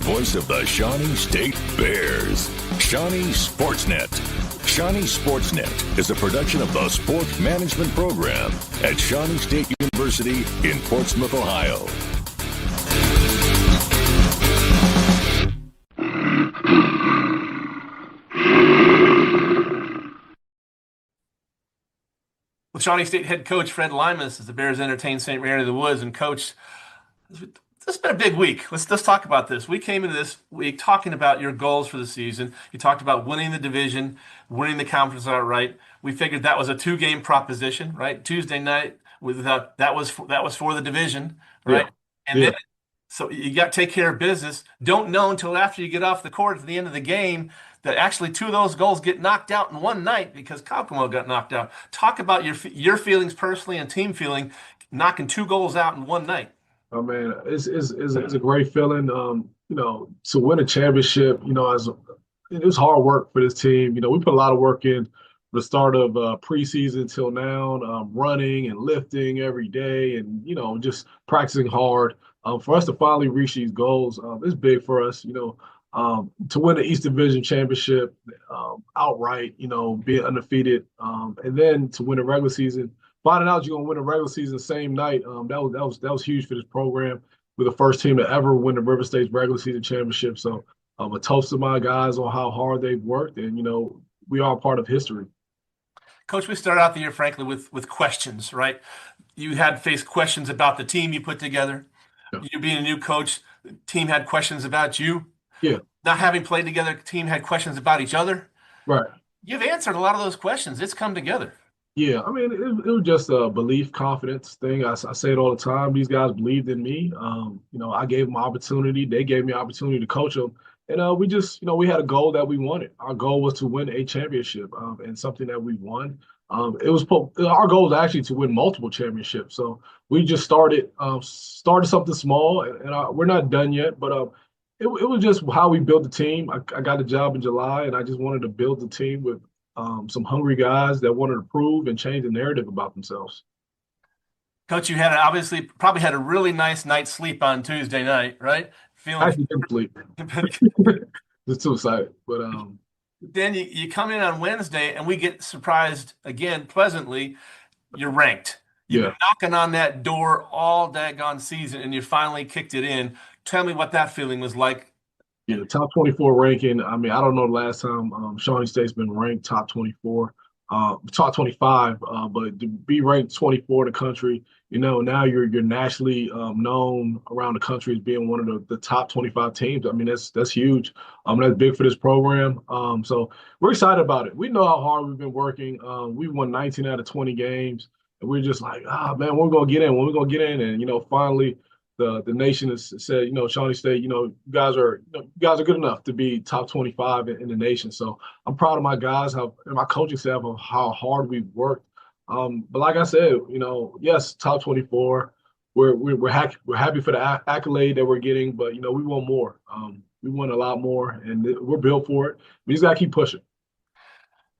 voice of the Shawnee State Bears, Shawnee Sportsnet. Shawnee Sportsnet is a production of the Sport Management Program at Shawnee State University in Portsmouth, Ohio. With Shawnee State head coach Fred Limas as the Bears entertain St. Mary of the Woods. And coach, this has been a big week. Let's talk about this. We came into this week talking about your goals for the season. You talked about winning the division, winning the conference outright. We figured that was a two-game proposition, right? Tuesday night that was for the division, right? And then so you got to take care of business. Don't know until after you get off the court at the end of the game that actually two of those goals get knocked out in one night because Kokomo got knocked out. Talk about your feelings personally and team feeling, knocking two goals out in one night. I mean, it's a great feeling. To win a championship, it was hard work for this team. We put a lot of work in the start of preseason till now, running and lifting every day and, just practicing hard. For us to finally reach these goals, it's big for us, to win the East Division championship outright, being undefeated, and then to win a regular season, finding out you're gonna win a regular season same night, that was huge for this program. We're the first team to ever win the River State's regular season championship. So a toast to my guys on how hard they've worked, and we are part of history. Coach, we started out the year, frankly, with questions, right? You had faced questions about the team you put together. Yeah. You being a new coach, the team had questions about you. Yeah. Not having played together, the team had questions about each other. Right. You've answered a lot of those questions. It's come together. Yeah, I mean, it was just a belief, confidence thing. I say it all the time. These guys believed in me. I gave them opportunity. They gave me opportunity to coach them. And we just, we had a goal that we wanted. Our goal was to win a championship and something that we won. Our goal was actually to win multiple championships. So we just started something small, and we're not done yet. But it was just how we built the team. I got a job in July, and I just wanted to build the team with some hungry guys that wanted to prove and change the narrative about themselves. Coach, you probably had a really nice night's sleep on Tuesday night, right? I actually didn't sleep. Just too excited. But then you come in on Wednesday, and we get surprised again pleasantly. You're ranked. You've been knocking on that door all daggone season, and you finally kicked it in. Tell me what that feeling was like. Yeah, the top 24 ranking. I mean, I don't know the last time Shawnee State's been ranked top 24, top 25, but to be ranked 24 in the country, now you're nationally known around the country as being one of the top 25 teams. I mean, that's huge. That's big for this program. So we're excited about it. We know how hard we've been working. We won 19 out of 20 games, and we're just like, man, when we're gonna get in? When we're gonna get in? And finally, the nation has said, Shawnee State, you guys are good enough to be top 25 in the nation. So I'm proud of my guys, and my coaching staff of how hard we've worked. But like I said, yes, top 24. We're happy for the accolade that we're getting, but we want more. We want a lot more, and we're built for it. We just gotta keep pushing.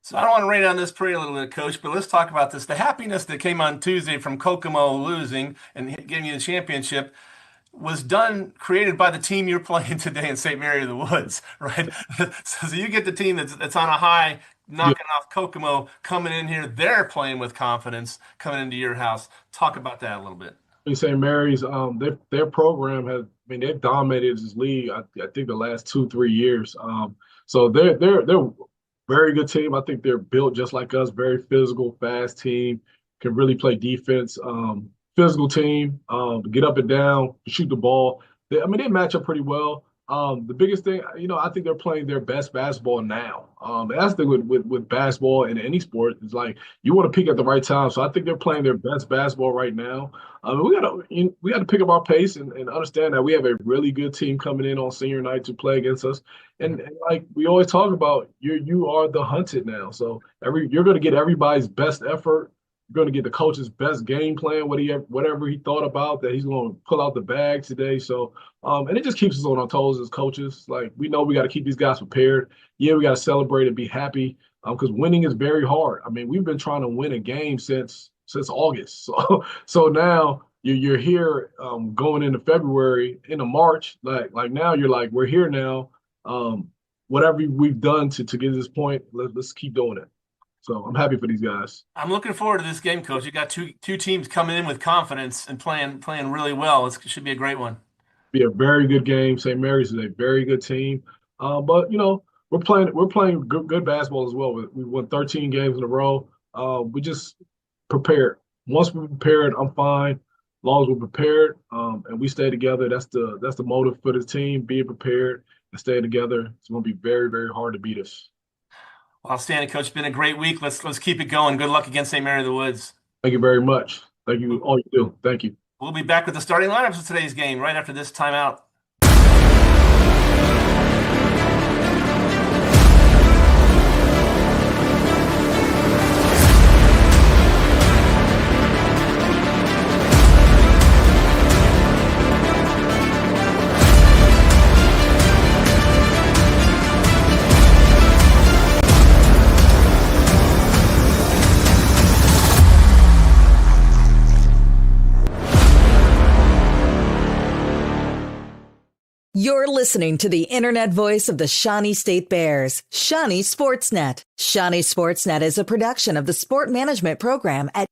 So I don't want to rain on this parade a little bit, Coach, but let's talk about this. The happiness that came on Tuesday from Kokomo losing and giving you the championship was created by the team you're playing today in St. Mary of the Woods, right? So you get the team that's on a high, knocking off Kokomo, coming in here. They're playing with confidence, coming into your house. Talk about that a little bit. St. Mary's, their program they've dominated this league. I think the last 2-3 years. So they're very good team. I think they're built just like us, very physical, fast team, can really play defense. Physical team, get up and down, shoot the ball. They match up pretty well. The biggest thing, I think they're playing their best basketball now. That's the thing with basketball in any sport is like you want to peak at the right time. So I think they're playing their best basketball right now. We got to pick up our pace and understand that we have a really good team coming in on senior night to play against us. And like we always talk about, you are the hunted now. So you're going to get everybody's best effort. You're going to get the coach's best game plan, whatever he thought about that he's going to pull out the bag today. So, and it just keeps us on our toes as coaches. Like, we know we got to keep these guys prepared. Yeah, we got to celebrate and be happy because winning is very hard. I mean, we've been trying to win a game since August. So now, you're here going into February, into March. Like now, you're like, we're here now. Whatever we've done to get to this point, let's keep doing it. So I'm happy for these guys. I'm looking forward to this game, Coach. You got two teams coming in with confidence and playing really well. It should be a great one. Be a very good game. St. Mary's is a very good team, but we're playing good basketball as well. We won 13 games in a row. We just prepared. Once we're prepared, I'm fine. As long as we're prepared and we stay together, that's the motive for the team. Being prepared and staying together. It's going to be very, very hard to beat us. Well, outstanding, Coach. It's been a great week. Let's keep it going. Good luck against St. Mary of the Woods. Thank you very much. Thank you all you do. Thank you. We'll be back with the starting lineups of today's game right after this timeout. You're listening to the internet voice of the Shawnee State Bears, Shawnee Sportsnet. Shawnee Sportsnet is a production of the Sport Management Program at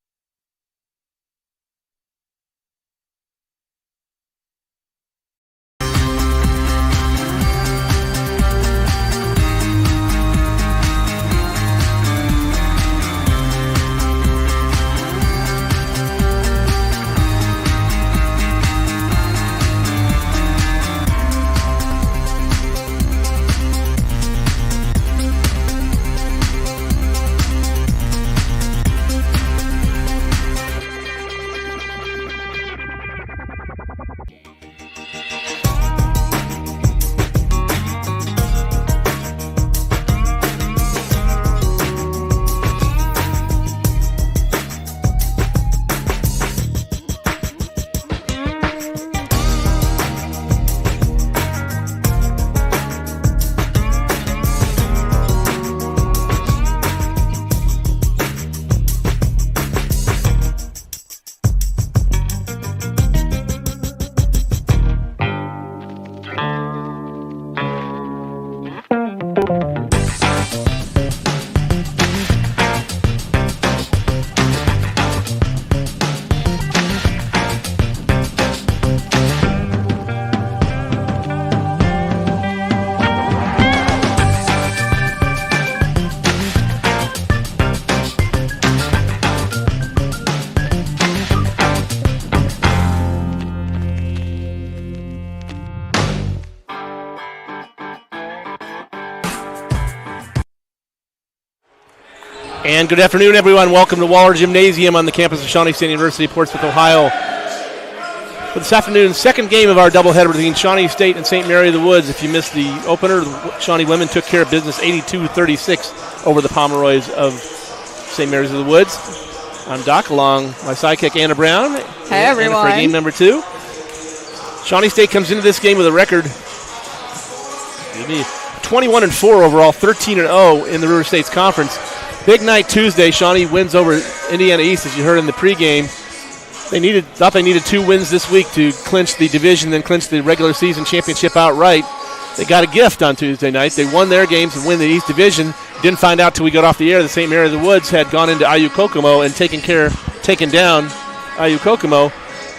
And good afternoon, everyone. Welcome to Waller Gymnasium on the campus of Shawnee State University, Portsmouth, Ohio. For this afternoon's second game of our doubleheader between Shawnee State and St. Mary of the Woods. If you missed the opener, the Shawnee women took care of business 82-36 over the Pomeroys of St. Mary's of the Woods. I'm Doc, along my sidekick Anna Brown. Hey, everyone. For game number 2. Shawnee State comes into this game with a record 21-4 overall, 13-0 in the River States Conference. Big night Tuesday. Shawnee wins over Indiana East, as you heard in the pregame. They thought they needed 2 wins this week to clinch the division, then clinch the regular season championship outright. They got a gift on Tuesday night. They won their games and win the East Division. Didn't find out till we got off the air that St. Mary of the Woods had gone into IU Kokomo and taken down IU Kokomo.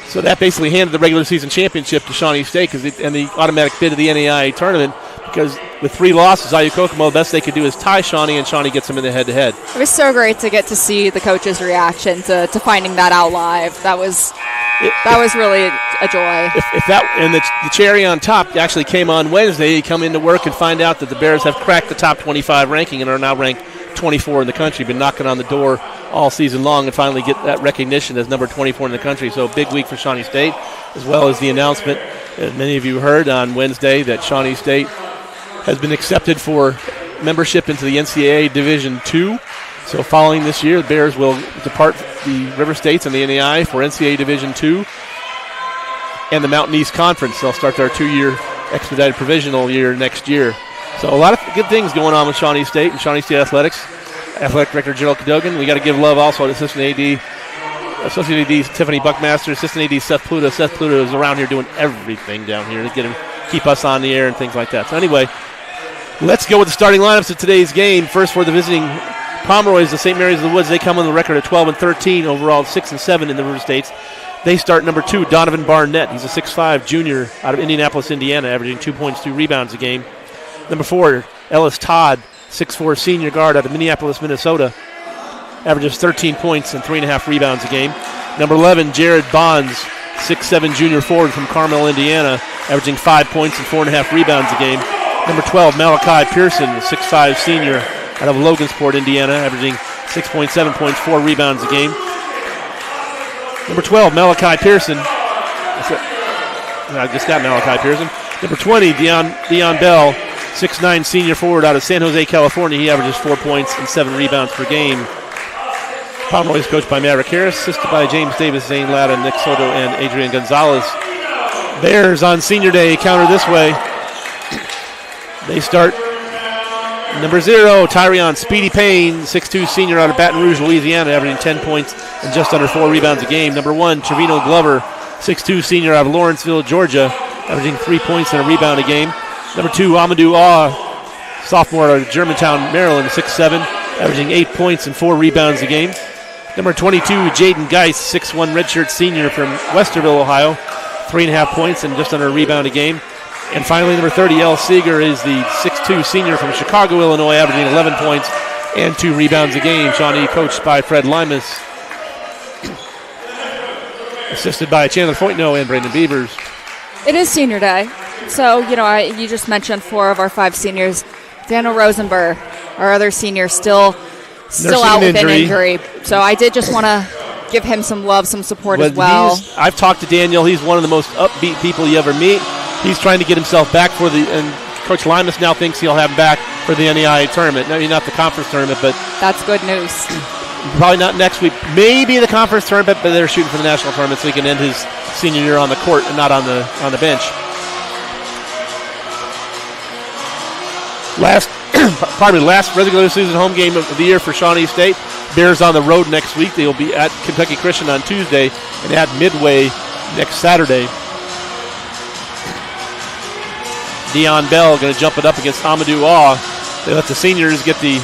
So that basically handed the regular season championship to Shawnee State and the automatic bid of the NAIA tournament, because with 3 losses, IU Kokomo, the best they could do is tie Shawnee, and Shawnee gets them in the head-to-head. It was so great to get to see the coach's reaction to finding that out live. That was really a joy. If that and the cherry on top actually came on Wednesday, you come into work and find out that the Bears have cracked the top 25 ranking and are now ranked 24 in the country. Been knocking on the door all season long and finally get that recognition as number 24 in the country. So a big week for Shawnee State, as well as the announcement that many of you heard on Wednesday that Shawnee State has been accepted for membership into the NCAA Division II. So following this year, the Bears will depart the River States and the NAIA for NCAA Division II and the Mountain East Conference. They'll start their 2-year expedited provisional year next year. So a lot of good things going on with Shawnee State and Shawnee State Athletics. Athletic Director Gerald Cadogan. We got to give love also to Assistant AD Associate AD Tiffany Buckmaster, Assistant AD Seth Pluto. Seth Pluto is around here doing everything down here to keep us on the air and things like that. So anyway, let's go with the starting lineups of today's game. First for the visiting Pomeroys, the St. Mary's of the Woods. They come on the record of 12-13 overall, 6-7 in the River States. They start number 2, Donovan Barnett. He's a 6'5 junior out of Indianapolis, Indiana, averaging 2 points, 2 rebounds a game. Number 4, Ellis Todd, 6'4 senior guard out of Minneapolis, Minnesota, averages 13 points and 3.5 rebounds a game. Number 11, Jared Bonds, 6'7 junior forward from Carmel, Indiana, averaging 5 points and 4.5 rebounds a game. Number 12, Malachi Pearson, 6'5 senior out of Logansport, Indiana, averaging 6.7 points, 4 rebounds a game. Number 12, Malachi Pearson. I just got Malachi Pearson. Number 20, Dion Bell, 6'9 senior forward out of San Jose, California. He averages 4 points and 7 rebounds per game. Pomeroy is coached by Maverick Harris, assisted by James Davis, Zane Latta, Nick Soto, and Adrian Gonzalez. Bears on senior day counter this way. They start number 0, Tyrion Speedy Payne, 6'2 senior out of Baton Rouge, Louisiana, averaging 10 points and just under 4 rebounds a game. Number 1, Trevino Glover, 6'2 senior out of Lawrenceville, Georgia, averaging 3 points and a rebound a game. Number 2, Amadou Ah, sophomore out of Germantown, Maryland, 6'7", averaging 8 points and 4 rebounds a game. Number 22, Jaden Geis, 6'1 redshirt senior from Westerville, Ohio, 3.5 points and just under a rebound a game. And finally, number 30, El Seeger, is the 6'2 senior from Chicago, Illinois, averaging 11 points and 2 rebounds a game. Shawnee coached by Fred Limas, assisted by Chandler Foytno and Brandon Beavers. It is senior day. So, you just mentioned 4 of our 5 seniors. Daniel Rosenberg, our other senior, still out with an injury. So I did just want to give him some love, some support as well. I've talked to Daniel. He's one of the most upbeat people you ever meet. He's trying to get himself back and Coach Limas now thinks he'll have him back for the NEI tournament. No, not the conference tournament, but that's good news. Probably not next week. Maybe the conference tournament, but they're shooting for the national tournament so he can end his senior year on the court and not on the bench. Last regular season home game of the year for Shawnee State. Bears on the road next week. They will be at Kentucky Christian on Tuesday and at Midway next Saturday. Dion Bell going to jump it up against Amadou Ah. They let the seniors get the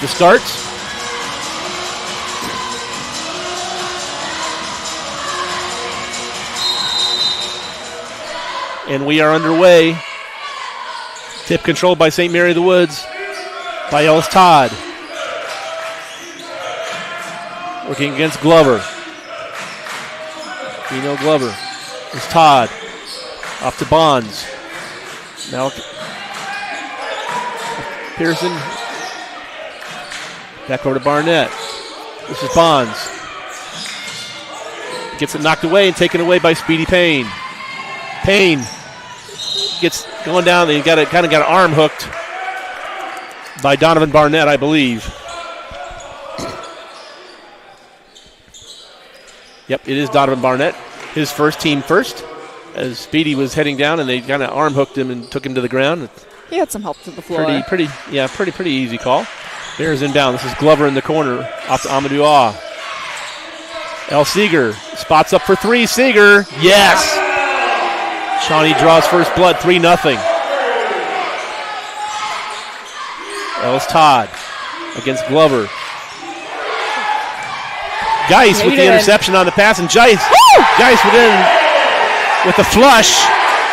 starts. And we are underway. Tip controlled by St. Mary of the Woods by Ellis Todd. Working against Glover. Dino Glover. It's Todd. Off to Bonds. Now Pearson. Back over to Barnett. This is Bonds. Gets it knocked away and taken away by Speedy Payne. Payne gets going down. He kind of got an arm hooked by Donovan Barnett, I believe. Yep, it is Donovan Barnett. His first team first, as Speedy was heading down, and they kind of arm hooked him and took him to the ground. He had some help to the floor. Pretty easy call. Bears inbound. This is Glover in the corner, off to Amadou Ah. El Seeger spots up for 3. Seeger, yes. Shawnee draws first blood, 3-0. Ellis Todd against Glover. Geis with the interception on the pass, and Geis with the flush.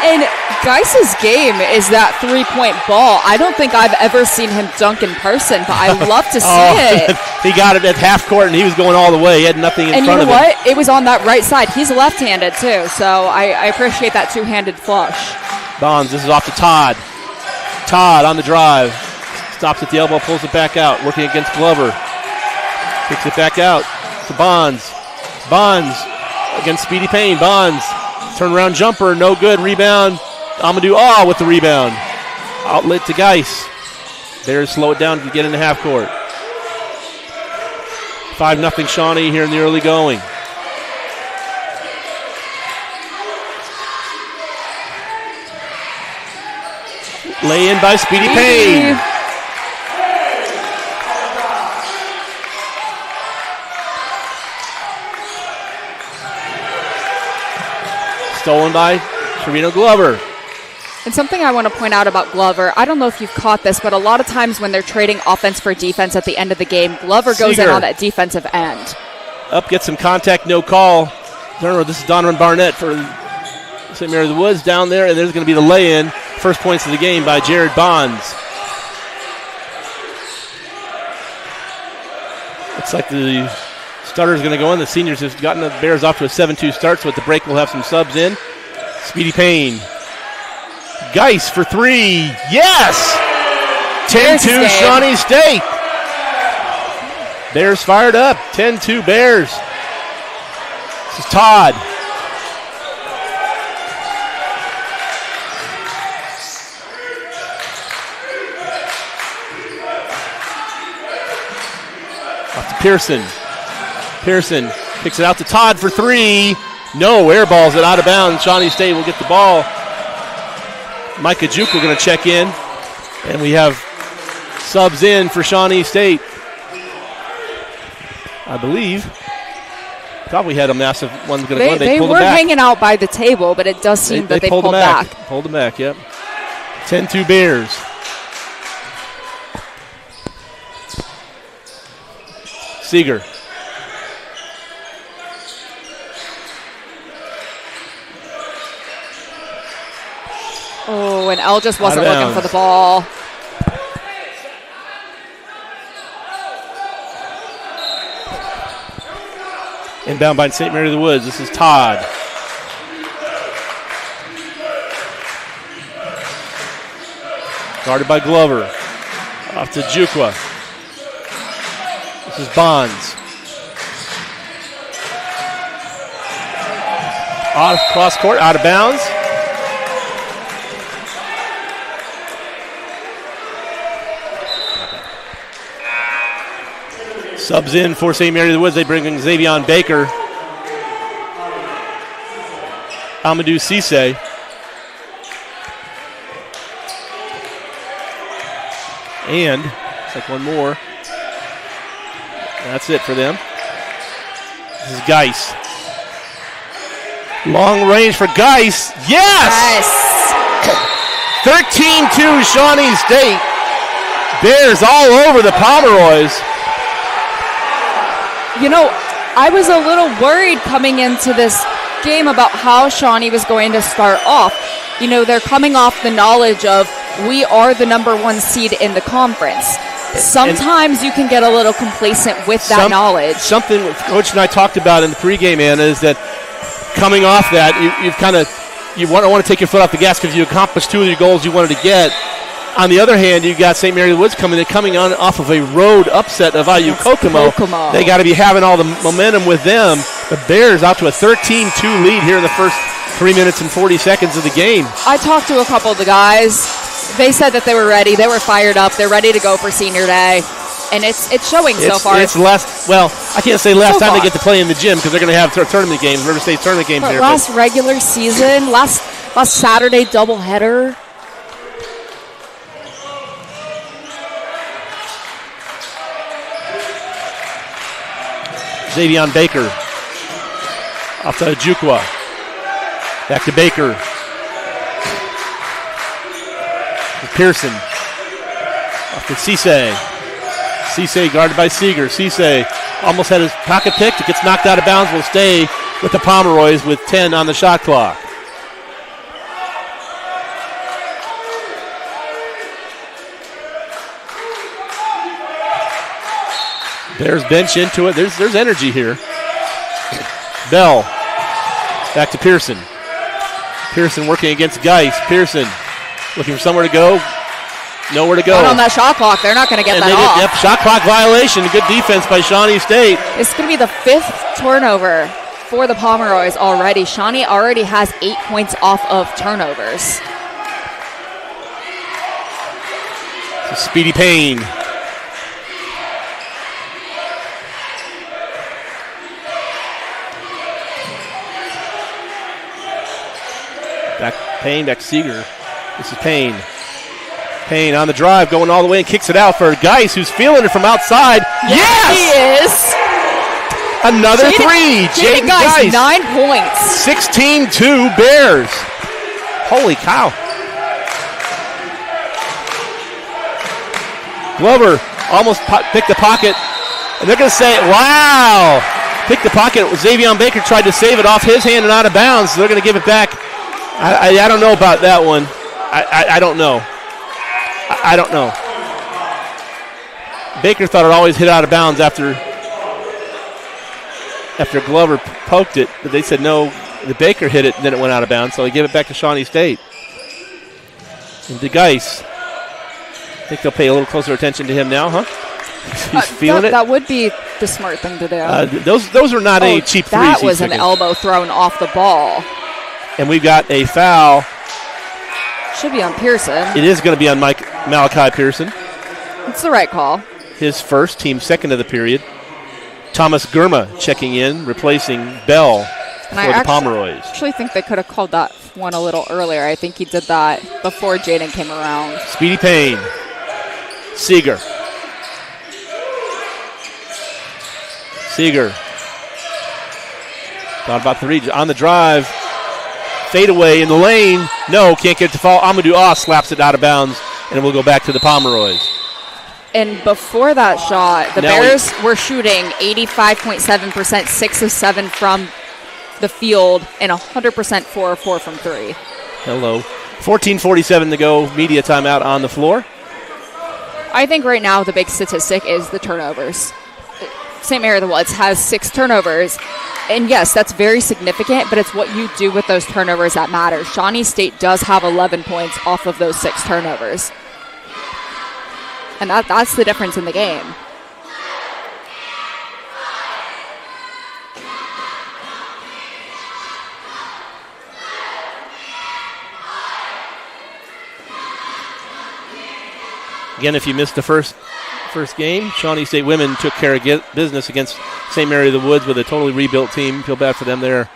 And Geis's game is that 3-point ball. I don't think I've ever seen him dunk in person, but I love to see it. He got it at half court, and he was going all the way. He had nothing in front of him. And you know what? It was on that right side. He's left-handed, too, so I appreciate that two-handed flush. Bonds, this is off to Todd. Todd on the drive. Stops at the elbow, pulls it back out, working against Glover. Kicks it back out to Bonds. Bonds against Speedy Payne. Bonds. Turnaround jumper, no good. Rebound. Amadou Ah with the rebound. Outlet to Geis. Bears slow it down to get into half court. 5-0 Shawnee here in the early going. Lay in by Speedy Payne. stolen by Trevino Glover. And something I want to point out about Glover, I don't know if you've caught this, but a lot of times when they're trading offense for defense at the end of the game, Glover goes in on that defensive end. Up, gets some contact, no call. This is Donovan Barnett for St. Mary of the Woods down there, and there's going to be the lay-in. First points of the game by Jared Bonds. Looks like the starter is going to go in. The seniors have gotten the Bears off to a 7-2 start, so at the break we'll have some subs in. Speedy Payne. Geis for three. Yes! 10-2 Shawnee State. Bears fired up. 10-2 Bears. This is Todd. Off to Pearson. Pearson kicks it out to Todd for three. No, air balls it out of bounds. Shawnee State will get the ball. Micah Juke going to check in. And we have subs in for Shawnee State. I believe. Thought we had a massive one going to go. They were hanging out by the table, but it does seem that they pulled back. Pulled them back, yep. 10-2 Bears. Seeger. Oh, and L just wasn't looking for the ball. Inbound by St. Mary of the Woods. This is Todd. Guarded by Glover. Off to Jukwa. This is Bonds. Off cross court, out of bounds. Subs in for St. Mary of the Woods. They bring in Xavion Baker. Amadou Cisse. And it's like one more. That's it for them. This is Geis. Long range for Geis. Yes! 13-2 Shawnee State. Bears all over the Pomeroys. You know, I was a little worried coming into this game about how Shawnee was going to start off. You know, they're coming off the knowledge of we are the number one seed in the conference. Sometimes you can get a little complacent with that knowledge. Something Coach and I talked about in the pregame, Anna, is that coming off that, you want to take your foot off the gas because you accomplished two of your goals you wanted to get. On the other hand, you got St. Mary of the Woods coming on off of a road upset of IU Kokomo. They got to be having all the momentum with them. The Bears out to a 13-2 lead here in the first 3 minutes and 40 seconds of the game. I talked to a couple of the guys. They said that they were ready. They were fired up. They're ready to go for senior day. And it's showing so far. It's I can't say last time they get to play in the gym because they're going to have tournament games, River State tournament games here. Last regular season, last Saturday doubleheader. Xavion Baker. Off to Jukwa. Back to Baker. Pearson. Off to Cisse. Cisse guarded by Seeger. Cisse almost had his pocket picked. It gets knocked out of bounds. Will stay with the Pomeroys with 10 on the shot clock. Bears bench into it. There's energy here. Bell. Back to Pearson. Pearson working against Geis. Pearson looking for somewhere to go. Nowhere to go. Not on that shot clock. They're not going to get that off. Yep, shot clock violation. Good defense by Shawnee State. It's going to be the 5th turnover for the Pomeroys already. Shawnee already has 8 points off of turnovers. Speedy Payne. Back Payne, back Seeger. This is Payne. Payne on the drive, going all the way and kicks it out for Geis, who's feeling it from outside. Yes! He is. Another three. Jaden Geis, 9 points. 16-2 Bears. Holy cow. Glover almost picked the pocket. And they're going to say, wow. Picked the pocket. Xavier Baker tried to save it off his hand and out of bounds. So they're going to give it back. I don't know about that one. I don't know. I don't know. Baker thought it always hit out of bounds after Glover poked it, but they said no, the Baker hit it and then it went out of bounds, so they gave it back to Shawnee State. And DeGeis, I think they'll pay a little closer attention to him now, huh? He's feeling it. That would be the smart thing to do. Those are not any cheap threes. That was an elbow thrown off the ball. And we've got a foul. Should be on Pearson. It is going to be on Malachi Pearson. It's the right call. His first, team second of the period. Thomas Gurma checking in, replacing Bell for the Pomeroys. I actually think they could have called that one a little earlier. I think he did that before Jaden came around. Speedy Payne. Seeger. Thought about the region. On the drive. Fade away in the lane. No, can't get it to fall. Amadou slaps it out of bounds, and it will go back to the Pomeroys. And before that shot, the Bears were shooting 85.7%, 6 of 7 from the field, and 100% 4 of 4 from 3. Hello. 14:47 to go. Media timeout on the floor. I think right now the big statistic is the turnovers. St. Mary of the Woods has 6 turnovers. And yes, that's very significant, but it's what you do with those turnovers that matters. Shawnee State does have 11 points off of those 6 turnovers. And that's the difference in the game. Again, if you missed the first game, Shawnee State women took care of business against St. Mary of the Woods with a totally rebuilt team. Feel bad for them there.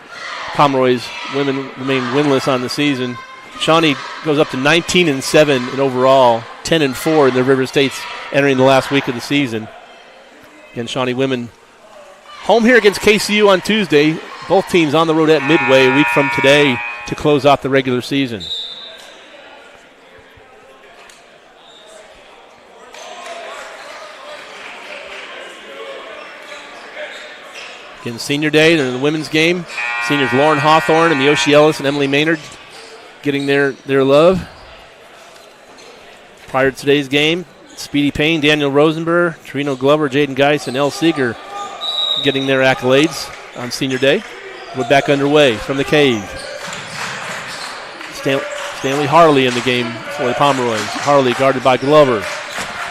Pomeroy's women remain winless on the season. Shawnee goes up to 19-7 in overall, 10-4 in the River States entering the last week of the season. Again, Shawnee women home here against KCU on Tuesday. Both teams on the road at Midway a week from today to close out the regular season. Again, senior day, they're in the women's game. Seniors Lauren Hawthorne and Yoshi Ellis and Emily Maynard getting their love. Prior to today's game, Speedy Payne, Daniel Rosenberg, Trino Glover, Jaden Geis, and Elle Seeger getting their accolades on senior day. We're back underway from the cave. Stanley Harley in the game for the Pomeroys. Harley guarded by Glover.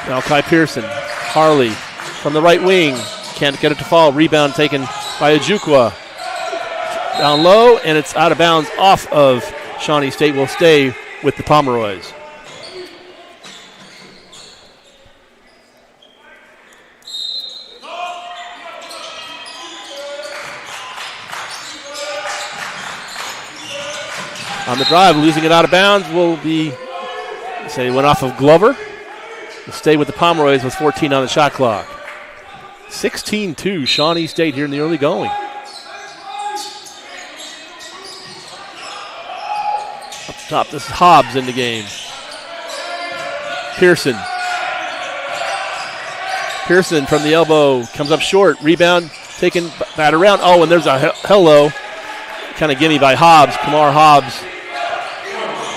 Malachi Pearson. Harley from the right wing. Can't get it to fall. Rebound taken by Ojukwa. Down low, and it's out of bounds off of Shawnee State. Will stay with the Pomeroys. On the drive, losing it out of bounds will be, say, went off of Glover. Will stay with the Pomeroys with 14 on the shot clock. 16-2 Shawnee State here in the early going. Up top, this is Hobbs in the game. Pearson from the elbow comes up short. Rebound taken bat around. Oh, and there's a hello. Kind of gimme by Hobbs. Kamar Hobbs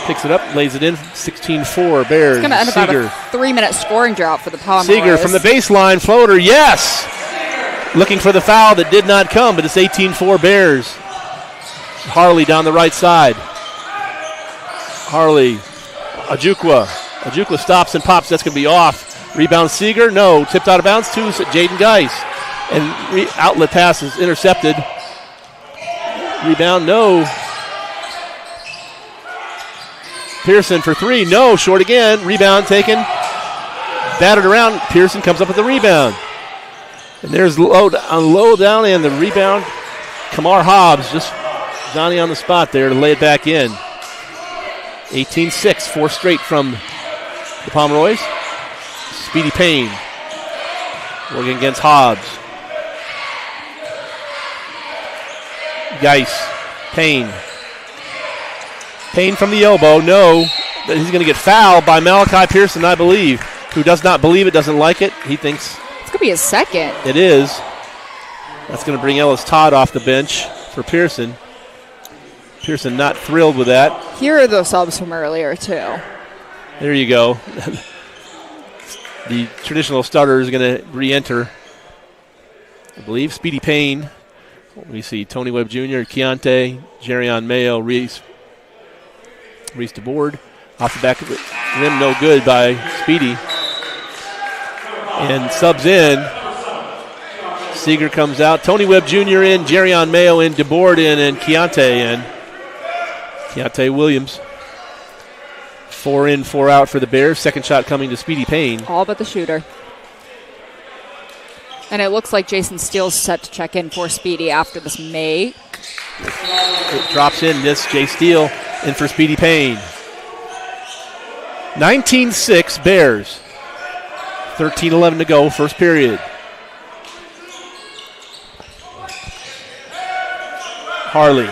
picks it up, lays it in. 16-4 Bears. It's going to end about a 3-minute scoring drought for the Pomeroys. Seeger from the baseline floater. Yes! Looking for the foul that did not come, but it's 18-4 Bears. Harley down the right side. Harley. Ojukwa stops and pops. That's going to be off. Rebound Seeger. No. Tipped out of bounds to Jaden Geis. And outlet pass is intercepted. Rebound. No. Pearson for 3. No. Short again. Rebound taken. Batted around. Pearson comes up with the rebound. And there's low down and the rebound. Kamar Hobbs just Johnny on the spot there to lay it back in. 18-6, 4 straight from the Pomeroys. Speedy Payne working against Hobbs. Geis. Payne. Payne from the elbow. No. He's going to get fouled by Malachi Pearson, I believe, who does not believe it, doesn't like it. He thinks it's going to be his second. It is. That's going to bring Ellis Todd off the bench for Pearson. Pearson not thrilled with that. Here are those subs from earlier, too. There you go. The traditional starter is going to re-enter. I believe Speedy Payne. We see Tony Webb Jr., Keontae, Jerion Mayo, Reese DeBoard. Off the back of the rim, no good by Speedy. And subs in. Seeger comes out. Tony Webb Jr. in, Jerion Mayo in, DeBoard in, and Keontae in. Keontae Williams. 4 in, 4 out for the Bears. Second shot coming to Speedy Payne. All but the shooter. And it looks like Jason Steele's set to check in for Speedy after this make. It drops in. This Jay Steele in for Speedy Payne. 19-6 Bears. 13-11 to go, first period. Harley.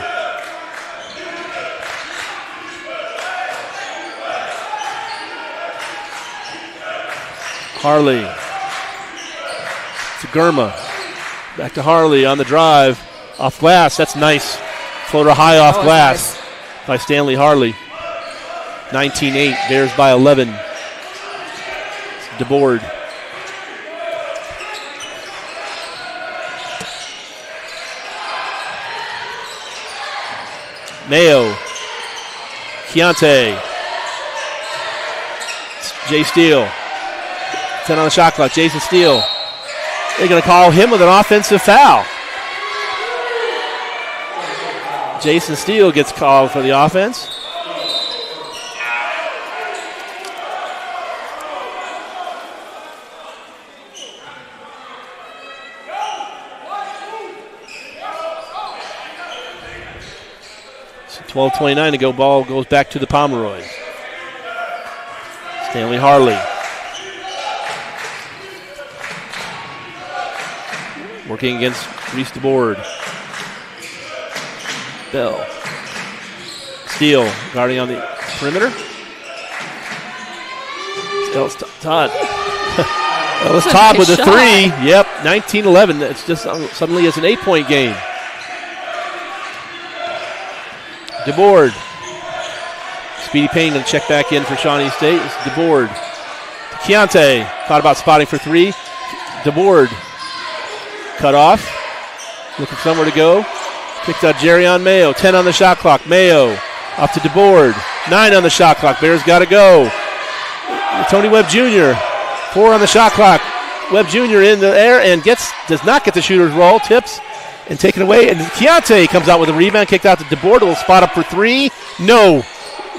Harley. To Gurma. Back to Harley on the drive. Off glass. That's nice. Floater high off glass by Stanley Harley. 19-8. Bears by 11. DeBoard. Mayo. Keontae. Jay Steele. 10 on the shot clock. Jason Steele. They're going to call him with an offensive foul. Jason Steele gets called for the offense. So 12:29 to go. Ball goes back to the Pomeroys. Stanley Harley. Working against Reese DeBoard. Bell. Steele guarding on the perimeter. Ellis Todd. Ellis Todd with a three. Yep, 19-11. It's just suddenly it's an 8-point game. DeBoard. Speedy Payne going to check back in for Shawnee State. It's DeBoard. Keontae thought about spotting for three. DeBoard cut off. Looking somewhere to go. Kicks out Jerion Mayo. 10 on the shot clock. Mayo off to DeBoard. 9 on the shot clock. Bears got to go. Tony Webb Jr. 4 on the shot clock. Webb Jr. in the air and does not get the shooter's roll. Tips and taken away. And Keontae comes out with a rebound. Kicked out to DeBoard. Will spot up for three. No.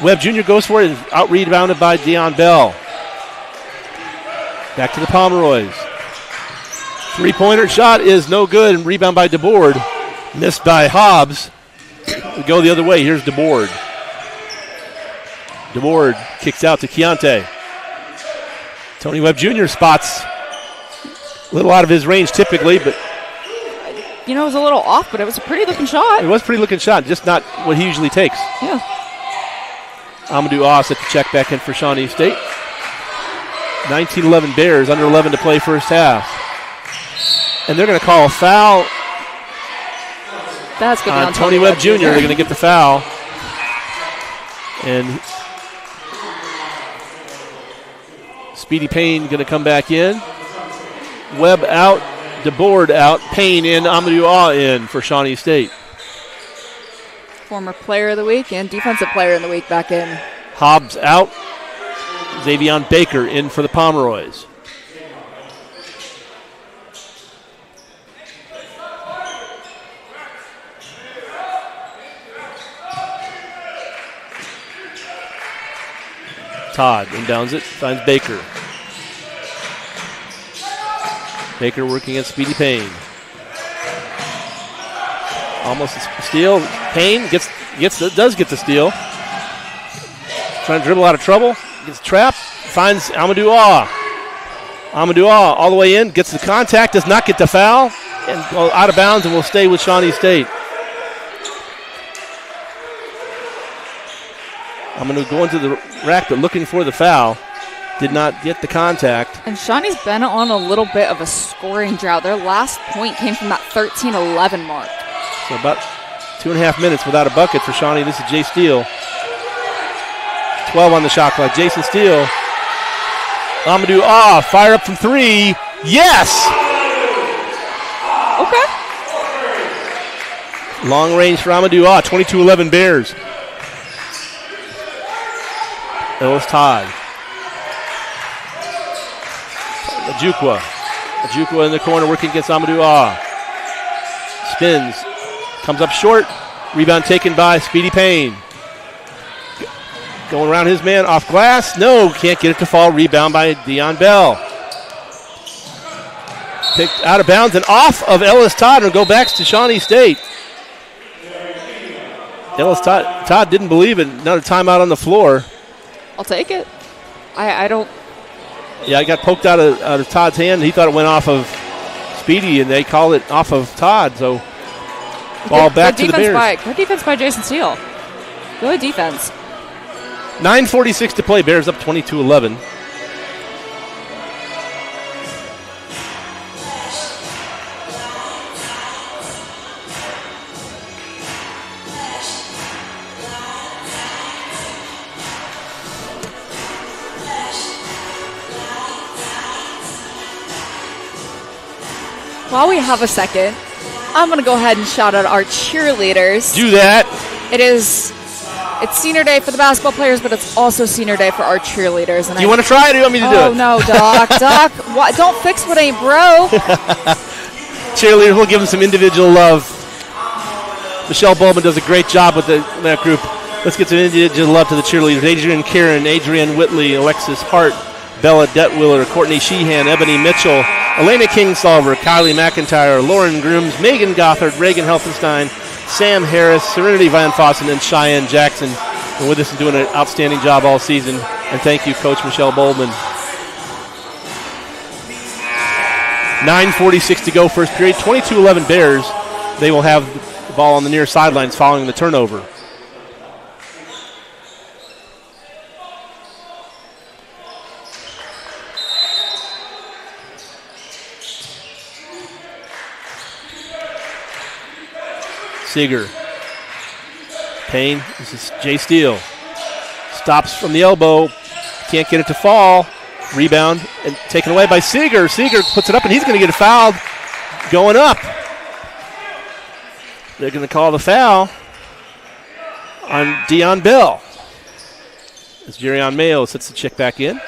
Webb Jr. goes for it and out rebounded by Deion Bell. Back to the Pomeroys. Three-pointer shot is no good, and rebound by DeBoard. Missed by Hobbs. We go the other way. Here's DeBoard. DeBoard kicks out to Keontae. Tony Webb Jr. spots a little out of his range typically, but it was a little off, but it was a pretty looking shot. It was a pretty looking shot, just not what he usually takes. Yeah. Amadou Oss at the check back in for Shawnee State. 19-11 Bears, under 11 to play first half. And they're going to call a foul That's good on Tony Webb Jr. They're going to get the foul. And Speedy Payne going to come back in. Webb out, DeBoard out, Payne in, Amadou Aw in for Shawnee State. Former player of the week and defensive player of the week back in. Hobbs out. Xavion Baker in for the Pomeroys. Todd inbounds it, finds Baker. Baker working against Speedy Payne. Almost a steal. Payne does get the steal. Trying to dribble out of trouble. Gets trapped. Finds Amadou Aw. Amadou Aw all the way in. Gets the contact. Does not get the foul. And out of bounds and will stay with Shawnee State. I'm going to go into the rack, but looking for the foul. Did not get the contact. And Shawnee's been on a little bit of a scoring drought. Their last point came from that 13-11 mark. So about 2.5 minutes without a bucket for Shawnee. This is Jay Steele. 12 on the shot clock. Jason Steele. Amadou fire up from 3. Yes! Okay. Long range for Amadou 22-11 Bears. Ellis Todd. Ajukwa in the corner working against Amadou Spins. Comes up short. Rebound taken by Speedy Payne. Going around his man off glass. No, can't get it to fall. Rebound by Deion Bell. Picked out of bounds and off of Ellis Todd. And go back to Shawnee State. Ellis Todd didn't believe it. Another timeout on the floor. I'll take it. I don't. Yeah, it got poked out of Todd's hand. He thought it went off of Speedy, and they called it off of Todd. So ball back to the Bears. Good defense by Jason Steele. Good defense. 9:46 to play. Bears up 22-11. While we have a second, I'm going to go ahead and shout out our cheerleaders. Do that. It's senior day for the basketball players, but it's also senior day for our cheerleaders. And you want to try it or you want me to do it? Oh, no, Doc. Doc, don't fix what ain't broke. Cheerleaders, we'll give them some individual love. Michelle Bowman does a great job with that group. Let's get some individual love to the cheerleaders. Adrian Kieran, Adrienne Whitley, Alexis Hart, Bella Detwiller, Courtney Sheehan, Ebony Mitchell, Elena Kingsolver, Kylie McIntyre, Lauren Grooms, Megan Gothard, Reagan Helfenstein, Sam Harris, Serenity Van Fossen, and Cheyenne Jackson. And with us and doing an outstanding job all season. And thank you, Coach Michelle Bowman. 9:46 to go, first period. 22-11 Bears. They will have the ball on the near sidelines following the turnover. Seeger. Payne. This is Jay Steele. Stops from the elbow. Can't get it to fall. Rebound and taken away by Seeger. Seeger puts it up and he's going to get a foul going up. They're going to call the foul on Deion Bell. As Jerion Mayo sets the check back in.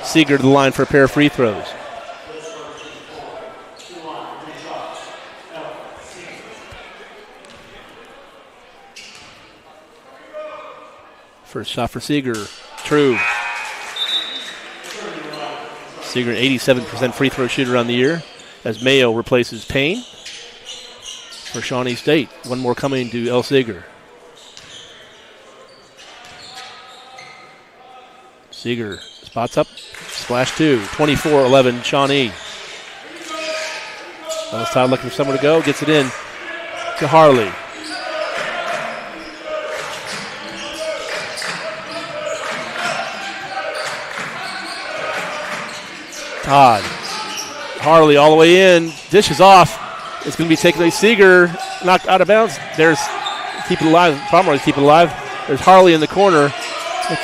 Seeger to the line for a pair of free throws. First shot for Seeger. True. Seeger, 87% free throw shooter on the year, as Mayo replaces Payne for Shawnee State. One more coming to El Seeger. Seeger spots up, splash 2, 24-11 Shawnee. Ellis Todd looking for somewhere to go, gets it in to Harley. Todd. Harley all the way in. Dishes off. It's going to be taken away. Seeger knocked out of bounds. There's keep it alive. Pomeroy keep it alive. There's Harley in the corner.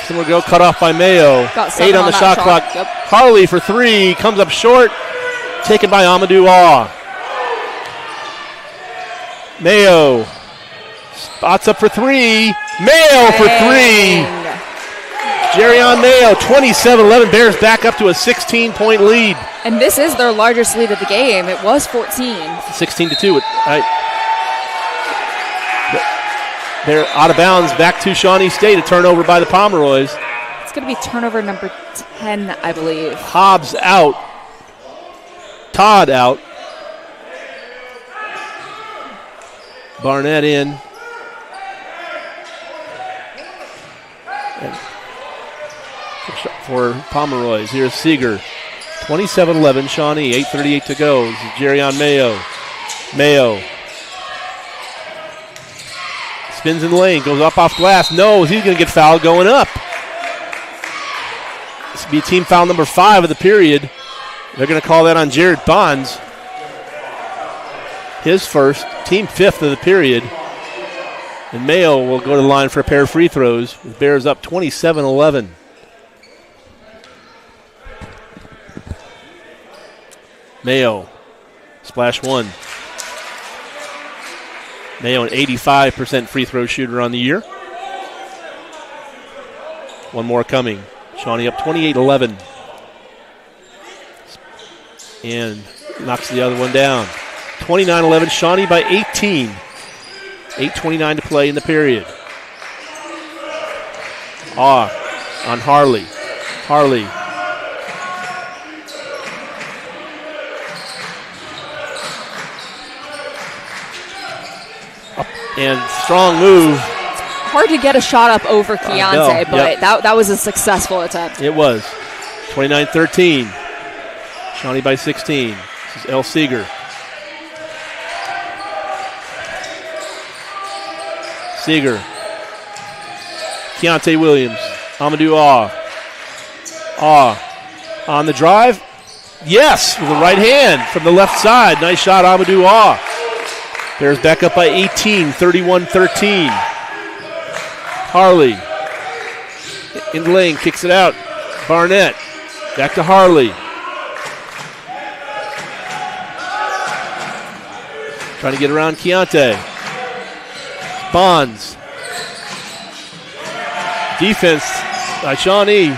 Somewhere to go. Cut off by Mayo. 8 on the shot clock. Yep. Harley for 3. Comes up short. Taken by Amadou Mayo. Spots up for 3. Mayo for 3. Jerion Mayo, 27-11. Bears back up to a 16-point lead. And this is their largest lead of the game. It was 14. 16-2. They're out of bounds. Back to Shawnee State. A turnover by the Pomeroys. It's going to be turnover number 10, I believe. Hobbs out. Todd out. Barnett in. And for Pomeroys, here's Seeger. 27-11 Shawnee. 8:38 to go. This is Jerion Mayo. Spins in the lane, goes up off glass. No, he's going to get fouled going up. This will be team foul number 5 of the period. They're going to call that on Jared Bonds. His first, team 5th of the period. And Mayo will go to the line for a pair of free throws. The Bears up 27-11. Mayo, splash 1. Mayo, an 85% free throw shooter on the year. One more coming. Shawnee up 28-11. And knocks the other one down. 29-11, Shawnee by 18. 8:29 to play in the period. On Harley. Harley. And strong move. Hard to get a shot up over Keontae, but that was a successful attempt. It was. 29-13. Shawnee by 16. This is El Seeger. Seeger. Keontae Williams. Amadou on the drive. Yes, with the right hand from the left side. Nice shot, Amadou Bears back up by 18, 31-13. Harley in the lane, kicks it out. Barnett back to Harley. Trying to get around Keontae. Bonds. Defense by Shawnee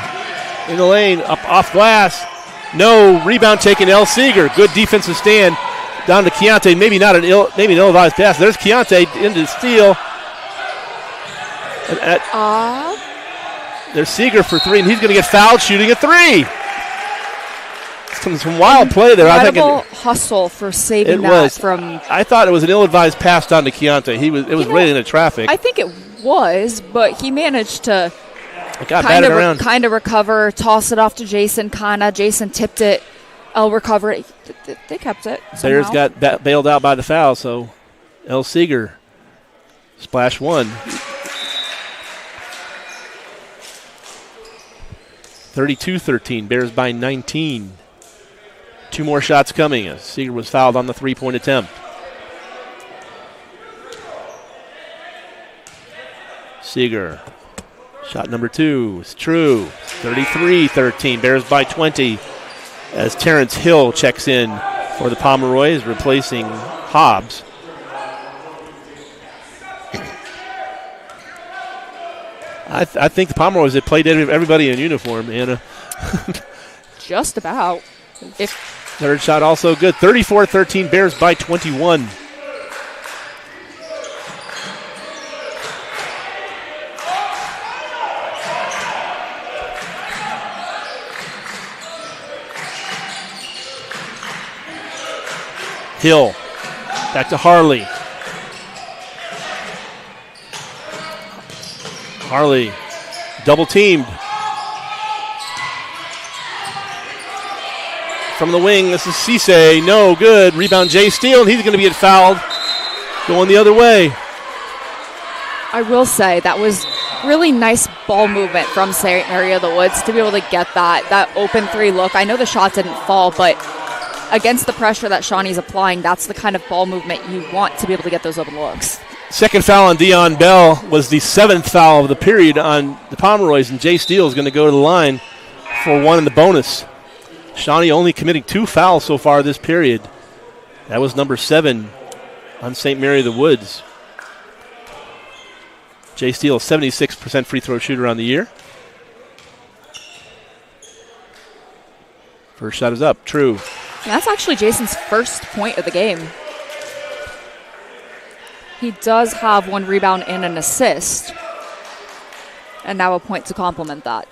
in the lane, up off glass. No, rebound taken El Seeger. Good defensive stand down to Keontae. Maybe an ill-advised pass. There's Keontae into the steal. There's Seeger for 3, and he's going to get fouled shooting a 3. Some wild play there. Incredible hustle for saving that from. I thought it was an ill-advised pass down to Keontae. It was right into traffic. I think it was, but he managed to kind of recover, toss it off to Jason. Jason tipped it. El recovered. They kept it. Bears got bailed out by the foul, so El Seeger, splash 1. 32-13. Bears by 19. 2 more shots coming. Seeger was fouled on the 3-point attempt. Seeger. Shot number 2 is true. 33-13. Bears by 20 as Terrence Hill checks in for the Pomeroys, replacing Hobbs. I think the Pomeroys have played everybody in uniform, Anna. Just about. Third shot also good. 34-13, Bears by 21. Hill. Back to Harley. Harley double teamed. From the wing, this is Cisse. No good. Rebound, Jay Steele. He's going to get fouled. Going the other way. I will say that was really nice ball movement from St. Mary of the Woods to be able to get that open 3 look. I know the shot didn't fall, but against the pressure that Shawnee's applying, that's the kind of ball movement you want to be able to get those open looks. Second foul on Dion Bell was the 7th foul of the period on the Pomeroys, and Jay Steele is going to go to the line for 1 in the bonus. Shawnee only committing 2 fouls so far this period. That was number 7 on St. Mary of the Woods. Jay Steele, 76% free throw shooter on the year. First shot is up, true. And that's actually Jason's first point of the game. He does have 1 rebound and an assist. And now a point to complement that.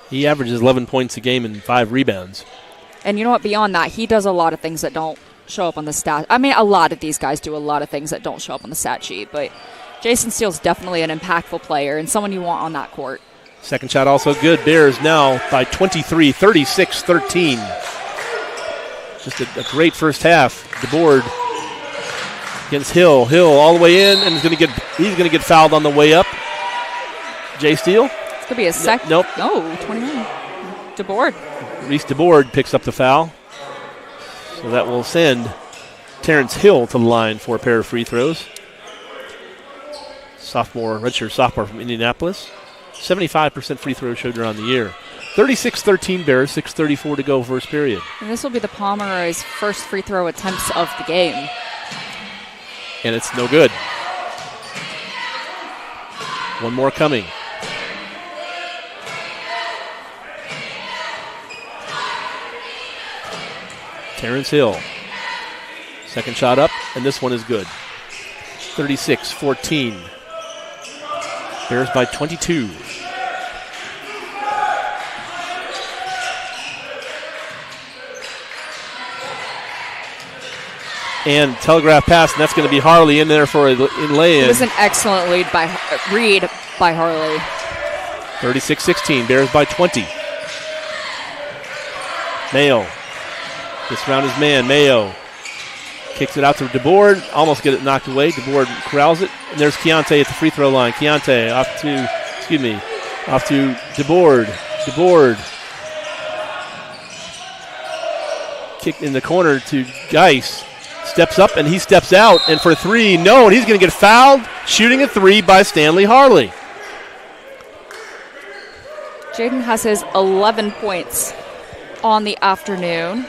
He averages 11 points a game and 5 rebounds. And you know what? Beyond that, he does a lot of things that don't show up on the stat. I mean, a lot of these guys do a lot of things that don't show up on the stat sheet. But Jason Steele's definitely an impactful player and someone you want on that court. Second shot also good. Bears now by 23, 36-13. Just a great first half. The board against Hill. Hill all the way in, and he's going to get fouled on the way up. Jay Steele. It's going to be a second. Nope. No, 29. DeBoard. Reese DeBoard picks up the foul. So that will send Terrence Hill to the line for a pair of free throws. Redshirt sophomore from Indianapolis. 75% free throw shooter on the year. 36-13 Bears, 6:34 to go first period. And this will be the Pomeroy's first free throw attempts of the game. And it's no good. One more coming. Terrence Hill. Second shot up, and this one is good. 36-14. Bears by 22. And telegraph pass, and that's going to be Harley in there for a lay-in. It was an excellent read by Harley. 36-16, Bears by 20. Mayo. Gets around his man, Mayo. Kicks it out to DeBoard, almost get it knocked away. DeBoard corrals it, and there's Keontae at the free throw line. Keontae off to DeBoard. DeBoard. Kicked in the corner to Geis. Steps up, and he steps out, and for three, no, and he's going to get fouled, shooting a three by Stanley Harley. Jaden has his 11 points on the afternoon.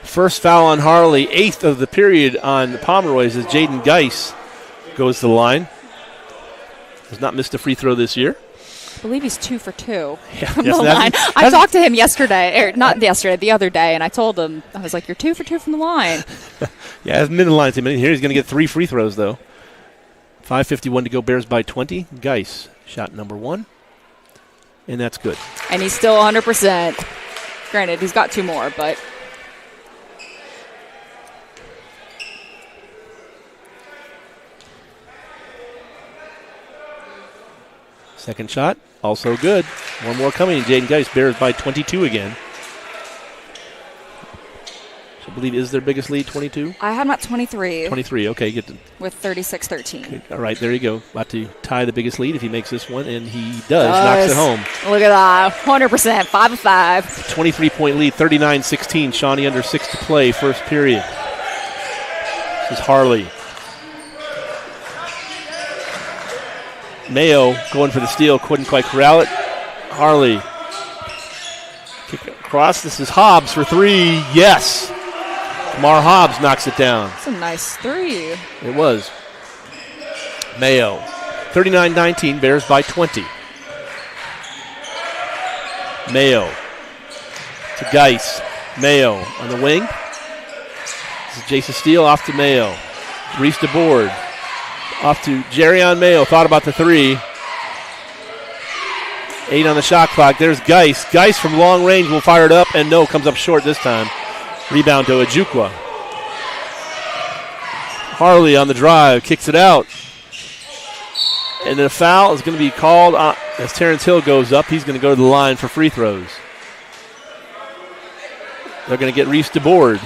First foul on Harley, 8th of the period on the Pomeroys as Jaden Geis goes to the line. Has not missed a free throw this year. I believe he's 2 for 2 yeah, from the line. I talked to him the other day, and I told him, I was like, you're 2 for 2 from the line. Yeah, hasn't been in the line to him. Here he's going to get 3 free throws, though. 5:51 to go, Bears by 20. Geis, shot number 1. And that's good. And he's still 100%. Granted, he's got 2 more, but... Second shot, also good. One more coming. Jaden Geis, Bears by 22 again. So I believe is their biggest lead, 22? I had him at 23. 23, okay. With 36-13. All right, there you go. About to tie the biggest lead if he makes this one, and he does. Knocks it home. Look at that, 100%, 5 of 5. 23-point lead, 39-16. Shawnee under 6 to play, first period. This is Harley. Mayo going for the steal, couldn't quite corral it. Harley. Kick across. This is Hobbs for 3. Yes. Kamar Hobbs knocks it down. That's a nice 3. It was. Mayo. 39-19, Bears by 20. Mayo to Geis. Mayo on the wing. This is Jason Steele off to Mayo. Reese DeBoard. Off to Jerrion Mayo. Thought about the 3. 8 on the shot clock. There's Geis. Geis from long range will fire it up, and no, comes up short this time. Rebound to Ojukwa. Harley on the drive. Kicks it out. And then a foul is going to be called as Terrence Hill goes up. He's going to go to the line for free throws. They're going to get Reese DeBoard.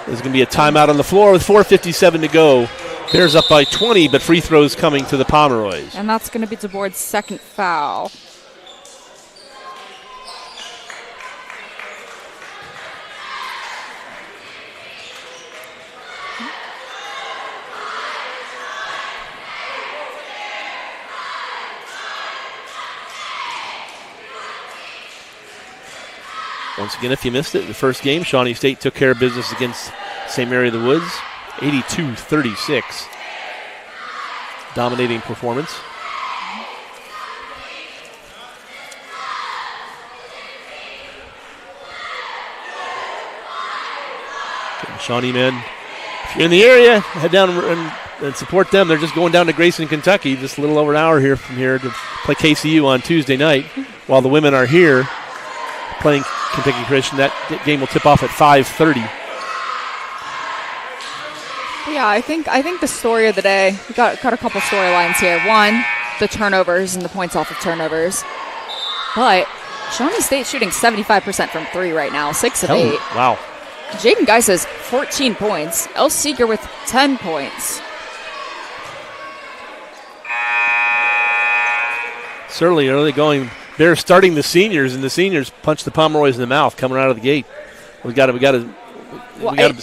There's going to be a timeout on the floor with 4:57 to go. Bears up by 20, but free throws coming to the Pomeroys. And that's going to be DeBoard's second foul. Once again, if you missed it, the first game, Shawnee State took care of business against St. Mary of the Woods. 82-36. Dominating performance. Okay, Shawnee men, if you're in the area, head down and support them. They're just going down to Grayson, Kentucky, just a little over an hour here from here to play KCU on Tuesday night, while the women are here playing Kentucky Christian. That game will tip off at 5:30. Yeah, I think the story of the day, we got a couple storylines here. One, the turnovers and the points off of turnovers. But Shawnee State shooting 75% from 3 right now, 6 of 8. Wow. Jaden Geis has 14 points. El Seeger with 10 points. Certainly early going. Bears starting the seniors, and the seniors punch the Pomeroys in the mouth coming out of the gate. We got to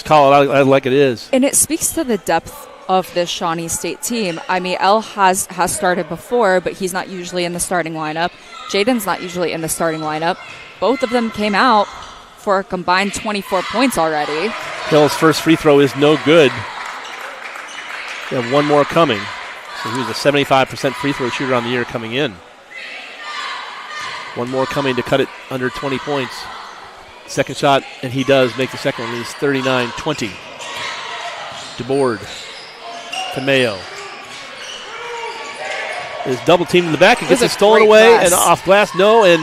call it out like it is. And it speaks to the depth of this Shawnee State team. I mean, El has started before, but he's not usually in the starting lineup. Jaden's not usually in the starting lineup. Both of them came out for a combined 24 points already. Hill's first free throw is no good. We have one more coming. So he was a 75% free throw shooter on the year coming in. One more coming to cut it under 20 points. Second shot, and he does make the second one. He's 39-20. DeBoard to Mayo. Is double teamed in the back and gets it stolen away and off glass. No, and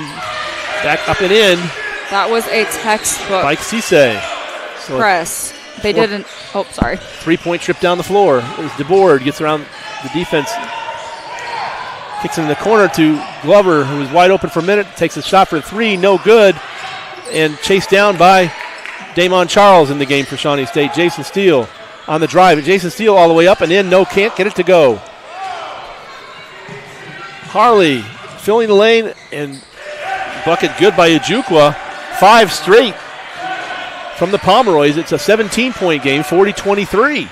back up and in. That was a textbook Mike Cisse. So press. They didn't. Oh, sorry. 3-point trip down the floor. There's DeBoard, gets around the defense. Kicks it in the corner to Glover, who was wide open for a minute. Takes a shot for 3, no good. And chased down by Damon Charles in the game for Shawnee State. Jason Steele on the drive. Jason Steele all the way up and in. No, can't get it to go. Harley filling the lane and bucket good by Ojukwa. 5 straight from the Pomeroys. It's a 17-point game, 40-23.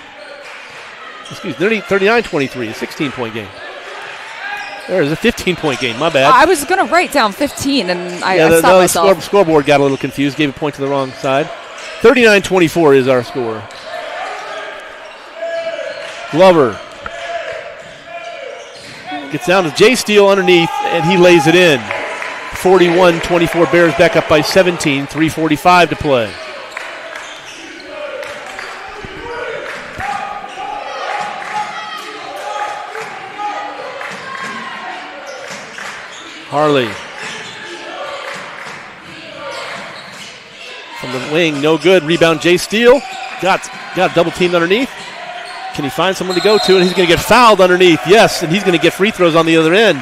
Excuse me, 39-23, a 16-point game. There's a 15-point game, my bad. I was going to write down 15, and I stopped myself. The scoreboard got a little confused, gave a point to the wrong side. 39-24 is our score. Glover gets down to Jay Steele underneath, and he lays it in. 41-24, Bears back up by 17, 3:45 to play. Harley from the wing, no good. Rebound, Jay Steele. Got double teamed underneath. Can he find someone to go to? And he's going to get fouled underneath. Yes, and he's going to get free throws on the other end.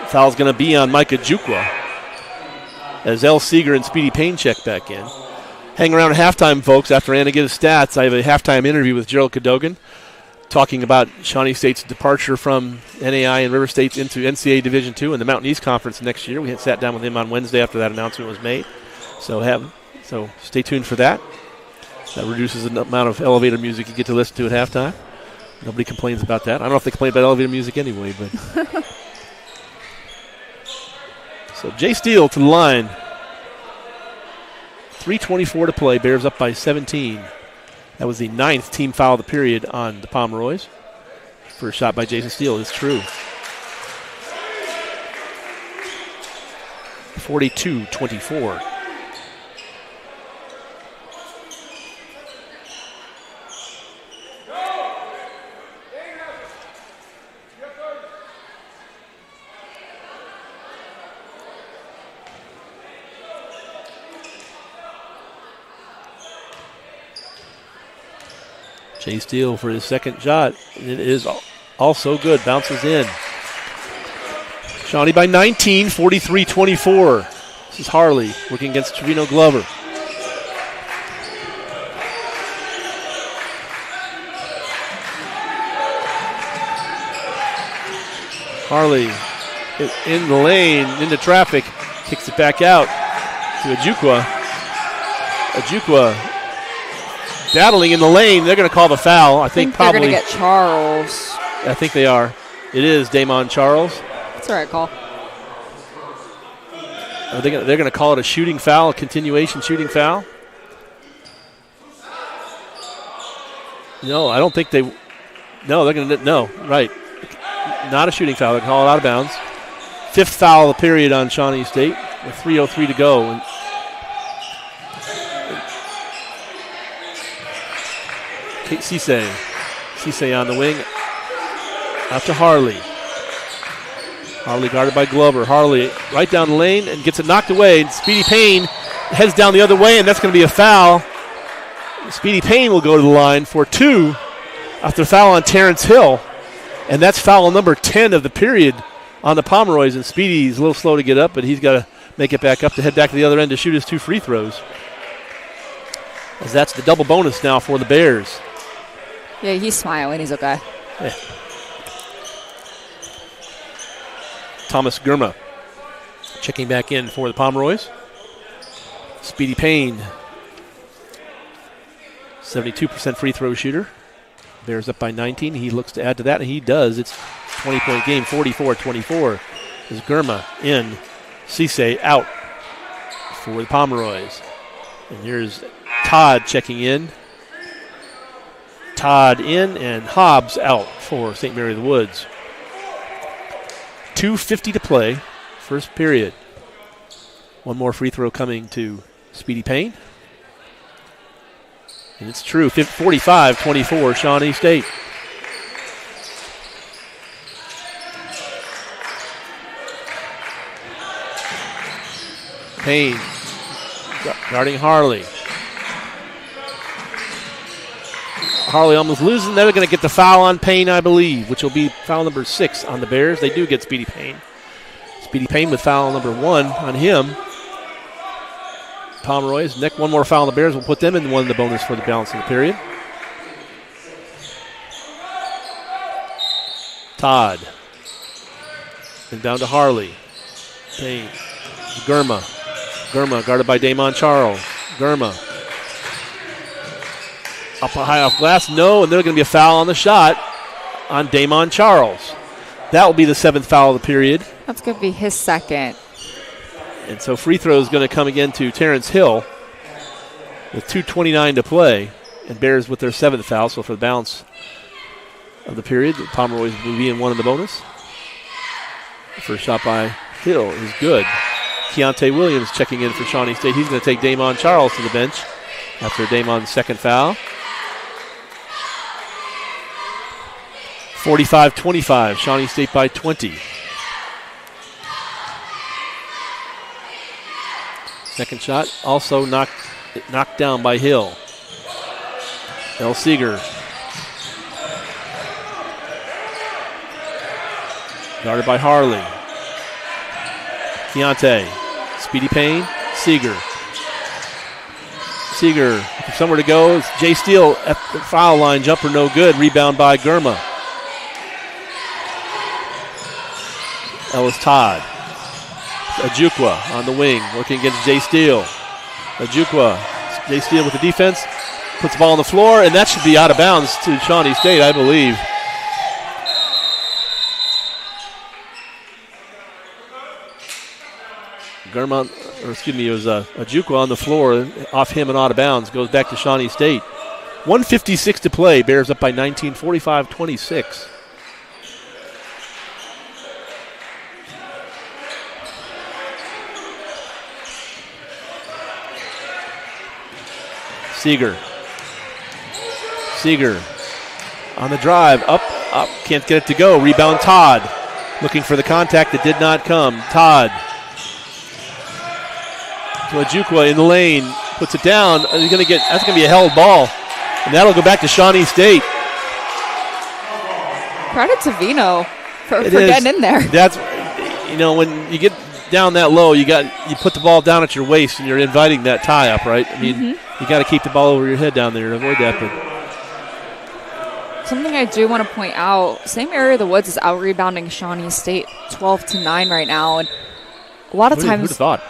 Foul's going to be on Mike Ojukwa as El Seeger and Speedy Payne check back in. Hang around at halftime, folks. After Anna gives stats, I have a halftime interview with Gerald Cadogan, talking about Shawnee State's departure from NAI and River State into NCAA Division II and the Mountain East Conference next year. We had sat down with him on Wednesday after that announcement was made. So stay tuned for that. That reduces the amount of elevator music you get to listen to at halftime. Nobody complains about that. I don't know if they complain about elevator music anyway, but. So Jay Steele to the line. 3:24 to play. Bears up by 17. That was the 9th team foul of the period on the Pomeroys. First shot by Jason Steele is true. 42-24. Jay Steele for his second shot. It is also good. Bounces in. Shawnee by 19, 43-24. This is Harley working against Trevino Glover. Harley in the lane, into traffic, kicks it back out to Ojukwa. Ojukwa battling in the lane. They're going to call the foul. I think probably they're going to get Charles. I think they are. It is Damon Charles. That's the right call. They're going to call it a shooting foul, a continuation shooting foul. No, I don't think they. No, they're going to. No, right. Not a shooting foul. They're going to call it out of bounds. 5th foul of the period on Shawnee State with 3:03 to go. And Cisse on the wing. Out to Harley. Harley guarded by Glover. Harley right down the lane and gets it knocked away. And Speedy Payne heads down the other way, and that's going to be a foul. Speedy Payne will go to the line for 2 after foul on Terrence Hill. And that's foul number 10 of the period on the Pomeroys. And Speedy's a little slow to get up, but he's got to make it back up to head back to the other end to shoot his 2 free throws. As that's the double bonus now for the Bears. Yeah, he's smiling. He's okay. Yeah. Thomas Gurma checking back in for the Pomeroys. Speedy Payne, 72% free throw shooter. Bears up by 19. He looks to add to that, and he does. It's a 20-point game, 44-24. Is Gurma in, Cisse out for the Pomeroys. And here's Todd checking in. Todd in, and Hobbs out for St. Mary of the Woods. 2:50 to play, first period. One more free throw coming to Speedy Payne. And it's true, 45-24, Shawnee State. Payne guarding Harley. Harley almost losing. They're going to get the foul on Payne, I believe, which will be foul number 6 on the Bears. They do get Speedy Payne. Speedy Payne with foul number 1 on him. Pomeroys, Nick, one more foul on the Bears will put them in one of the bonus for the balance of the period. Todd. And down to Harley. Payne. Gurma. Gurma guarded by Damon Charles. Gurma. Up high off glass. No, and there's going to be a foul on the shot on Damon Charles. That will be the 7th foul of the period. That's going to be his 2nd. And so free throw is going to come again to Terrence Hill with 2:29 to play. And Bears with their 7th foul. So for the balance of the period, the Pomeroys will be in one of the bonus. The first shot by Hill is good. Keontae Williams checking in for Shawnee State. He's going to take Damon Charles to the bench after Damon's 2nd foul. 45-25, Shawnee State by 20. Second shot also knocked down by Hill. El Seeger. Guarded by Harley. Keontae. Speedy Payne. Seeger. Seeger looking somewhere to go. It's Jay Steele at the foul line. Jumper no good. Rebound by Gurma. Ellis Todd. Ajukwa on the wing, working against Jay Steele. Ajukwa. Jay Steele with the defense. Puts the ball on the floor, and that should be out of bounds to Shawnee State, I believe. Gurma, or excuse me, it was Ajukwa on the floor, off him and out of bounds. Goes back to Shawnee State. 1:56 to play. Bears up by 19, 45-26. Seeger on the drive, up, can't get it to go. Rebound Todd, looking for the contact that did not come. Todd to Ajukwa in the lane, puts it down. That's going to be a held ball, and that'll go back to Shawnee State. Credit to Vino for getting in there. That's, when you get down that low, you put the ball down at your waist, and you're inviting that tie up, right? I mean, you got to keep the ball over your head down there and avoid that. But something I do want to point out: St. Mary of the Woods is out rebounding Shawnee State 12-9 right now, and a lot of times. Who'd have thought?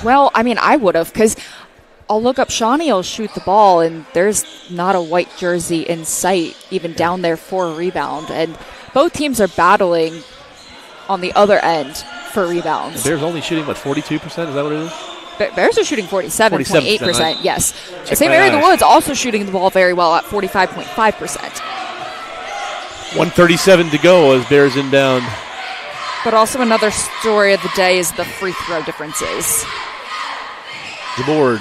Well, I mean, I would have, because I'll look up Shawnee will shoot the ball, and there's not a white jersey in sight, even down there for a rebound, and both teams are battling on the other end for rebounds. The Bears only shooting, 42%? Is that what it is? Bears are shooting 47.8%, right? yes. St. Mary of the Woods also shooting the ball very well at 45.5%. 1:37 to go as Bears inbound. But also another story of the day is the free throw differences. The board.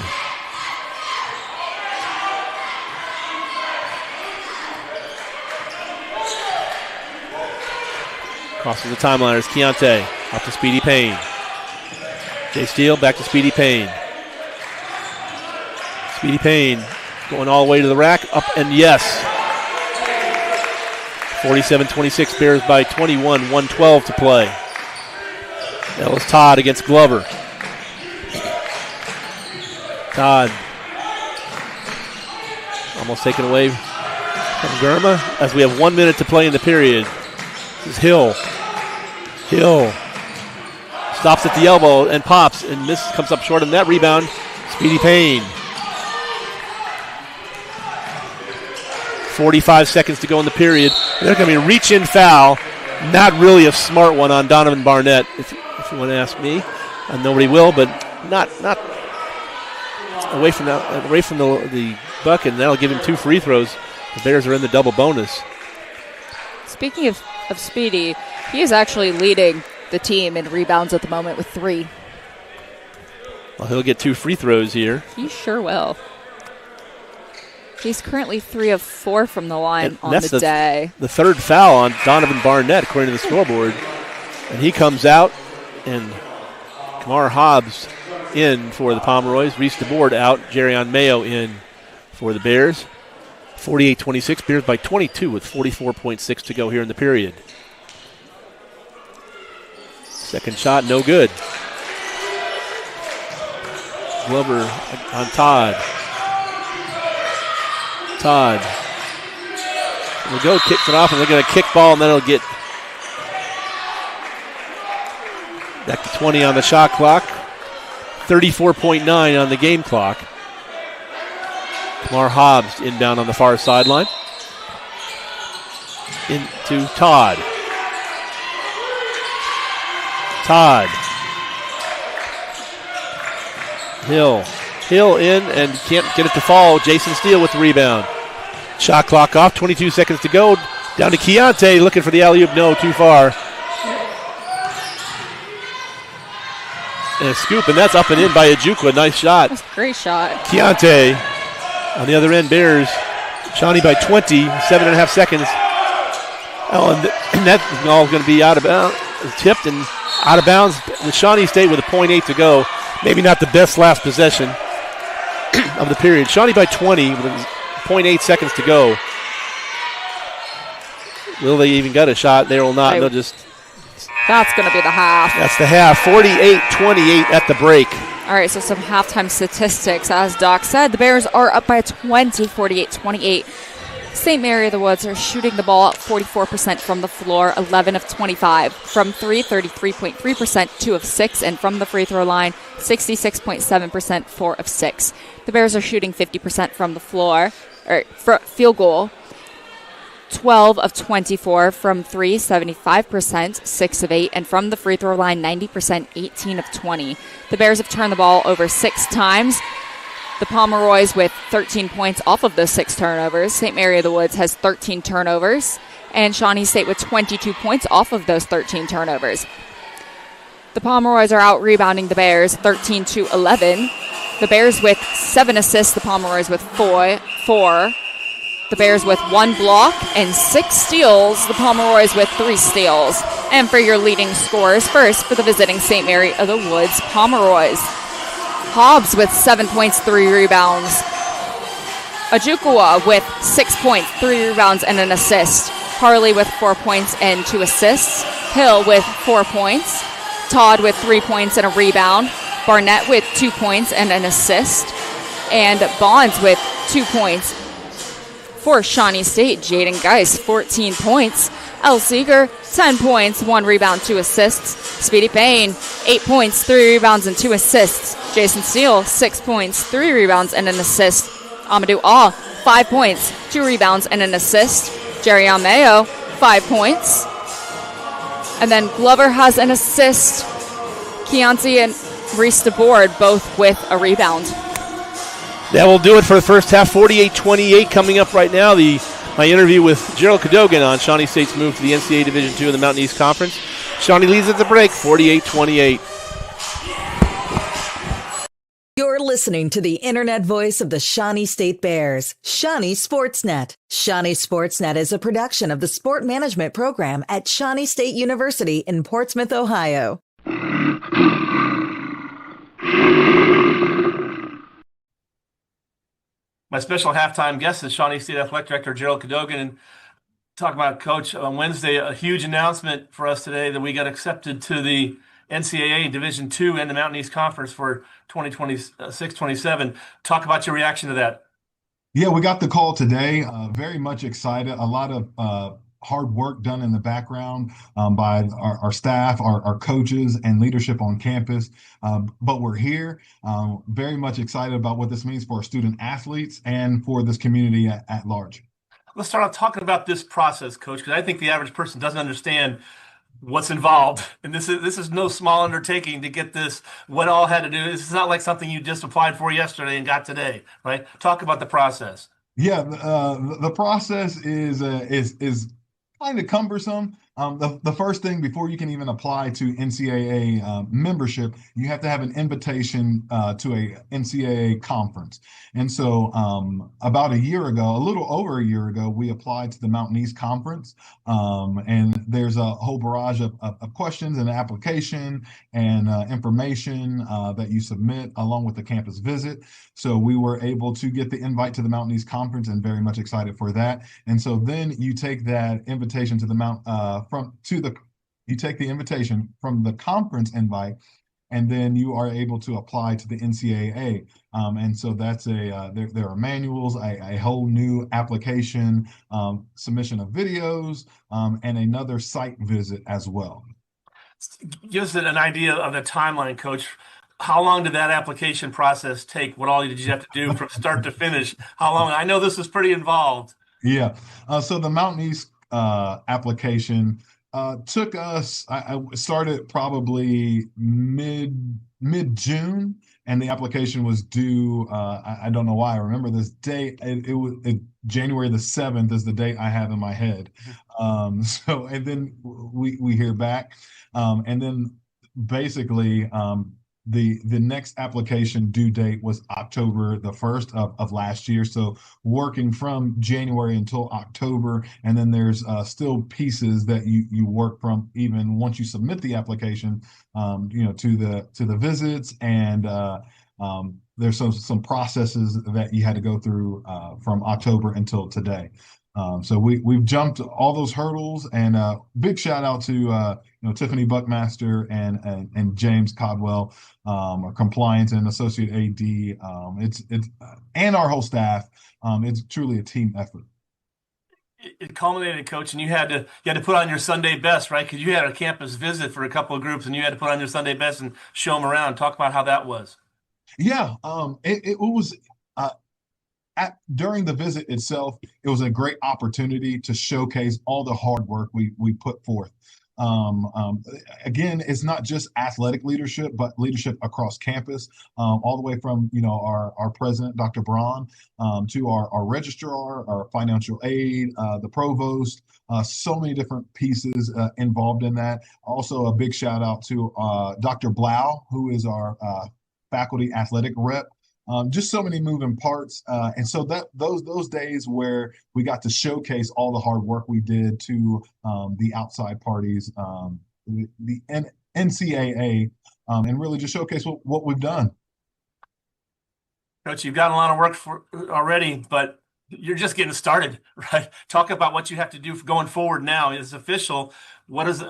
Crosses the timeline is Keontae. Up to Speedy Payne. Jay Steele back to Speedy Payne. Speedy Payne going all the way to the rack. Up and yes. 47-26, Bears by 21, 1:12 to play. Ellis Todd against Glover. Todd. Almost taken away from Gurma as we have 1 minute to play in the period. This is Hill. Hill stops at the elbow and pops and misses, comes up short on that rebound. Speedy Payne. 45 seconds to go in the period. There's going to be a reach-in foul. Not really a smart one on Donovan Barnett, if you want to ask me. Nobody will, but not away from the bucket, and that'll give him 2 free throws. The Bears are in the double bonus. Speaking of Speedy, he is actually leading the team in rebounds at the moment with 3. Well, he'll get 2 free throws here. He sure will. He's currently 3 of 4 from the line on the day. The 3rd foul on Donovan Barnett, according to the scoreboard. And he comes out, and Kamar Hobbs in for the Pomeroys. Reese DeBoard out. Jerrion Mayo in for the Bears. 48-26. Bears by 22 with 44.6 to go here in the period. Second shot, no good. Glover on Todd. Todd. Will go, kicks it off, and they're going to kick ball, and then it'll get back to 20 on the shot clock. 34.9 on the game clock. Kamar Hobbs inbound on the far sideline. Into Todd. Todd. Hill in and can't get it to fall. Jason Steele with the rebound. Shot clock off. 22 seconds to go. Down to Keontae looking for the alley-oop. No, too far. And a scoop, and that's up and in by Ojukwu. Nice shot. That's a great shot. Keontae on the other end. Bears. Shawnee by 20. 7.5 seconds. Oh, and that's all going to be out of bounds. Tipped and out of bounds. With Shawnee State with a .8 to go. Maybe not the best last possession of the period. Shawnee by 20 with 0.8 seconds to go. Will they even get a shot? They will not. They'll just. That's going to be the half. That's the half. 48-28 at the break. All right, so some halftime statistics. As Doc said, the Bears are up by 20, 48-28. St. Mary of the Woods are shooting the ball at 44% from the floor, 11 of 25. From 3, 33.3%, 2 of 6. And from the free throw line, 66.7%, 4 of 6. The Bears are shooting 50% from the floor, or field goal, 12 of 24. From 3, 75%, 6 of 8. And from the free throw line, 90%, 18 of 20. The Bears have turned the ball over 6 times. The Pomeroys with 13 points off of those 6 turnovers. St. Mary of the Woods has 13 turnovers. And Shawnee State with 22 points off of those 13 turnovers. The Pomeroys are out rebounding the Bears 13-11. The Bears with 7 assists. The Pomeroys with 4. The Bears with 1 block and 6 steals. The Pomeroys with 3 steals. And for your leading scorers, first for the visiting St. Mary of the Woods Pomeroys. Hobbs with 7 points, 3 rebounds. Ojukwu with 6 points, 3 rebounds, and an assist. Harley with 4 points and 2 assists. Hill with 4 points. Todd with 3 points and a rebound. Barnett with 2 points and an assist. And Bonds with 2 points. For Shawnee State, Jaden Geis, 14 points. El Seeger, 10 points, 1 rebound, 2 assists. Speedy Payne, 8 points, 3 rebounds, and 2 assists. Jason Steele, 6 points, 3 rebounds, and an assist. Amadou Ah, 5 points, 2 rebounds, and an assist. Jerrion Mayo, 5 points. And then Glover has an assist. Keontae and Reese DeBoard both with a rebound. That will do it for the first half. 48-28 coming up right now. My interview with Gerald Cadogan on Shawnee State's move to the NCAA Division II in the Mountain East Conference. Shawnee leads at the break, 48-28. You're listening to the internet voice of the Shawnee State Bears, Shawnee Sportsnet. Shawnee Sportsnet is a production of the Sport Management Program at Shawnee State University in Portsmouth, Ohio. My special halftime guest is Shawnee State Athletic Director Gerald Cadogan. And talking about Coach, on Wednesday, a huge announcement for us today that we got accepted to the NCAA Division II and the Mountain East Conference for 2026-27. Talk about your reaction to that. Yeah, we got the call today. Very much excited. A lot of hard work done in the background by our staff, our coaches, and leadership on campus. But we're here, very much excited about what this means for our student athletes and for this community at large. Let's start off talking about this process, Coach, because I think the average person doesn't understand what's involved. And this is no small undertaking to get this, what all had to do. It's not like something you just applied for yesterday and got today, right? Talk about the process. Yeah, the process is kind of cumbersome. The first thing, before you can even apply to NCAA membership, you have to have an invitation to a NCAA conference. And so about a year ago, a little over a year ago, we applied to the Mountain East Conference. And there's a whole barrage of questions and application and information that you submit along with the campus visit. So we were able to get the invite to the Mountain East Conference, and very much excited for that. And so then you take that invitation to the you take the invitation from the conference invite, and then you are able to apply to the NCAA. And so that's there are manuals, a whole new application, submission of videos, and another site visit as well. Give us an idea of the timeline, Coach. How long did that application process take? What all did you have to do from start to finish? How long? I know this was pretty involved. Yeah. So the Mountain East application took us, I started probably mid-June, and the application was due, I don't know why I remember this date. It was January the 7th is the date I have in my head. So, and then we hear back. And then basically, the next application due date was October the 1st of last year. So working from January until October, and then there's still pieces that you work from even once you submit the application, to the visits, and there's some processes that you had to go through from October until today. So we've jumped all those hurdles, and big shout out to Tiffany Buckmaster and James Codwell, our compliance and associate AD. It's and our whole staff. It's truly a team effort. It culminated, Coach, and you had to put on your Sunday best, right? Because you had a campus visit for a couple of groups, and you had to put on your Sunday best and show them around. Talk about how that was. Yeah, it was. During the visit itself, it was a great opportunity to showcase all the hard work we put forth. Again, it's not just athletic leadership, but leadership across campus, all the way from our president, Dr. Braun, to our registrar, our financial aid, the provost. So many different pieces involved in that. Also, a big shout out to Dr. Blau, who is our faculty athletic rep. Just so many moving parts, and so that those days where we got to showcase all the hard work we did to the outside parties, the NCAA, and really just showcase what we've done. Coach, you've got a lot of work already, but you're just getting started, right? Talk about what you have to do going forward now. It's official.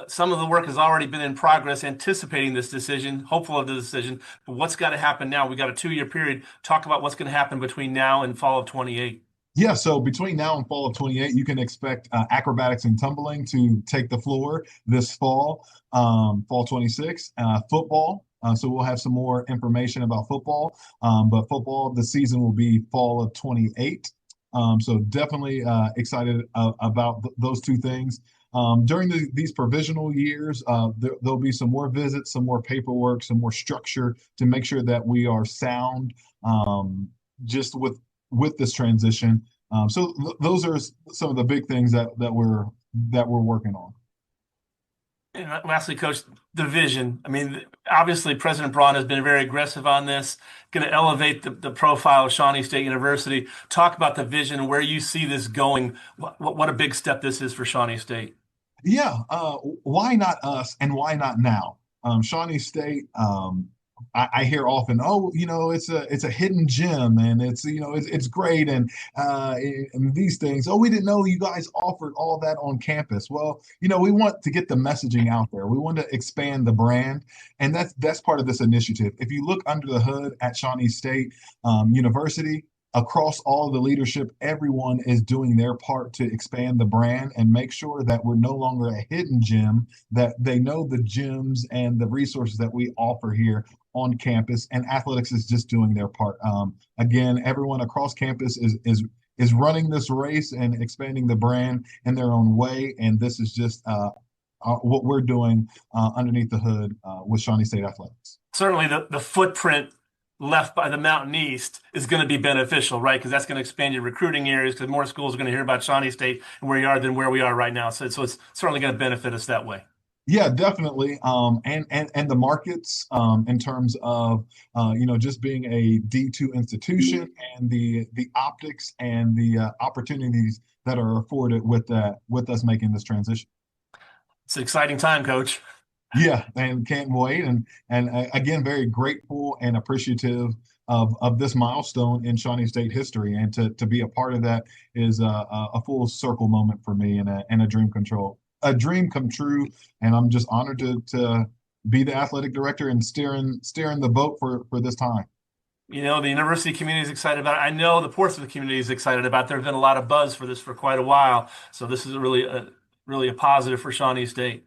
Some of the work has already been in progress, anticipating this decision, hopeful of the decision, but what's got to happen now? We got a 2-year period. Talk about what's going to happen between now and fall of 28. Yeah, so between now and fall of 28, you can expect acrobatics and tumbling to take the floor this fall, fall 26, football. So we'll have some more information about football, but football, the season will be fall of 28. So definitely excited about those two things. During these provisional years, there'll be some more visits, some more paperwork, some more structure to make sure that we are sound just with this transition. So those are some of the big things that we're working on. And lastly, Coach, the vision. I mean, obviously, President Braun has been very aggressive on this, going to elevate the profile of Shawnee State University. Talk about the vision and where you see this going. What a big step this is for Shawnee State. Yeah, why not us, and why not now? Shawnee State I hear often, oh, it's a hidden gem, and it's great, and these things. Oh, we didn't know you guys offered all that on campus. Well, we want to get the messaging out there. We want to expand the brand, and that's part of this initiative. If you look under the hood at Shawnee State University, across all the leadership, everyone is doing their part to expand the brand and make sure that we're no longer a hidden gem, that they know the gems and the resources that we offer here on campus, and athletics is just doing their part. Again, everyone across campus is running this race and expanding the brand in their own way, and this is just what we're doing underneath the hood with Shawnee State Athletics. Certainly the footprint left by the Mountain East is going to be beneficial, right? Because that's going to expand your recruiting areas, because more schools are going to hear about Shawnee State and where you are than where we are right now. So it's certainly going to benefit us that way. Yeah, definitely. And the markets in terms of just being a D2 institution, and the optics and the opportunities that are afforded with us making this transition. It's an exciting time, Coach. Yeah, and can't wait. And again, very grateful and appreciative of this milestone in Shawnee State history, and to be a part of that is a full circle moment for me, and a dream come true. And I'm just honored to be the athletic director and steering the boat for this time. The university community is excited about it. I know the Portsmouth community is excited about it. There's been a lot of buzz for this for quite a while. So this is really a positive for Shawnee State.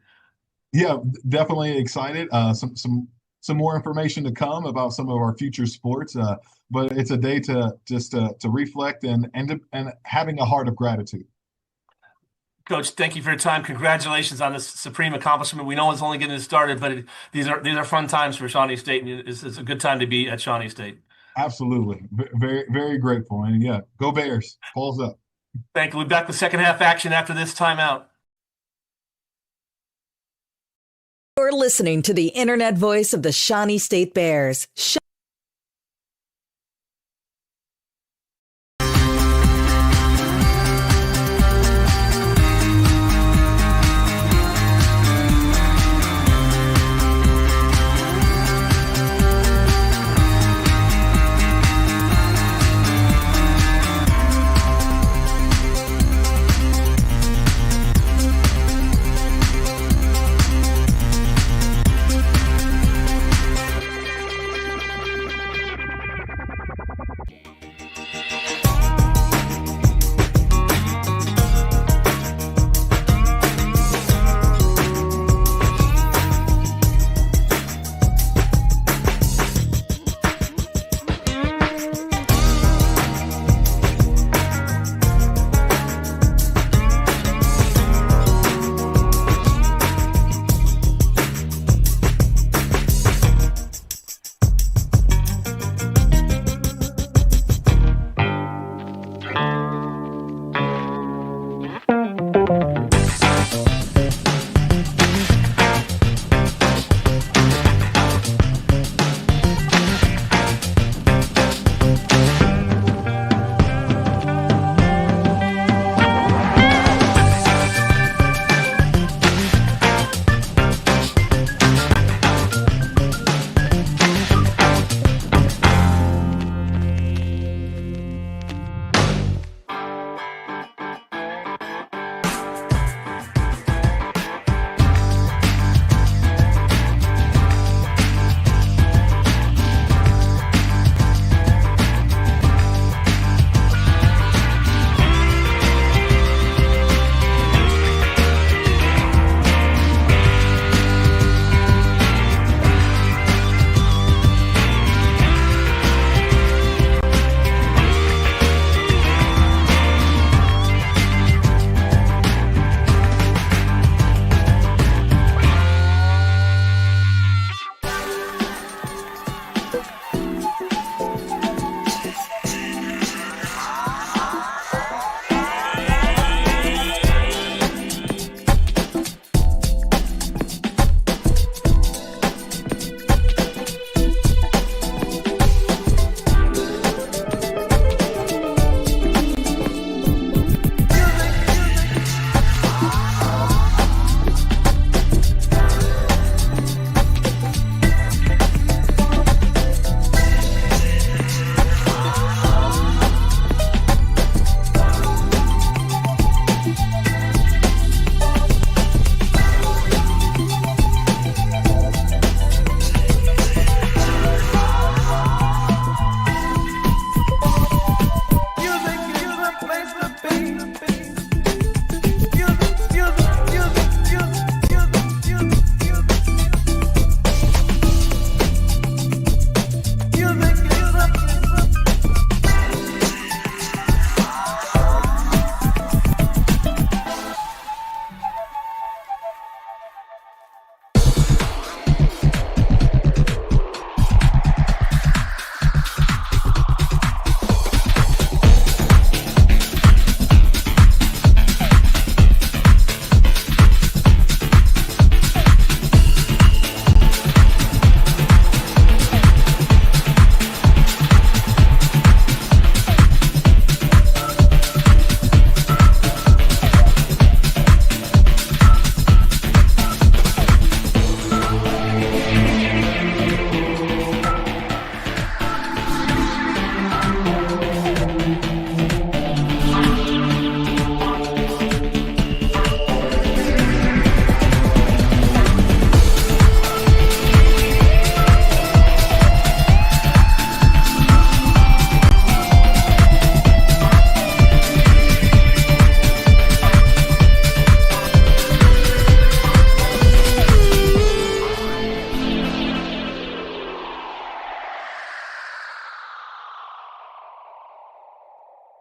Yeah, definitely excited. Some more information to come about some of our future sports. But it's a day to reflect and having a heart of gratitude. Coach, thank you for your time. Congratulations on this supreme accomplishment. We know it's only getting started, but these are fun times for Shawnee State, and it's a good time to be at Shawnee State. Absolutely. Very, very grateful. And yeah, go Bears. Balls up. Thank you. We'll be back with second half action after this timeout. You're listening to the internet voice of the Shawnee State Bears.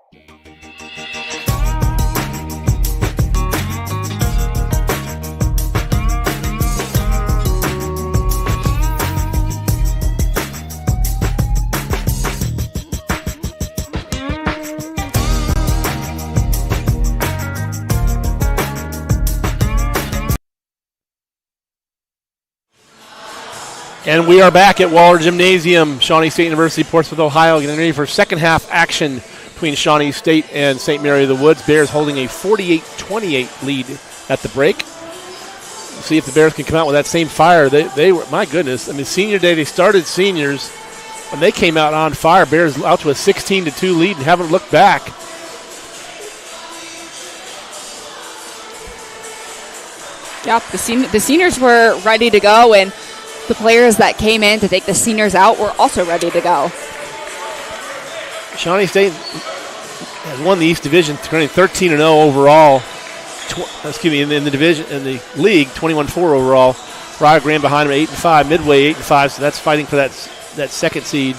And we are back at Waller Gymnasium, Shawnee State University, Portsmouth, Ohio, getting ready for second half action between Shawnee State and St. Mary of the Woods. Bears holding a 48-28 lead at the break. See if the Bears can come out with that same fire. They were, my goodness, I mean, senior day, they started seniors, and they came out on fire. Bears out to a 16-2 lead and haven't looked back. Yep, the seniors were ready to go, and the players that came in to take the seniors out were also ready to go. Shawnee State has won the East Division, turning 13-0 overall. In the division, in the league, 21-4 overall. Briar Graham behind them, 8-5. Midway 8-5. So that's fighting for that second seed.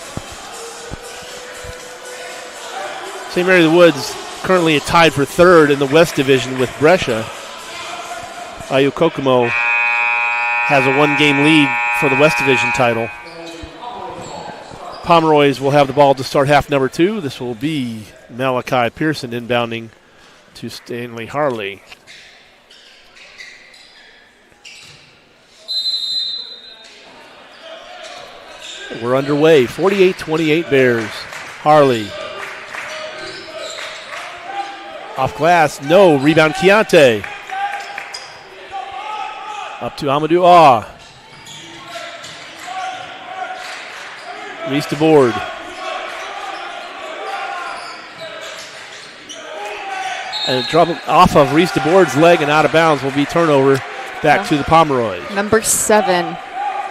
St. Mary of the Woods currently tied for third in the West Division with Brescia. IU Kokomo has a one-game lead for the West Division title. Pomeroys will have the ball to start half number 2. This will be Malachi Pearson inbounding to Stanley Harley. We're underway. 48-28 Bears. Harley. Off glass. No. Rebound Keontae. Up to Amadou Ah. Reese DeBoard. And trouble off of Reese DeBoard's leg and out of bounds will be turnover back to the Pomeroys. Number 7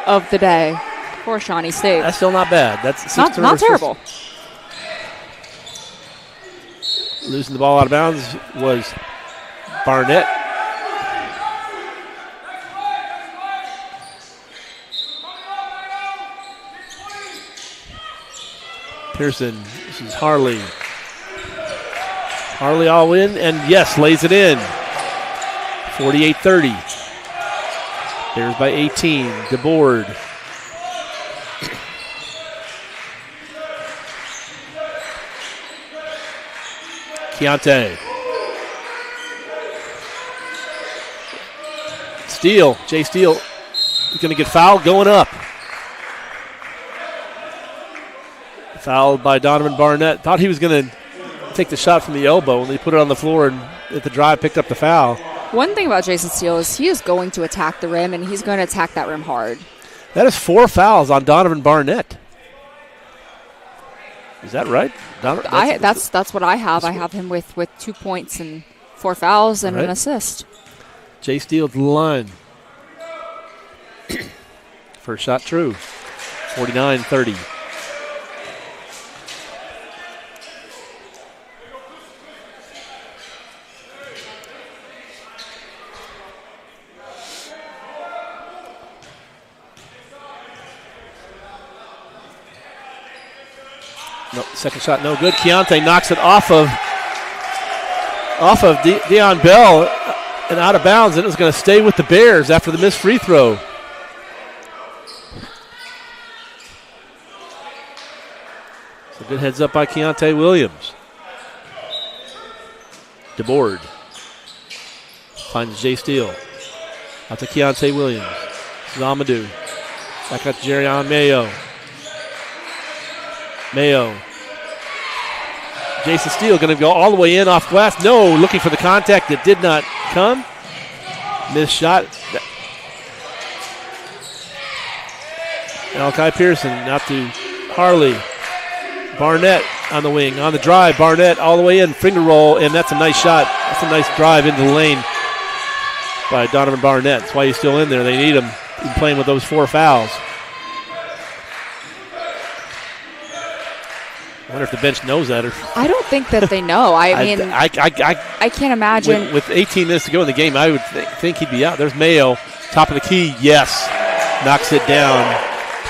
of the day for Shawnee State. That's still not bad. That's not terrible. Losing the ball out of bounds was Barnett. Pearson, this is Harley. Harley all in, and yes, lays it in. 48-30. Bears by 18. DeBoard. Keontae. Steele, Jay Steele is going to get fouled going up. Fouled by Donovan Barnett. Thought he was going to take the shot from the elbow, and they put it on the floor, and at the drive picked up the foul. One thing about Jason Steele is he is going to attack the rim, and he's going to attack that rim hard. That is 4 fouls on Donovan Barnett. Is that right? That's what I have. I have him with 2 points and 4 fouls and an assist. Jay Steele to the line. First shot true. 49-30. No, second shot no good. Keontae knocks it off of Deion Bell and out of bounds, and it was going to stay with the Bears after the missed free throw. So good heads up by Keontae Williams. DeBoard finds Jay Steele. Out to Keontae Williams. This is Amadou. Back out to Jerion Mayo. Jason Steele going to go all the way in off glass. No, looking for the contact that did not come. Missed shot. Malachi Pearson out to Harley. Barnett on the wing. On the drive, Barnett all the way in. Finger roll, and that's a nice shot. That's a nice drive into the lane by Donovan Barnett. That's why he's still in there. They need him playing with those 4 fouls. I wonder if the bench knows that. I don't think that they know. I mean, I can't imagine. With 18 minutes to go in the game, I would think he'd be out. There's Mayo, top of the key. Yes. Knocks it down.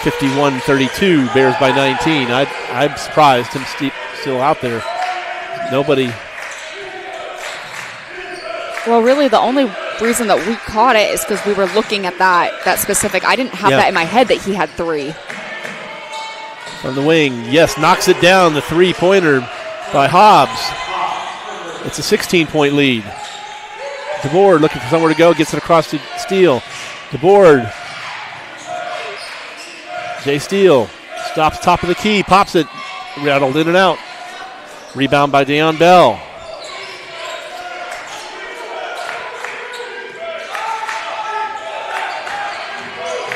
51-32. Bears by 19. I'm surprised him still out there. Nobody. Well, really, the only reason that we caught it is because we were looking at that specific. I didn't have that in my head that he had 3. From the wing, yes, knocks it down. The 3-pointer by Hobbs. It's a 16-point lead. DeBoard looking for somewhere to go, gets it across to Steele. DeBoard. Jay Steele stops top of the key, pops it, rattled in and out. Rebound by Deion Bell.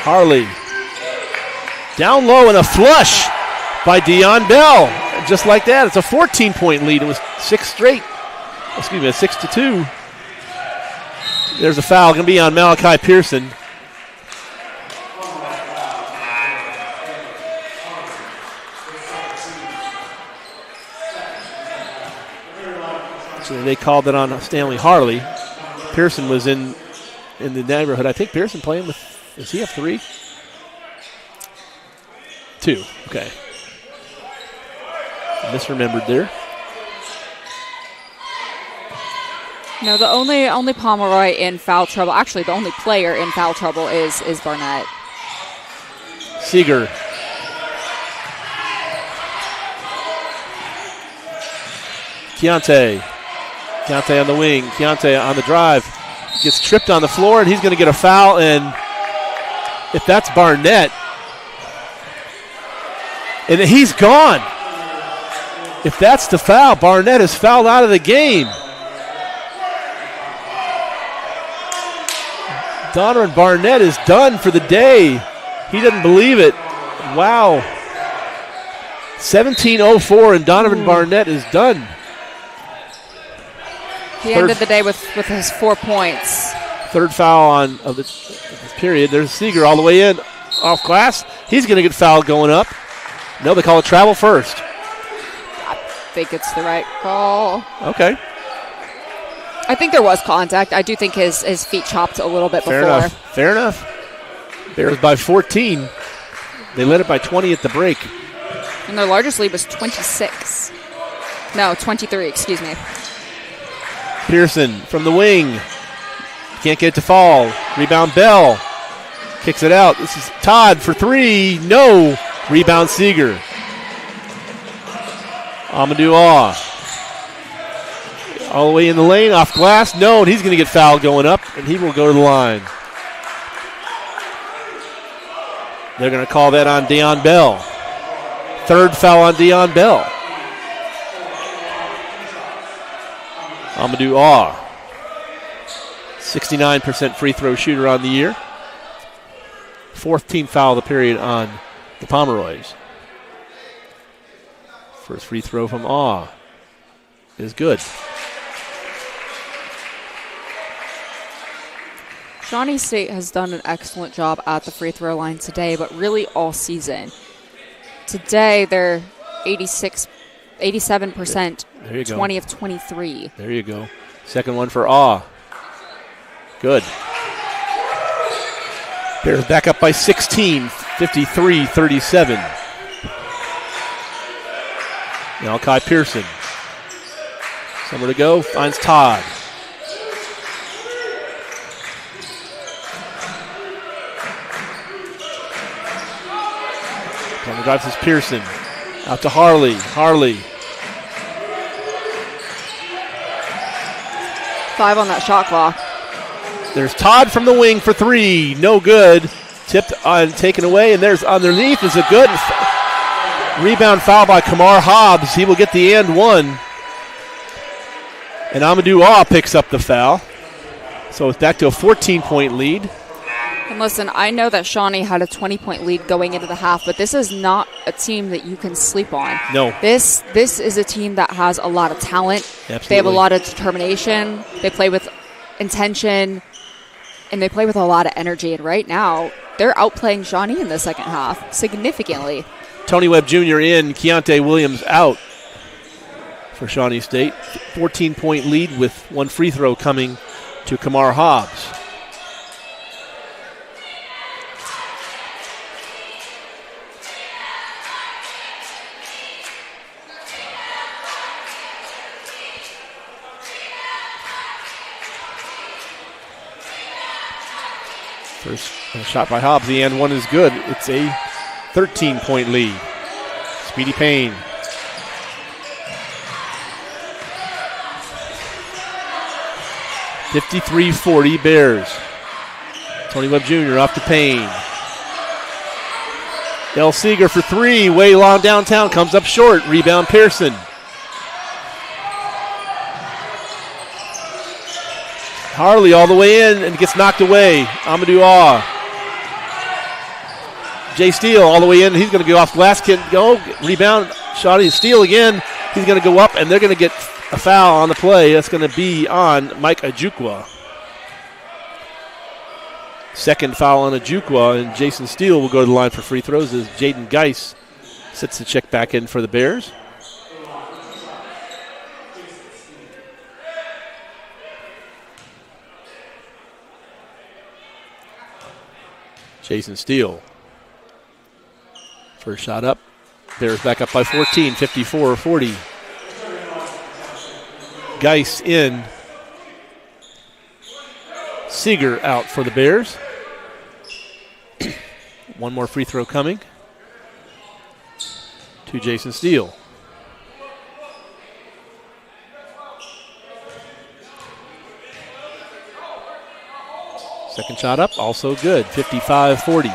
Harley. Down low and a flush by Deion Bell. Just like that, it's a 14-point lead. It was 6 straight. Excuse me, a 6-2. There's a foul going to be on Malachi Pearson. So they called it on Stanley Harley. Pearson was in the neighborhood. I think Pearson playing with, does he have 3? 2, okay. Misremembered there. No, the only Pomeroy in foul trouble, actually the only player in foul trouble is Barnett. Seeger. Keontae on the wing. Keontae on the drive. Gets tripped on the floor, and he's going to get a foul. And if that's Barnett, and he's gone. If that's the foul, Barnett is fouled out of the game. Donovan Barnett is done for the day. He doesn't believe it. Wow. 17:04, and Donovan Barnett is done. He ended the day with his 4 points. Third foul of this period. There's Seeger all the way in, off glass. He's going to get fouled going up. No, they call it travel first. I think it's the right call. Okay. I think there was contact. I do think his feet chopped a little bit before. Fair enough. Bears by 14. They led it by 20 at the break. And their largest lead was 26. No, 23, excuse me. Pearson from the wing. Can't get it to fall. Rebound Bell. Kicks it out. This is Todd for 3. No. Rebound Seeger. Amadou Aw. All the way in the lane, off glass. No, and he's going to get fouled going up, and he will go to the line. They're going to call that on Deion Bell. Third foul on Deion Bell. Amadou Aw. 69% free throw shooter on the year. 4th team foul of the period on the Pomeroys. First free throw from Aw is good. Shawnee State has done an excellent job at the free throw line today, but really all season. Today, they're 87%, There you go. 20 of 23. There you go. Second one for Aw. Good. Bears back up by 16, 53-37. Malachi Pearson. Somewhere to go, finds Todd. On the drive is Pearson. Out to Harley. Harley. 5 on that shot clock. There's Todd from the wing for 3. No good. Tipped and taken away, and there's underneath is a good rebound foul by Kamar Hobbs. He will get the and one. And Amadou Aw picks up the foul. So it's back to a 14-point lead. And listen, I know that Shawnee had a 20-point lead going into the half, but this is not a team that you can sleep on. No. This is a team that has a lot of talent. Absolutely. They have a lot of determination. They play with intention, and they play with a lot of energy. And right now, they're outplaying Shawnee in the second half significantly. Tony Webb Jr. in, Keontae Williams out for Shawnee State. 14-point lead with one free throw coming to Kamar Hobbs. First shot by Hobbs, the and one is good. It's a 13-point lead. Speedy Payne. (53-40) Bears. Tony Webb Jr. off to Payne. L. Seeger for three, way long downtown, comes up short. Rebound Pearson. Harley all the way in and gets knocked away. Amadou Ah. Jay Steele all the way in. He's going to go off glass. Can go. Rebound. Shotty Steele again. He's going to go up, and they're going to get a foul on the play. That's going to be on Mike Ajukwa. Second foul on Ajukwa, and Jason Steele will go to the line for free throws as Jaden Geis sets the check back in for the Bears. Jason Steele. First shot up. Bears back up by 14, 54-40. Geis in. Seeger out for the Bears. One more free throw coming to Jason Steele. Second shot up, also good, 55-40.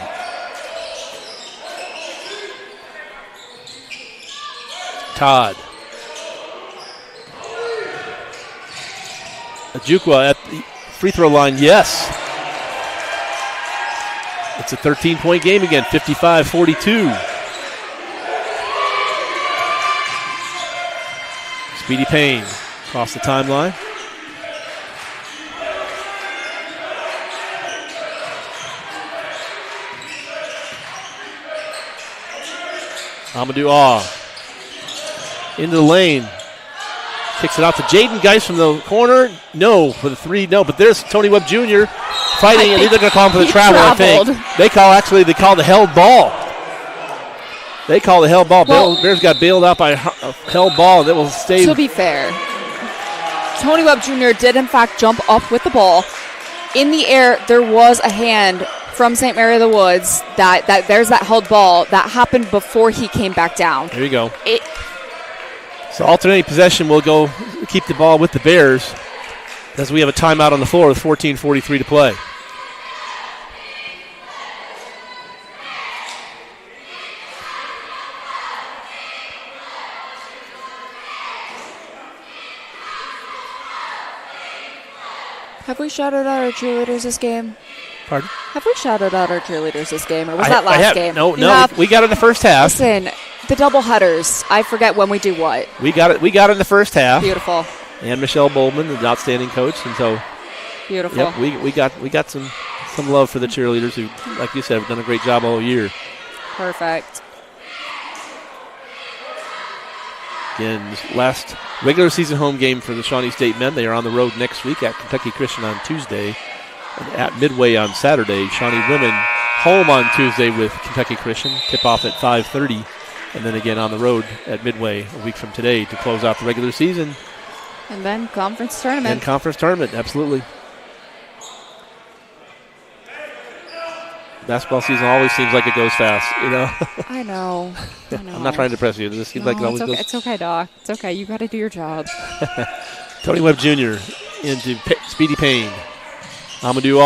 Todd. Ajukwa at the free throw line, yes. It's a 13-point game again, 55-42. Speedy Payne across the timeline. Amadou Ah into the lane. Kicks it out to Jaden Geis from the corner. No, for the three. No, but there's Tony Webb Jr. fighting, and they're going to call him for the travel, I think. They call the held ball. They call the held ball. Well, Bears got bailed out by a held ball that will stay. To be fair, Tony Webb Jr. did in fact jump up with the ball. In the air, there was a hand from St. Mary of the Woods that there's that held ball that happened before he came back down. There you go. So alternating possession will go keep the ball with the Bears as we have a timeout on the floor with 14:43 to play. Have we shouted out our cheerleaders this game? Pardon? Have we shouted out our cheerleaders this game, or was that last game? No, we got it in the first half. Listen, the double headers. I forget when we do what. We got it in the first half. Beautiful. And Michelle Bowman, the outstanding coach, and so beautiful. Yep, we got some love for the cheerleaders who, like you said, have done a great job all year. Perfect. Again, this last regular season home game for the Shawnee State men. They are on the road next week at Kentucky Christian on Tuesday and at Midway on Saturday. Shawnee women home on Tuesday with Kentucky Christian. Tip off at 5:30, and then again on the road at Midway a week from today to close out the regular season. And then conference tournament. Absolutely. Basketball season always seems like it goes fast, you know. I know. I'm not trying to depress you. It just seems like it always goes. It's okay, Doc. It's okay. You got to do your job. Tony Webb Jr. into Speedy Payne. Amadou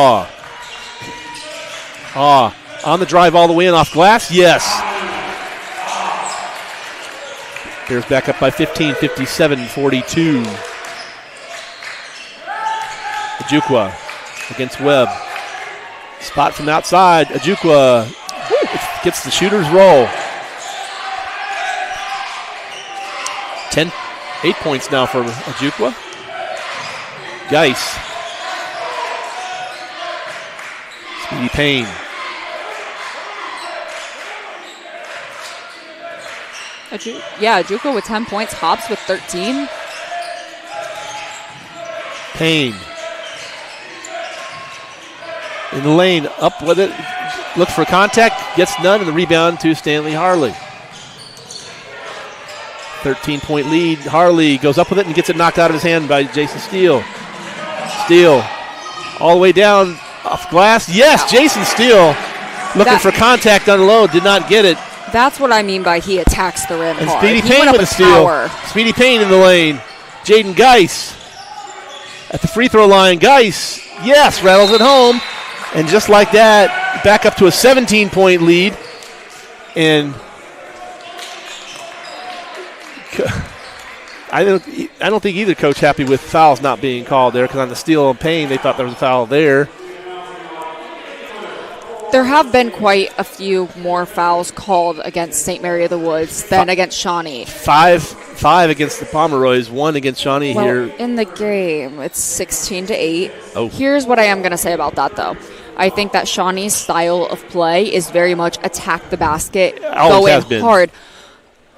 Ah. On the drive all the way in off glass. Yes. Bears back up by 15, 57-42. Ajukwa against Webb. Spot from outside. Ajukwa gets the shooter's roll. 8 points now for Ajukwa. Geis. Speedy Payne. Ajukwa with 10 points. Hobbs with 13. Payne. In the lane, up with it. Looks for contact. Gets none, and the rebound to Stanley Harley. 13-point lead. Harley goes up with it and gets it knocked out of his hand by Jason Steele. Steele all the way down. Off glass. Yes, Jason Steele looking for contact on low. Did not get it. That's what I mean by he attacks the rim And hard. Speedy He Payne went up with a steal. power. Speedy Payne in the lane. Jaden Geis at the free throw line. Geis, yes, rattles it home. And just like that, back up to a 17-point lead. And I don't think either coach happy with fouls not being called there, because on the steal and Payne, they thought there was a foul there. There have been quite a few more fouls called against St. Mary of the Woods than against Shawnee. Five against the Pomeroys, 1 against Shawnee here. In the game, it's 16-8. Oh. Here's what I am going to say about that, though. I think that Shawnee's style of play is very much attack the basket, Always going hard.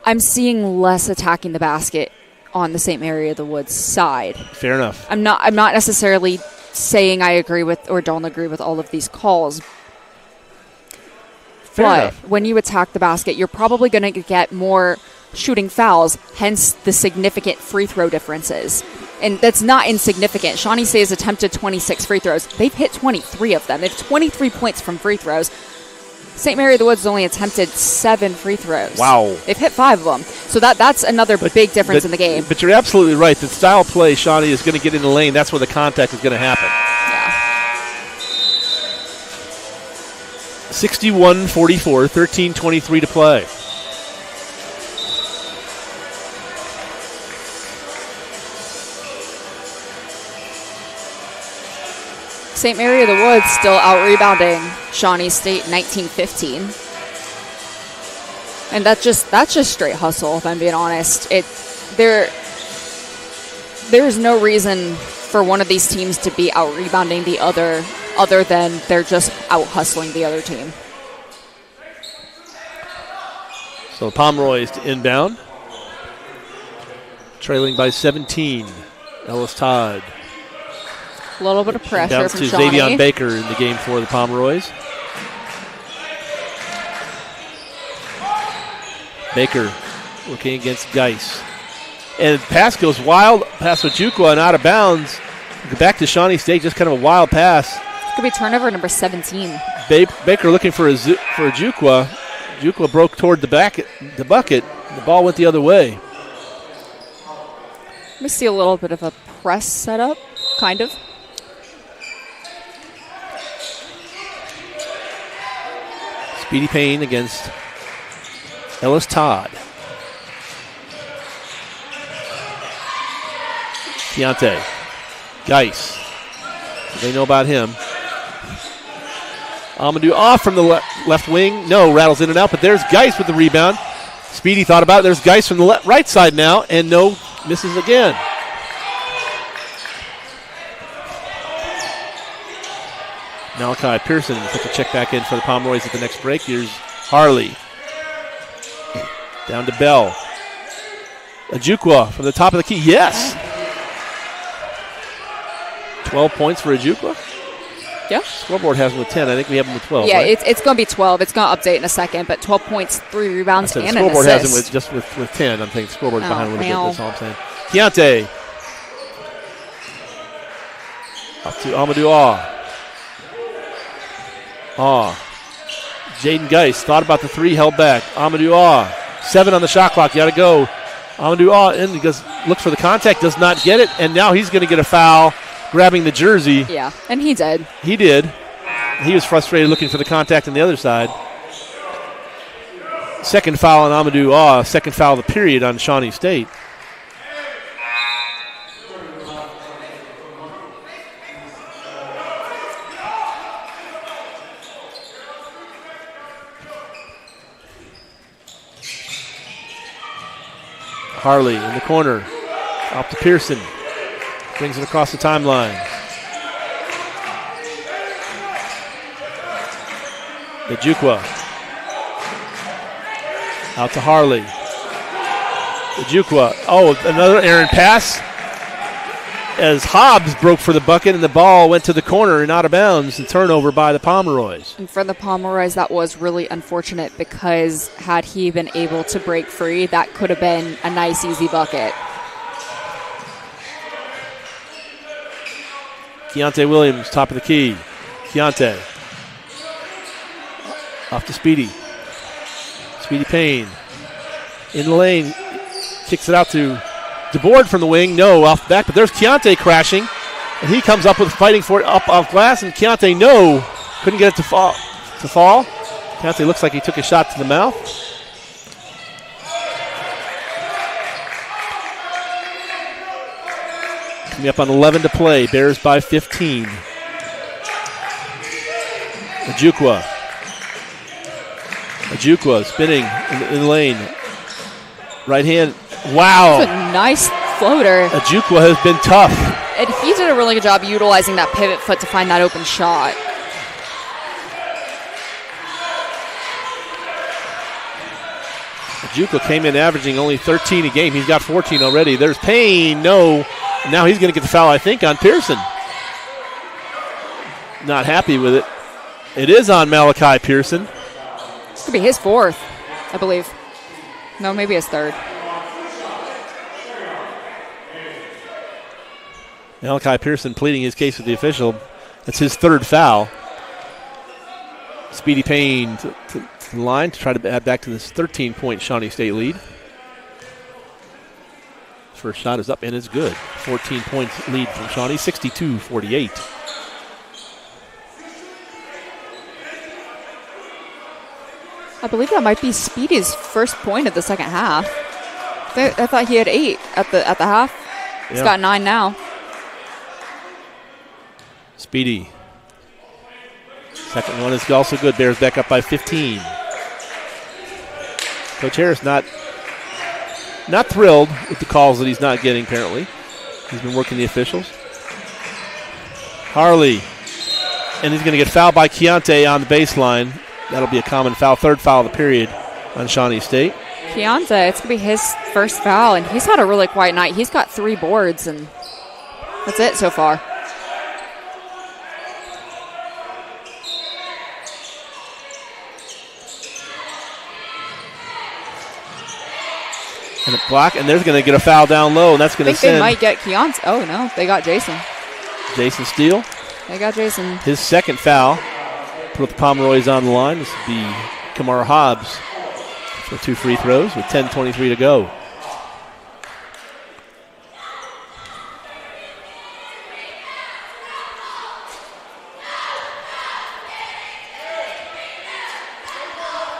I'm seeing less attacking the basket on the St. Mary of the Woods side. Fair enough. I'm not necessarily saying I agree with or don't agree with all of these calls. Fair but enough. when you attack the basket, you're probably going to get more shooting fouls, hence the significant free throw differences. And that's not insignificant. Shawnee State has attempted 26 free throws. They've hit 23 of them. They have 23 points from free throws. St. Mary of the Woods only attempted 7 free throws. Wow. They've hit 5 of them. So that's another big difference in the game. But you're absolutely right. The style play, Shawnee is going to get in the lane. That's where the contact is going to happen. 61-44, 13:23 to play. St. Mary of the Woods still out-rebounding Shawnee State 19-15. And that's just straight hustle, if I'm being honest. There's no reason for one of these teams to be out-rebounding the other than they're just out-hustling the other team. So Pomeroys to inbound. Trailing by 17. Ellis Todd. A little bit of pressure Down from to Shawnee. Xavion Baker in the game for the Pomeroys. Baker working against Geis. And pass goes wild. Pass with Ojukwu and out of bounds. Back to Shawnee State, just kind of a wild pass. Could be turnover number 17. Baker looking for Ojukwu. Ojukwu broke toward the bucket. The ball went the other way. We see a little bit of a press setup, kind of. Speedy Payne against Ellis Todd. Keontae. Geis. They know about him. Amadou off from the left wing. No, rattles in and out, but there's Geis with the rebound. Speedy thought about it. There's Geis from the right side now, and no, misses again. Malachi Pearson will put the check back in for the Pomeroys at the next break. Here's Harley. Down to Bell. Ojukwu from the top of the key. Yes! 12 points for Ojukwu? Yeah. Scoreboard has him with 10. I think we have him with 12. Yeah, right? it's going to be 12. It's going to update in a second, but 12 points, 3 rebounds, and an assist. Scoreboard has him with 10. I'm thinking scoreboard's behind a little bit. That's all I'm saying. Keontae. Up to Amadou Jaden Geis thought about the 3, held back. Amadou 7 on the shot clock. You got to go. Amadou in because looks for the contact, does not get it, and now he's going to get a foul grabbing the jersey. Yeah, and he did. He did. He was frustrated looking for the contact on the other side. Second foul on Amadou second foul of the period on Shawnee State. Harley in the corner. Up to Pearson. Brings it across the timeline. Ojukwu. Out to Harley. Ojukwu. Another errant pass. As Hobbs broke for the bucket and the ball went to the corner and out of bounds. The turnover by the Pomeroys. And for the Pomeroys, that was really unfortunate because had he been able to break free, that could have been a nice, easy bucket. Keontae Williams, top of the key. Keontae. Off to Speedy. Speedy Payne. In the lane. Kicks it out to DeBoard from the wing. No, off the back. But there's Keontae crashing. And he comes up with fighting for it up off glass. And Keontae, no. Couldn't get it to fall. Keontae looks like he took a shot to the mouth. Coming up on 11 to play. Bears by 15. Ajukwa spinning in the lane. Right hand. Wow. That's a nice floater. Ajukwa has been tough. And he did a really good job utilizing that pivot foot to find that open shot. Ajukwa came in averaging only 13 a game. He's got 14 already. There's Payne. No. Now he's going to get the foul, I think, on Pearson. Not happy with it. It is on Malachi Pearson. This could be his fourth, I believe. No, maybe his third. Malachi Pearson pleading his case with the official. That's his third foul. Speedy Payne to the line to try to add back to this 13-point Shawnee State lead. First shot is up and it's good. 14 points lead from Shawnee, 62-48. I believe that might be Speedy's first point of the second half. I thought he had 8 at the half. He's got 9 now. Speedy. Second one is also good. Bears back up by 15. Coach Harris not thrilled with the calls that he's not getting, apparently. He's been working the officials. Harley. And he's going to get fouled by Keontae on the baseline. That'll be a common foul. Third foul of the period on Shawnee State. Keontae, it's going to be his first foul, and he's had a really quiet night. He's got 3 boards, and that's it so far. And a block, and there's going to get a foul down low, and that's going to send. They might get Keontae. Oh, no, they got Jason. Jason Steele. They got Jason. His second foul. Put the Pomeroys on the line. This would be Kamar Hobbs for 2 free throws with 10:23 to go.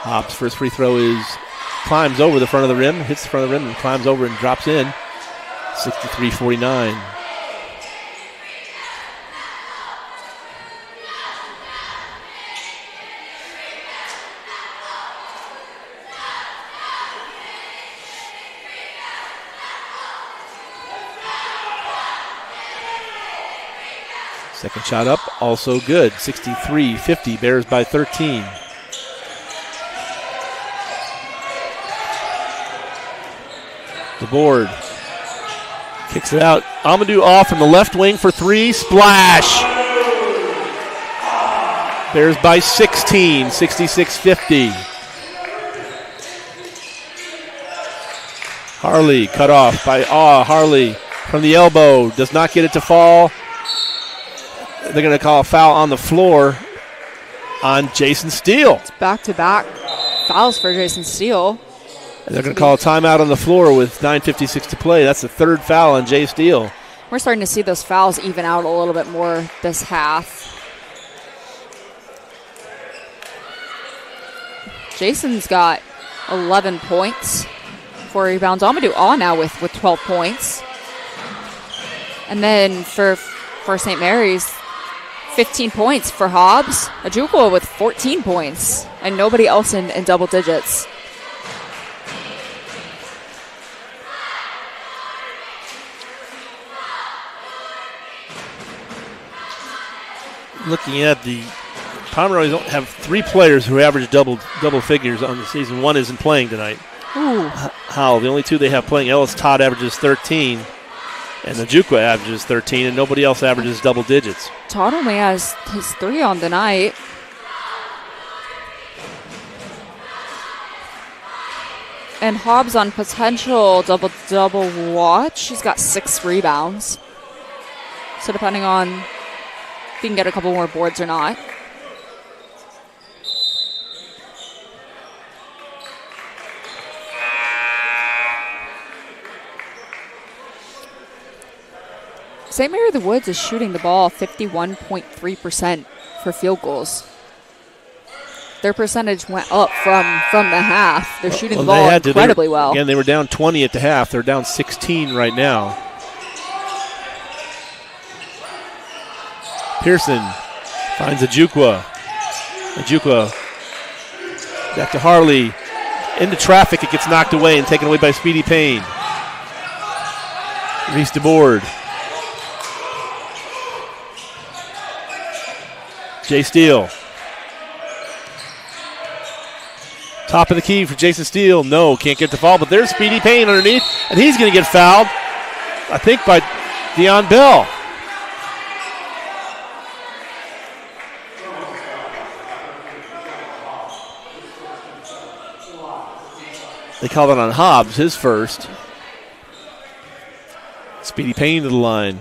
Hobbs' first free throw climbs over the front of the rim, hits the front of the rim, and climbs over and drops in. 63-49. Second shot up, also good. 63-50, Bears by 13. The board kicks it out. Amadou off from the left wing for 3. Splash! Bears by 16, 66-50. Harley cut off by Harley from the elbow. Does not get it to fall. They're going to call a foul on the floor on Jason Steele. It's back-to-back fouls for Jason Steele. And they're going to call a timeout on the floor with 9:56 to play. That's the third foul on Jay Steele. We're starting to see those fouls even out a little bit more this half. Jason's got 11 points, 4 rebounds. Amadou now with 12 points. And then for St. Mary's, 15 points for Hobbs. Ajukwa with 14 points. And nobody else in double digits. Looking at the Pomeroys have 3 players who average double figures on the season. One isn't playing tonight. Ooh. Howell, the only 2 they have playing. Ellis Todd averages 13, and Ajukwa averages 13, and nobody else averages double digits. Todd only has his 3 on the night. And Hobbs on potential double watch. He's got 6 rebounds. So depending on he can get a couple more boards or not. St. Mary of the Woods is shooting the ball 51.3% for field goals. Their percentage went up from the half. They're shooting the ball incredibly well. Again, they were down 20 at the half. They're down 16 right now. Pearson finds Ajukwa. Ajukwa back to Harley. Into traffic. It gets knocked away and taken away by Speedy Payne. Reese DeBoard. Jay Steele. Top of the key for Jason Steele. No, can't get the foul, but there's Speedy Payne underneath, and he's going to get fouled, I think, by Deion Bell. They call it on Hobbs, his first. Speedy Payne to the line.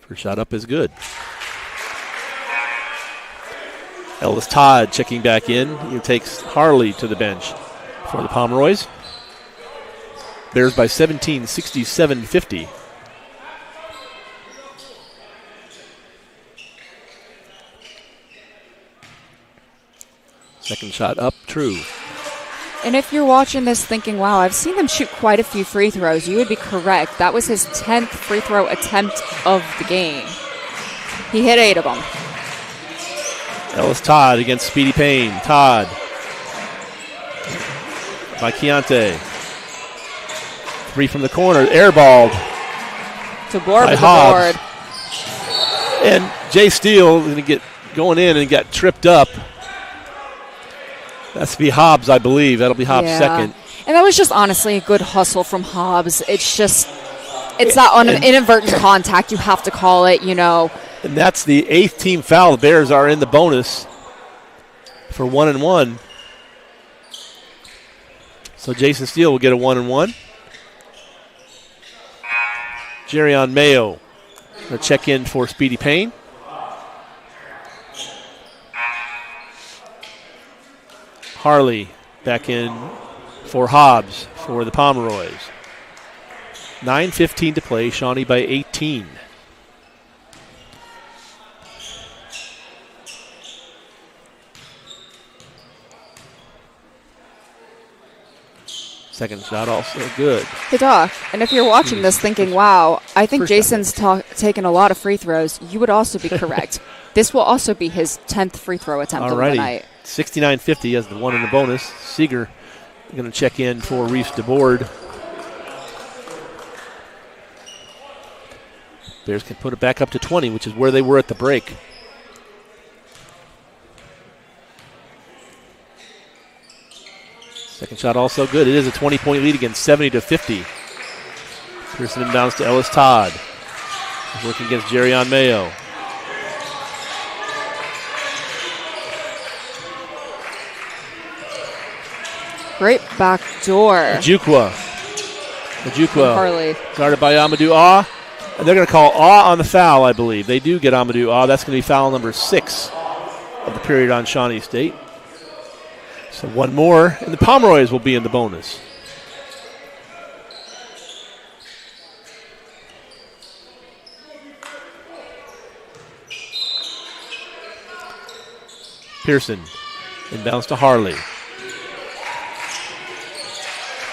First shot up is good. Ellis Todd checking back in. He takes Harley to the bench for the Pomeroys. Bears by 17, 67-50. Second shot up, true. And if you're watching this thinking, wow, I've seen them shoot quite a few free throws, you would be correct. That was his 10th free throw attempt of the game. He hit 8 of them. Ellis Todd against Speedy Payne. Todd by Keontae. 3 from the corner. Airballed. DeBoard with the board. And Jay Steele going to get going in and got tripped up. That's to be Hobbs, I believe. That'll be Hobbs' second. And that was just honestly a good hustle from Hobbs. It's that inadvertent contact. You have to call it, you know. And that's the 8th team foul. The Bears are in the bonus for 1-1. So Jason Steele will get a 1-1. Jerion Mayo will check in for Speedy Payne. Harley back in for Hobbs for the Pomeroys. 9:15 to play. Shawnee by 18. Second shot also good. Hey, Doc, and if you're watching this thinking, wow, I think Jason's taken a lot of free throws, you would also be correct. This will also be his 10th free throw attempt of the night. 69-50 as the one in the bonus. Seeger going to check in for Reese DeBoard. Bears can put it back up to 20, which is where they were at the break. Second shot also good. It is a 20-point lead against 70-50. Pearson inbounds to Ellis Todd. He's working against Jerion Mayo. Great back door. Ajukwa. Harley. Guarded by Amadou Ah. And they're going to call Ah on the foul, I believe. They do get Amadou Ah. That's going to be foul number 6 of the period on Shawnee State. So one more, and the Pomeroys will be in the bonus. Pearson inbounds to Harley.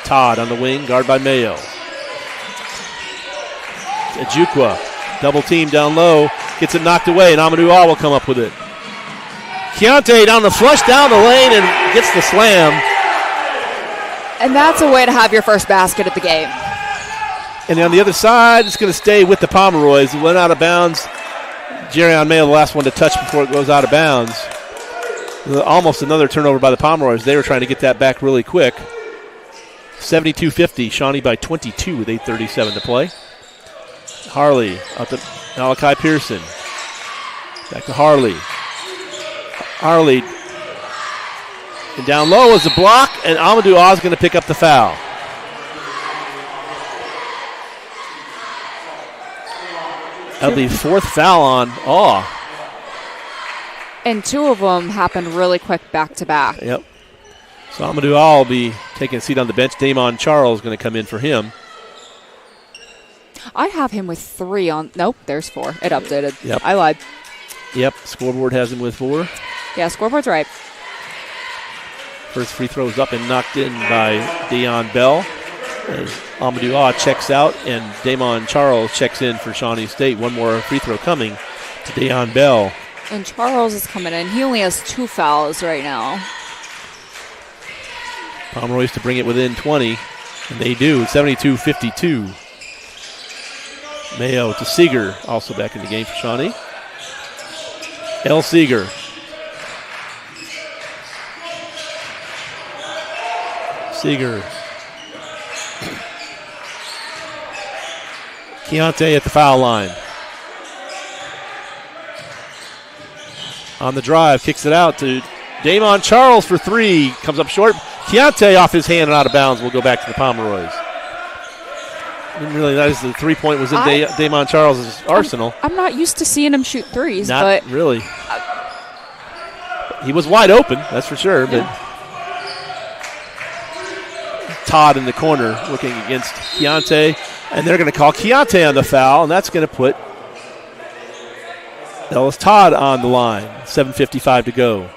Todd on the wing, guard by Mayo. Ajukwa, double team down low, gets it knocked away, and Amadou Ah will come up with it. Keontae down the flush down the lane and gets the slam. And that's a way to have your first basket of the game. And on the other side, it's going to stay with the Pomeroys. It went out of bounds. Jerion Mayo, the last one to touch before it goes out of bounds. Almost another turnover by the Pomeroys. They were trying to get that back really quick. 72-50, Shawnee by 22 with 8:37 to play. Harley up to Malachi Pearson. Back to Harley. Harley. And down low is a block, and Amadou Ah is going to pick up the foul. That'll be fourth foul on Awe. And two of them happened really quick back-to-back. Yep. So Amadou Awe will be taking a seat on the bench. Damon Charles is going to come in for him. I have him with 3 on. Nope, there's 4. It updated. Yep. I lied. Yep, scoreboard has him with 4. Yeah, scoreboard's right. First free throw is up and knocked in by Deion Bell. As Amadou Awe checks out and Damon Charles checks in for Shawnee State. One more free throw coming to Deion Bell. And Charles is coming in. He only has 2 fouls right now. Pomeroy's to bring it within 20, and they do. 72-52. Mayo to Seeger, also back in the game for Shawnee. L. Seeger. Seeger. Keontae at the foul line. On the drive, kicks it out to Damon Charles for 3. Comes up short. Keontae off his hand and out of bounds will go back to the Pomeroys. Didn't realize the 3-point was in Damon Charles' arsenal. I'm not used to seeing him shoot threes, Not but really. He was wide open, that's for sure. But Todd in the corner looking against Keontae, and they're going to call Keontae on the foul, and that's going to put Ellis Todd on the line. 7:55 to go.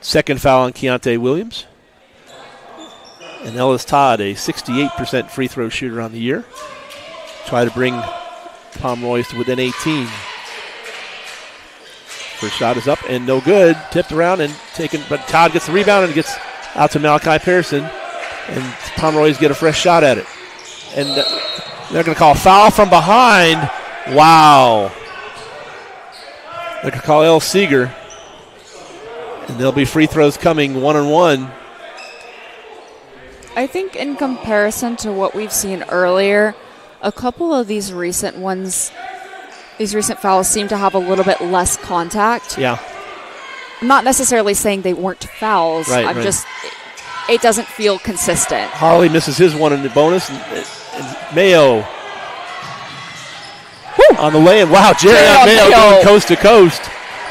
Second foul on Keontae Williams. And Ellis Todd, a 68% free throw shooter on the year. Try to bring Pomeroy's to within 18. First shot is up and no good. Tipped around and taken, but Todd gets the rebound and gets out to Malachi Pearson. And Pomeroy's get a fresh shot at it. And they're going to call foul from behind. Wow. They're going to call L. Seeger. And there'll be free throws coming 1-on-1. I think in comparison to what we've seen earlier, a couple of these recent ones, these recent fouls seem to have a little bit less contact. Yeah. I'm not necessarily saying they weren't fouls. Right, I'm just, it doesn't feel consistent. Harley misses his one in the bonus. And Mayo on the lay-in. Wow, Jerry Mayo going coast to coast.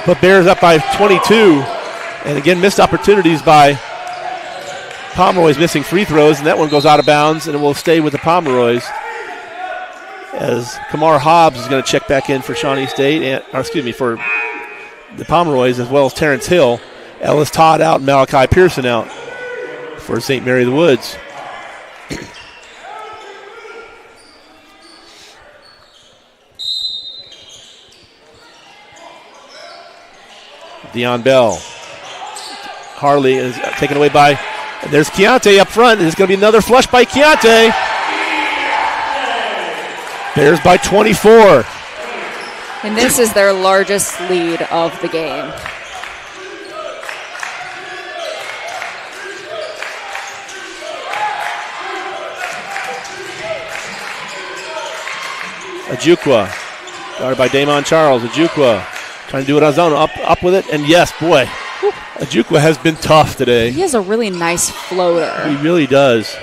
But Bears up by 22. And again, missed opportunities by Pomeroy's, missing free throws, and that one goes out of bounds, and it will stay with the Pomeroys as Kamar Hobbs is going to check back in for Shawnee State, for the Pomeroys, as well as Terrence Hill. Ellis Todd out and Malachi Pearson out for St. Mary of the Woods. Deion Bell. Harley is taken away by, and there's Keontae up front. There's going to be another flush by Keontae. Bears by 24. And this is their largest lead of the game. Ajukwa, guarded by Damon Charles. Ajukwa trying to do it on his own. Up with it, and yes, boy, Ajukwa has been tough today. He has a really nice floater. He really does.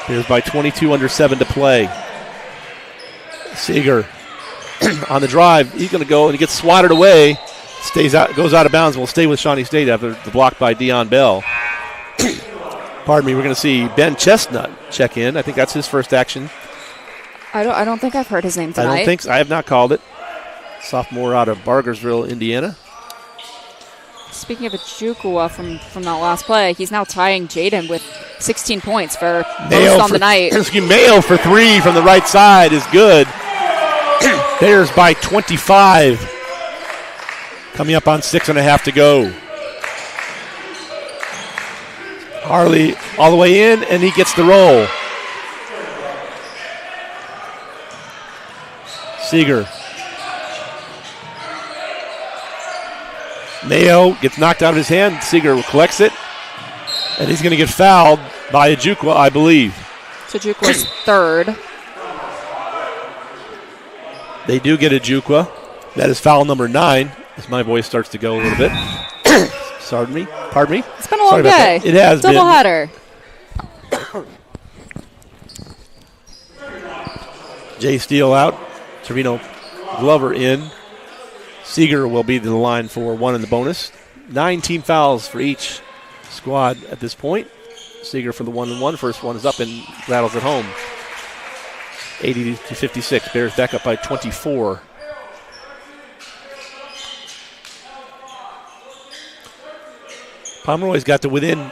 Bears by 22, under 7 to play. Seeger on the drive. He's going to go and he gets swatted away. Goes out of bounds. Will stay with Shawnee State after the block by Deion Bell. Pardon me. We're going to see Ben Chestnut check in. I think that's his first action. I don't think I've heard his name tonight. I don't think so. I have not called it. Sophomore out of Bargersville, Indiana. Speaking of Ajukwa from that last play, he's now tying Jaden with 16 points for most on the night. Mayo for 3 from the right side is good. Bears by 25. Coming up on 6.5 to go. Harley all the way in, and he gets the roll. Seeger. Mayo gets knocked out of his hand. Seeger collects it, and he's going to get fouled by Ajukwa, I believe. So Ajukwa's third. They do get Ajukwa. That is foul number 9, as my voice starts to go a little bit. Pardon me. It's been a long day. It has been. Doubleheader. Jay Steele out. Trevino Glover in. Seeger will be the line for one in the bonus. 9 team fouls for each squad at this point. Seeger for the 1-1. First one is up and rattles it home. 80-56. Bears back up by 24. Pomeroy's got to within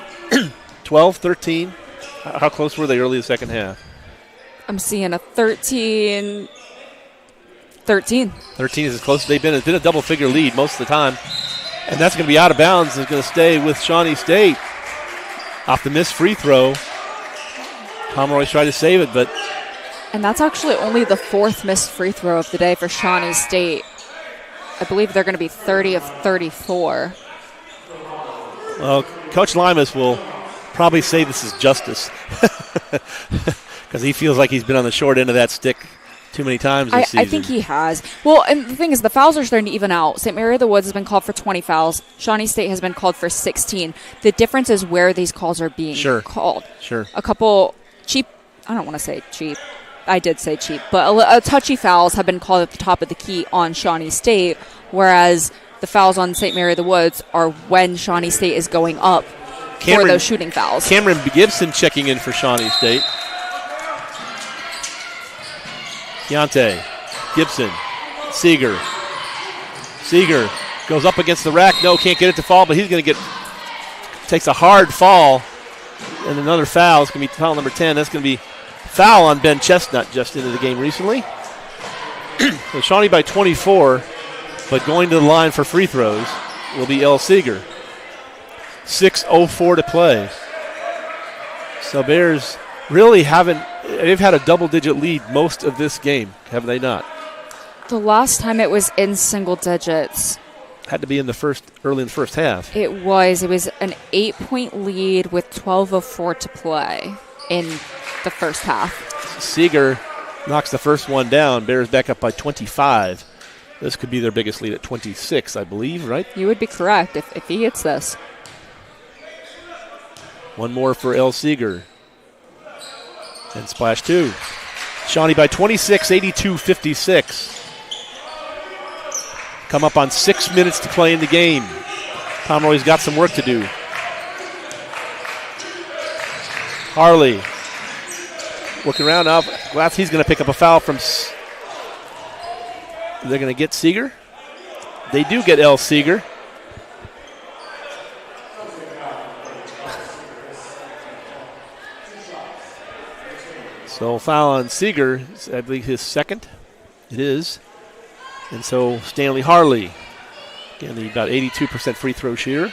12, 13. How close were they early in the second half? I'm seeing a 13. 13 is as close as they've been. It's been a double-figure lead most of the time. And that's going to be out of bounds. It's going to stay with Shawnee State. Off the missed free throw. Pomeroy's tried to save it, but... And that's actually only the 4th missed free throw of the day for Shawnee State. I believe they're going to be 30 of 34. Well, Coach Limas will probably say this is justice because he feels like he's been on the short end of that stick too many times this season. I think he has. Well, and the thing is, the fouls are starting to even out. St. Mary of the Woods has been called for 20 fouls. Shawnee State has been called for 16. The difference is where these calls are being called. Sure. A couple cheap, I don't want to say cheap. I did say cheap, but a touchy fouls have been called at the top of the key on Shawnee State, whereas the fouls on St. Mary of the Woods are when Shawnee State is going up for those shooting fouls. Cameron Gibson checking in for Shawnee State. Keontae, Gibson, Seeger. Seeger goes up against the rack. No, can't get it to fall, but he's going to takes a hard fall. And another foul. It's going to be foul number 10. That's going to be foul on Ben Chestnut just into the game recently. So Shawnee by 24, but going to the line for free throws will be L. Seeger. 6:04 to play. So Bears really they've had a double-digit lead most of this game, have they not? The last time it was in single digits. Had to be early in the first half. It was an 8-point lead with 12:04 to play in the first half. Seeger knocks the first one down. Bears back up by 25. This could be their biggest lead at 26, I believe, right? You would be correct if he hits this. One more for L. Seeger. And splash 2. Shawnee by 26, 82-56. Come up on 6 minutes to play in the game. Pomeroy's got some work to do. Harley working around now. He's going to pick up a foul from... They're going to get Seeger. They do get L. Seeger. So foul on Seeger, I believe his second. It is. And so Stanley Harley, again, about 82% free throw shooter.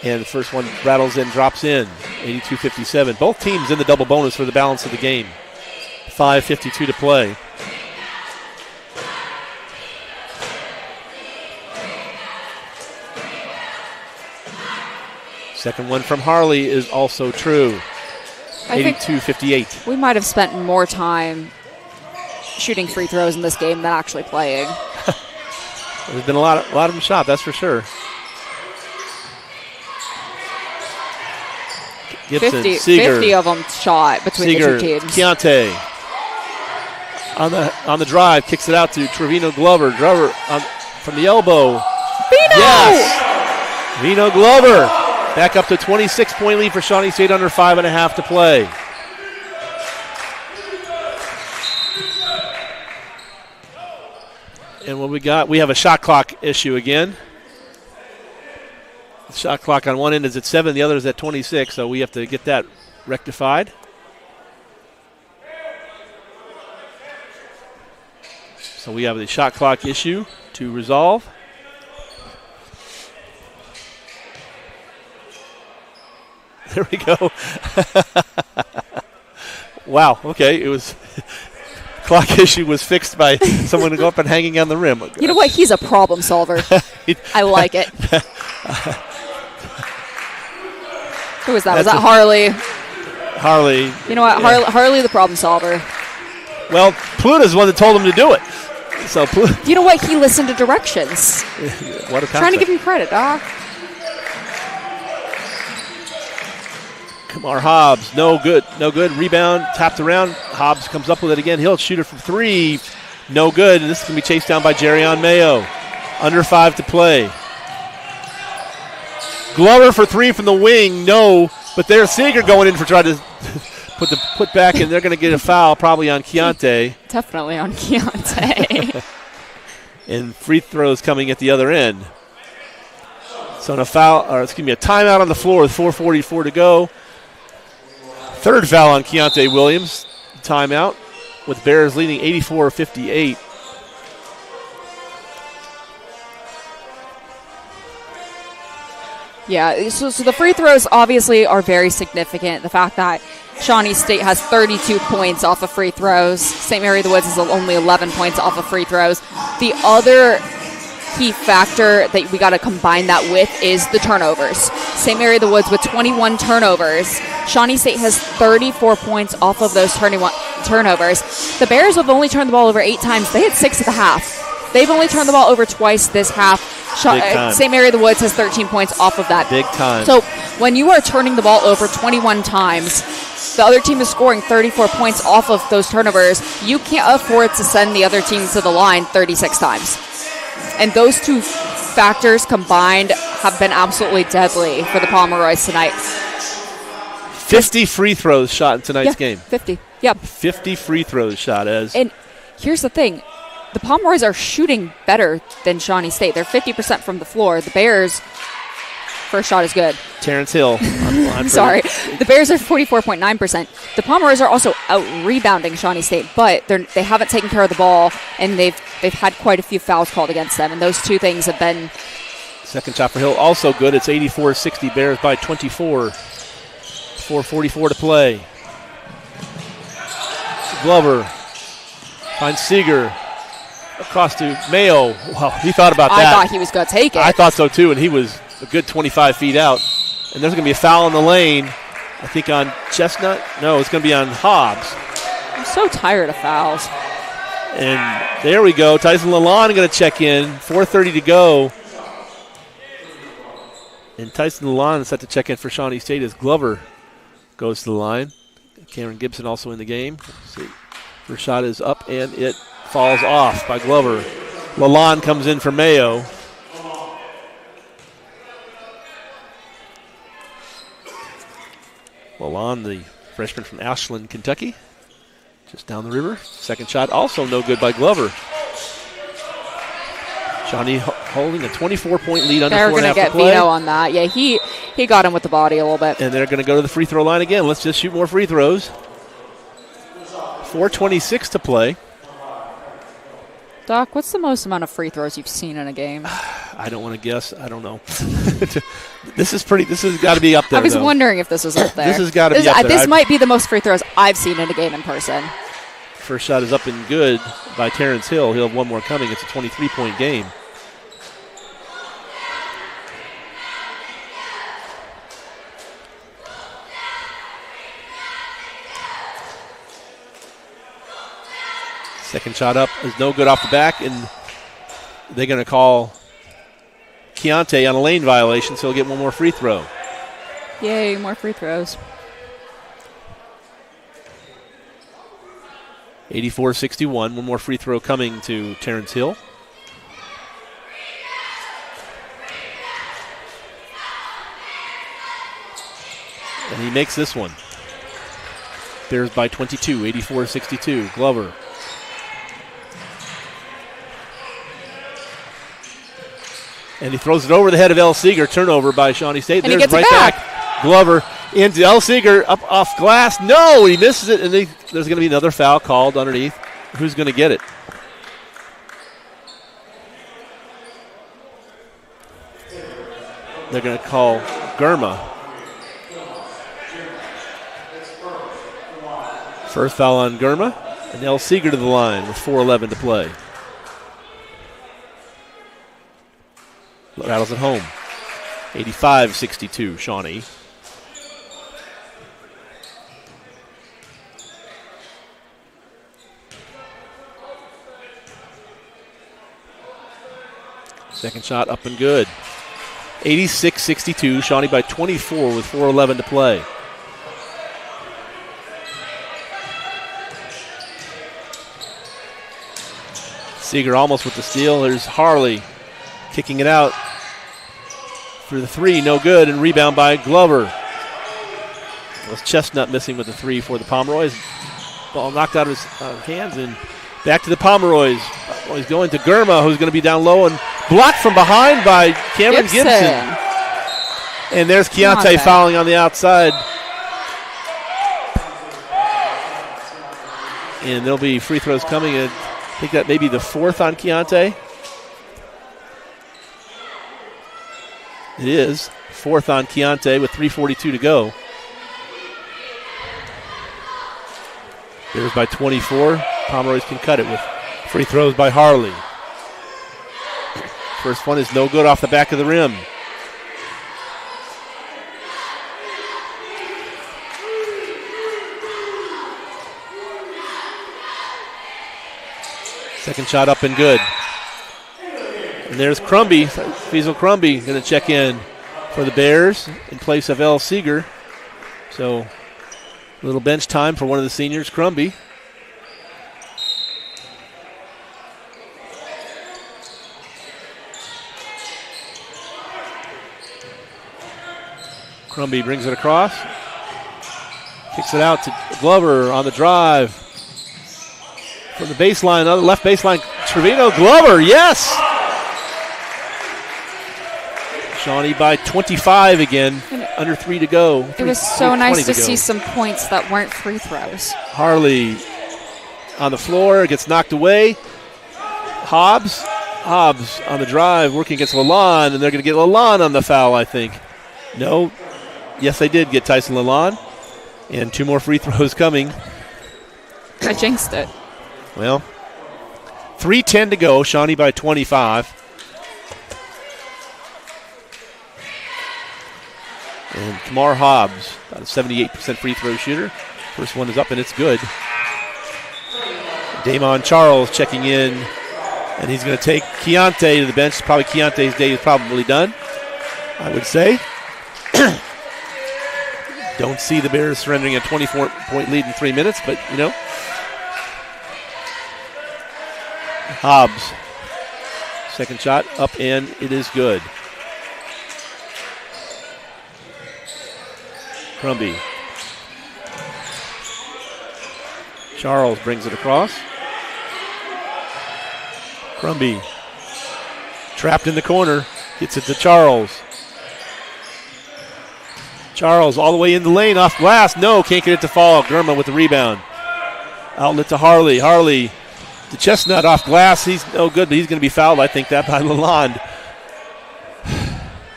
And the first one rattles in, drops in, 82-57. Both teams in the double bonus for the balance of the game. 5:52 to play. Second one from Harley is also true. 82-58. We might have spent more time shooting free throws in this game than actually playing. There's been a lot of them shot, that's for sure. Gibson, 50 of them shot between Seeger, the two teams. Keontae on the drive, kicks it out to Trevino Glover. Glover from the elbow. Vino! Yes! Vino Glover. Back up to 26-point lead for Shawnee State, under 5.5 to play. And what we got, we have a shot clock issue again. The shot clock on one end is at 7, the other is at 26, so we have to get that rectified. So we have the shot clock issue to resolve. There we go. Wow, okay, it was... Clock issue was fixed by someone to go up and hanging on the rim. You know what? He's a problem solver. I like it. Who was that? Was that Harley? Harley. You know what? Yeah. Harley the problem solver. Well, Pluta's the one that told him to do it. So you know what? He listened to directions. What a concept. Trying to give him credit, Kamar Hobbs, no good. Rebound, tapped around. Hobbs comes up with it again. He'll shoot it from 3. No good. And this is going to be chased down by Jerrion Mayo. Under 5 to play. Glover for 3 from the wing. No. But there's Seeger going in for trying to put back, and they're going to get a foul probably on Keontae. Definitely on Keontae. And free throws coming at the other end. So a timeout on the floor with 4:44 to go. Third foul on Keontae Williams. Timeout with Bears leading 84-58. Yeah, so the free throws obviously are very significant. The fact that Shawnee State has 32 points off of free throws. St. Mary of the Woods is only 11 points off of free throws. The other key factor that we got to combine that with is the turnovers. St. Mary of the Woods with 21 turnovers. Shawnee State has 34 points off of those turnovers. The Bears have only turned the ball over 8 times. They had 6 at the half. They've only turned the ball over twice this half. St. Mary of the Woods has 13 points off of that. Big time. So when you are turning the ball over 21 times, the other team is scoring 34 points off of those turnovers. You can't afford to send the other team to the line 36 times. And those two factors combined have been absolutely deadly for the Pomeroys tonight. 50 free throws shot in tonight's game. 50. Yep. 50 free throws shot as. And here's the thing. The Pomeroys are shooting better than Shawnee State. They're 50% from the floor. The Bears' first shot is good. Terrence Hill. I'm sorry. The Bears are 44.9%. The Pomeroys are also out-rebounding Shawnee State, but they haven't taken care of the ball, and they've had quite a few fouls called against them, and those two things have been... Second shot for Hill, also good. It's 84-60. Bears by 24. 4:44 to play. Glover finds Seeger. Across to Mayo. Wow, he thought about that. I thought he was going to take it. I thought so, too, and he was a good 25 feet out. And there's going to be a foul in the lane, I think on Chestnut. No, it's going to be on Hobbs. I'm so tired of fouls. And there we go. Tyson Lalonde going to check in. 4:30 to go. And Tyson Lalonde is set to check in for Shawnee State as Glover goes to the line. Cameron Gibson also in the game. Let's see. First shot is up, and it falls off by Glover. Lalonde comes in for Mayo. Lalonde, the freshman from Ashland, Kentucky, just down the river. Second shot also no good by Glover. Shawnee holding a 24-point lead under 4.5 to play. They're going to get Vino on that. Yeah, he got him with the body a little bit. And they're going to go to the free throw line again. Let's just shoot more free throws. 4:26 to play. Doc, what's the most amount of free throws you've seen in a game? I don't want to guess. I don't know. This has got to be up there. I was wondering if this was up there. This has got to be up there. This might be the most free throws I've seen in a game in person. First shot is up and good by Terrence Hill. He'll have one more coming. It's a 23-point game. Second shot up is no good off the back, and they're going to call Keontae on a lane violation, so he'll get one more free throw. Yay, more free throws. 84-61, one more free throw coming to Terrence Hill. And he makes this one. Bears by 22, 84-62. Glover. And he throws it over the head of El Seeger. Turnover by Shawnee State. And there's he gets right it back. Glover into El Seeger, up off glass. No, he misses it, and there's going to be another foul called underneath. Who's going to get it? They're going to call Gurma. First foul on Gurma, and El Seeger to the line with 4:11 to play. Rattles at home. 85-62, Shawnee. Second shot up and good. 86-62, Shawnee by 24 with 4:11 to play. Seeger almost with the steal. There's Harley kicking it out for the three. No good. And rebound by Glover. It was Chestnut missing with the three for the Pomeroys. Ball knocked out of his hands and back to the Pomeroys. He's going to Gurma, who's going to be down low and blocked from behind by Cameron Gibson. And there's Keontae fouling on the outside. And there'll be free throws coming. I think that may be the fourth on Keontae. It is. Fourth on Keontae with 3:42 to go. Bears by 24. Pomeroys can cut it with free throws by Harley. First one is no good off the back of the rim. Second shot up and good. And there's Crumby, Fiesel Crumby, going to check in for the Bears in place of L. Seeger. So a little bench time for one of the seniors, Crumby. Crumby brings it across. Kicks it out to Glover on the drive. From the baseline, on the left baseline, Trevino. Glover, yes! Shawnee by 25 again, under 3 to go. It was so nice to see some points that weren't free throws. Harley on the floor, gets knocked away. Hobbs on the drive, working against Lalonde, and they're going to get Lalonde on the foul, I think. No. Yes, they did get Tyson Lalonde. And 2 more free throws coming. I jinxed it. Well, 3:10 to go. Shawnee by 25. And Kamar Hobbs, about a 78% free throw shooter. First one is up and it's good. Damon Charles checking in, and he's going to take Keontae to the bench. Probably Keontae's day is probably done, I would say. Don't see the Bears surrendering a 24-point lead in 3 minutes, but, you know. Hobbs, second shot up and it is good. Crumby. Charles brings it across. Crumby trapped in the corner, gets it to Charles. Charles all the way in the lane, off glass. No, can't get it to fall. Gurma with the rebound. Outlet to Harley. Harley to Chestnut off glass. He's no good, but he's going to be fouled, I think, that by Lalonde.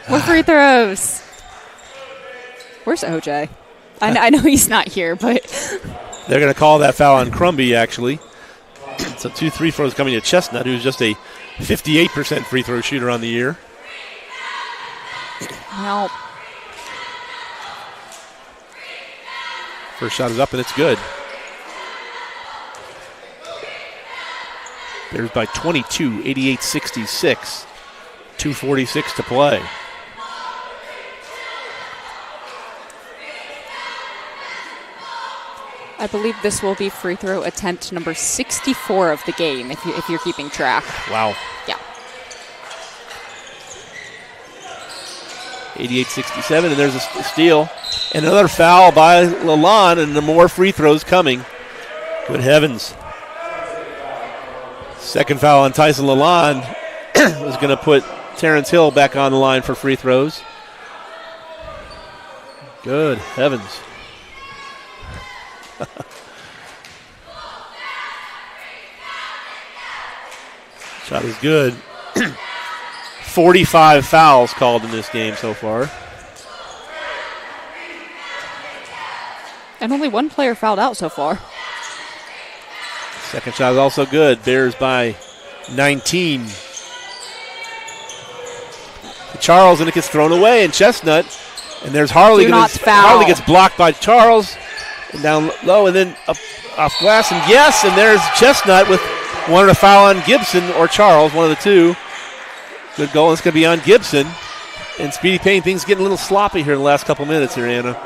More free throws. Where's OJ? I know he's not here, but they're going to call that foul on Crumby, actually. So 2 free throws coming to Chestnut, who's just a 58% free throw shooter on the year. Help. First shot is up and it's good. Bears by 22, 88-66. 2:46 to play. I believe this will be free throw attempt number 64 of the game, if you're keeping track. Wow. Yeah. 88-67, and there's a steal. And another foul by Lalonde, and more free throws coming. Good heavens. Second foul on Tyson Lalonde was going to put Terrence Hill back on the line for free throws. Good heavens. Shot is good. 45 fouls called in this game so far. And only one player fouled out so far. Second shot is also good. Bears by 19. Charles, and it gets thrown away, and Chestnut. And there's Harley. Harley gets blocked by Charles. And down low, and then up off glass, and yes, and there's Chestnut with one to foul on Gibson or Charles, one of the two. Good goal. It's going to be on Gibson. And Speedy Payne, things getting a little sloppy here in the last couple minutes here, Anna.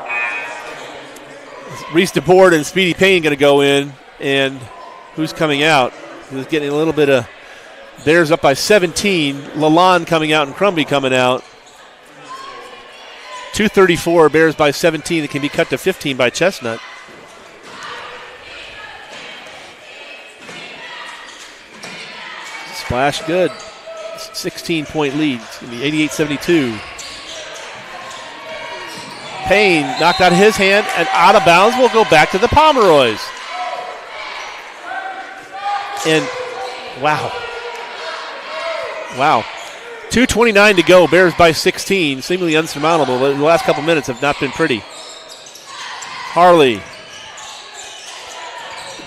Reese DeBoard and Speedy Payne going to go in, and who's coming out? He's getting a little bit of Bears up by 17. Lalonde coming out and Crumby coming out. 2:34, Bears by 17. It can be cut to 15 by Chestnut. Splash good. 16-point lead. It's going to be 88-72. Payne knocked out of his hand and out of bounds will go back to the Pomeroys. And wow. 2:29 to go. Bears by 16. Seemingly unsurmountable, but the last couple minutes have not been pretty. Harley.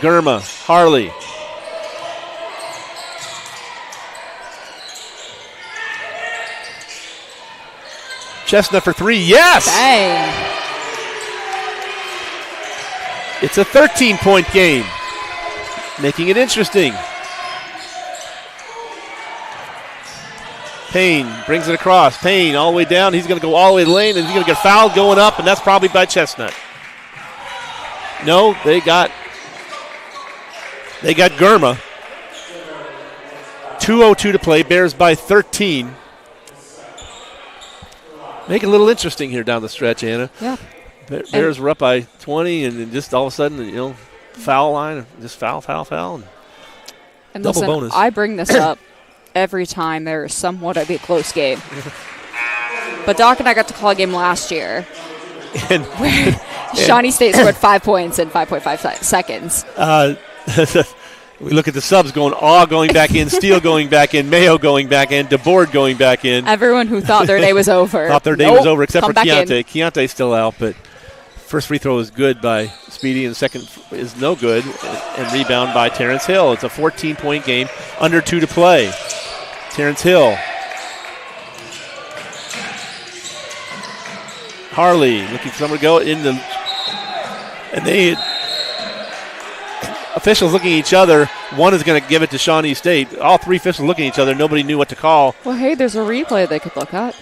Gurma. Harley. Chestnut for three. Yes! Dang. It's a 13-point game, making it interesting. Payne brings it across. Payne all the way down. He's going to go all the way to the lane, and he's going to get fouled going up, and that's probably by Chestnut. No, they got Gurma. 2:02 to play. Bears by 13. Make it a little interesting here down the stretch, Anna. Yeah. Bears were up by 20, and then just all of a sudden, foul line, just foul. And double listen, bonus. I bring this up every time there is somewhat of a close game. But Doc and I got to call a game last year where Shawnee State scored 5 points in 5.5 seconds. We look at the subs going back in, Steele going back in, Mayo going back in, DeBoard going back in. Everyone who thought their day was over. Thought their day was over, except for Keontae. Keontae's still out, but first free throw is good by Speedy, and the second is no good, and rebound by Terrence Hill. It's a 14-point game, under 2 to play. Terrence Hill. Harley looking for someone to go in the, and they officials looking at each other. One is going to give it to Shawnee State. All three officials looking at each other. Nobody knew what to call. Well, hey, there's a replay they could look at.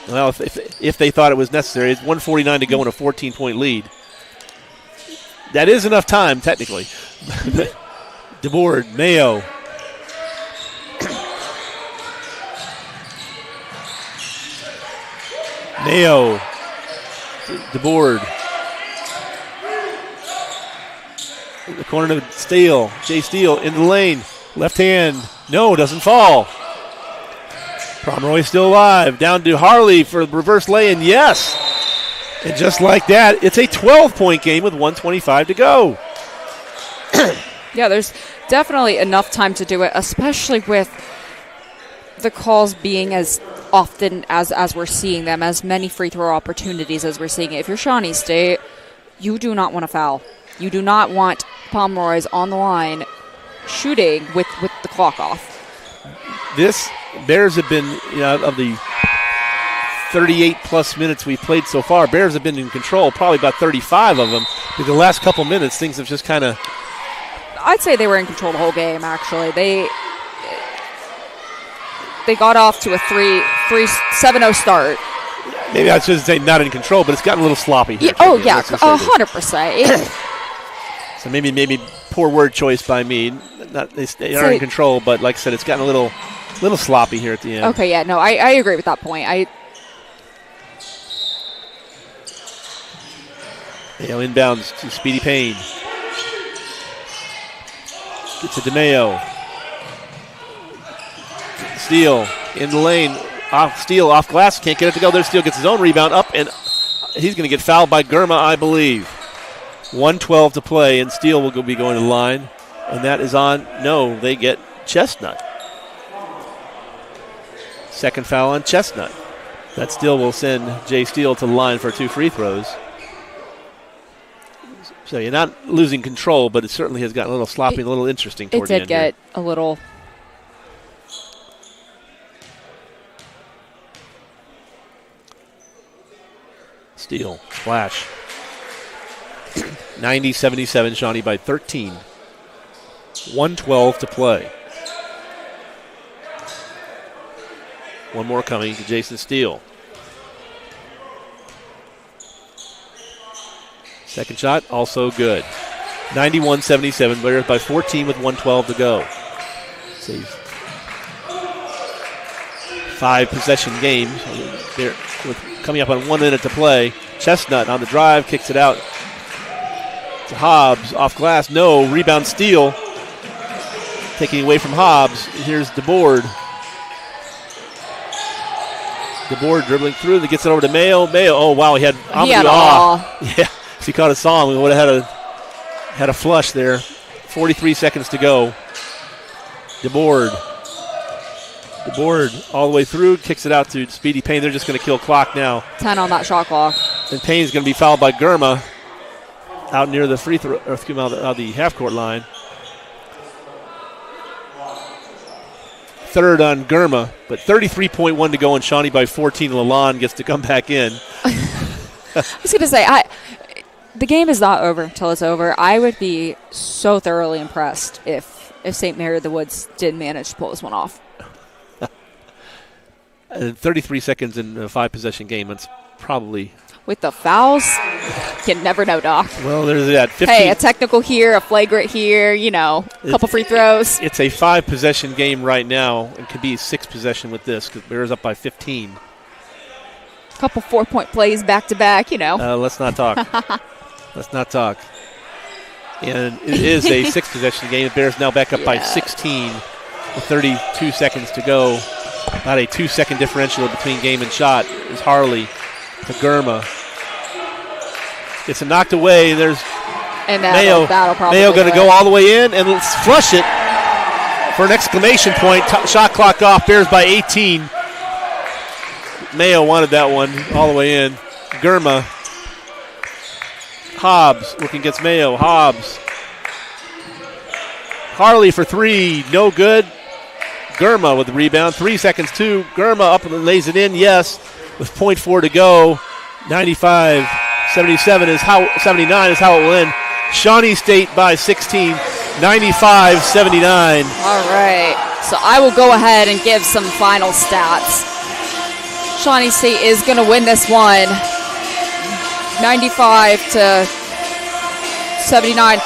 Well, if they thought it was necessary. It's 1:49 to go in a 14-point lead. That is enough time, technically. DeBoard, Mayo. Mayo. DeBoard. In the corner to Steele. Jay Steele in the lane. Left hand. No, doesn't fall. Pomeroy still alive. Down to Harley for the reverse lay-in. Yes. And just like that, it's a 12-point game with 1:25 to go. Yeah, there's definitely enough time to do it, especially with the calls being as often as we're seeing them, as many free throw opportunities as we're seeing it. If you're Shawnee State, you do not want to foul. You do not want Pomeroy's on the line shooting with the clock off. This Bears have been, of the 38-plus minutes we've played so far, Bears have been in control, probably about 35 of them. In the last couple minutes, things have just kind of... I'd say they were in control the whole game, actually. They got off to a 7-0 start. Maybe I shouldn't say not in control, but it's gotten a little sloppy here. Yeah, 100%. So maybe poor word choice by me. They are in control, but like I said, it's gotten a little sloppy here at the end. Okay, yeah, no, I agree with that point. Inbounds to Speedy Payne. Gets it to Mayo. Steele in the lane. Steele off glass. Can't get it to go there. Steele gets his own rebound up, and he's going to get fouled by Gurma, I believe. 1:12 to play, and Steele will be going to the line. And that is on. No, they get Chestnut. Second foul on Chestnut. That still will send Jay Steele to the line for 2 free throws. So you're not losing control, but it certainly has gotten a little sloppy, a little interesting toward the end. It did get a little. Steele, splash. 90-77, Shawnee by 13. 1:12 to play. One more coming to Jason Steele. Second shot, also good. 91-77, Bears by 14 with 1:12 to go. See, 5-possession game. They're coming up on 1 minute to play. Chestnut on the drive, kicks it out to Hobbs. Off glass, no. Rebound steal. Taking away from Hobbs. Here's DeBoard. DeBoard dribbling through. He gets it over to Mayo. Mayo, oh, wow, he had off. Yeah, if he caught a song, we would have had a flush there. 43 seconds to go. DeBoard all the way through, kicks it out to Speedy Payne. They're just going to kill clock now. 10 on that shot clock. And Payne's going to be fouled by Gurma out near the free throw, or the half-court line. Third on Gurma, but 33.1 to go, and Shawnee by 14. Lalonde gets to come back in. I was going to say, the game is not over until it's over. I would be so thoroughly impressed if St. Mary of the Woods did manage to pull this one off. 33 seconds in a 5-possession game. That's probably... With the fouls, you never know, Doc. Well, there's that. 15. Hey, a technical here, a flagrant here, a couple free throws. It's a 5-possession game right now. It could be a 6-possession with this because Bears up by 15. A couple 4-point plays back-to-back, Let's not talk. Let's not talk. And it is a 6-possession game. The Bears now back up by 16 with 32 seconds to go. About a 2-second differential between game and shot is Harley to Gurma. It's knocked away. There's Mayo. Mayo going to go all the way in, and let's flush it for an exclamation point. Shot clock off. Bears by 18. Mayo wanted that one all the way in. Gurma. Hobbs looking against Mayo. Hobbs. Harley for 3. No good. Gurma with the rebound. 3 seconds, 2. Gurma up and lays it in. Yes. With .4 to go. 95-79 is how it will end. Shawnee State by 16. 95-79. All right. So I will go ahead and give some final stats. Shawnee State is going to win this one. 95-79.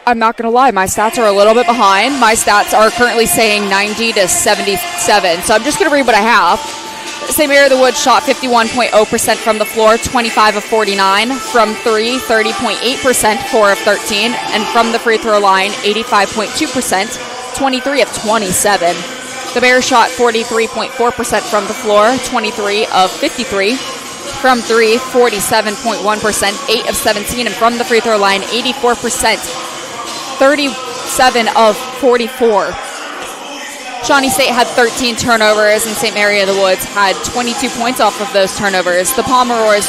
I'm not going to lie. My stats are a little bit behind. My stats are currently saying 90-77. So I'm just going to read what I have. St. Mary of the Woods shot 51.0% from the floor, 25 of 49. From 3, 30.8%, 4 of 13. And from the free throw line, 85.2%, 23 of 27. The Bears shot 43.4% from the floor, 23 of 53. From 3, 47.1%, 8 of 17. And from the free throw line, 84%, 37 of 44. Shawnee State had 13 turnovers, and St. Mary of the Woods had 22 points off of those turnovers. The Pomeroys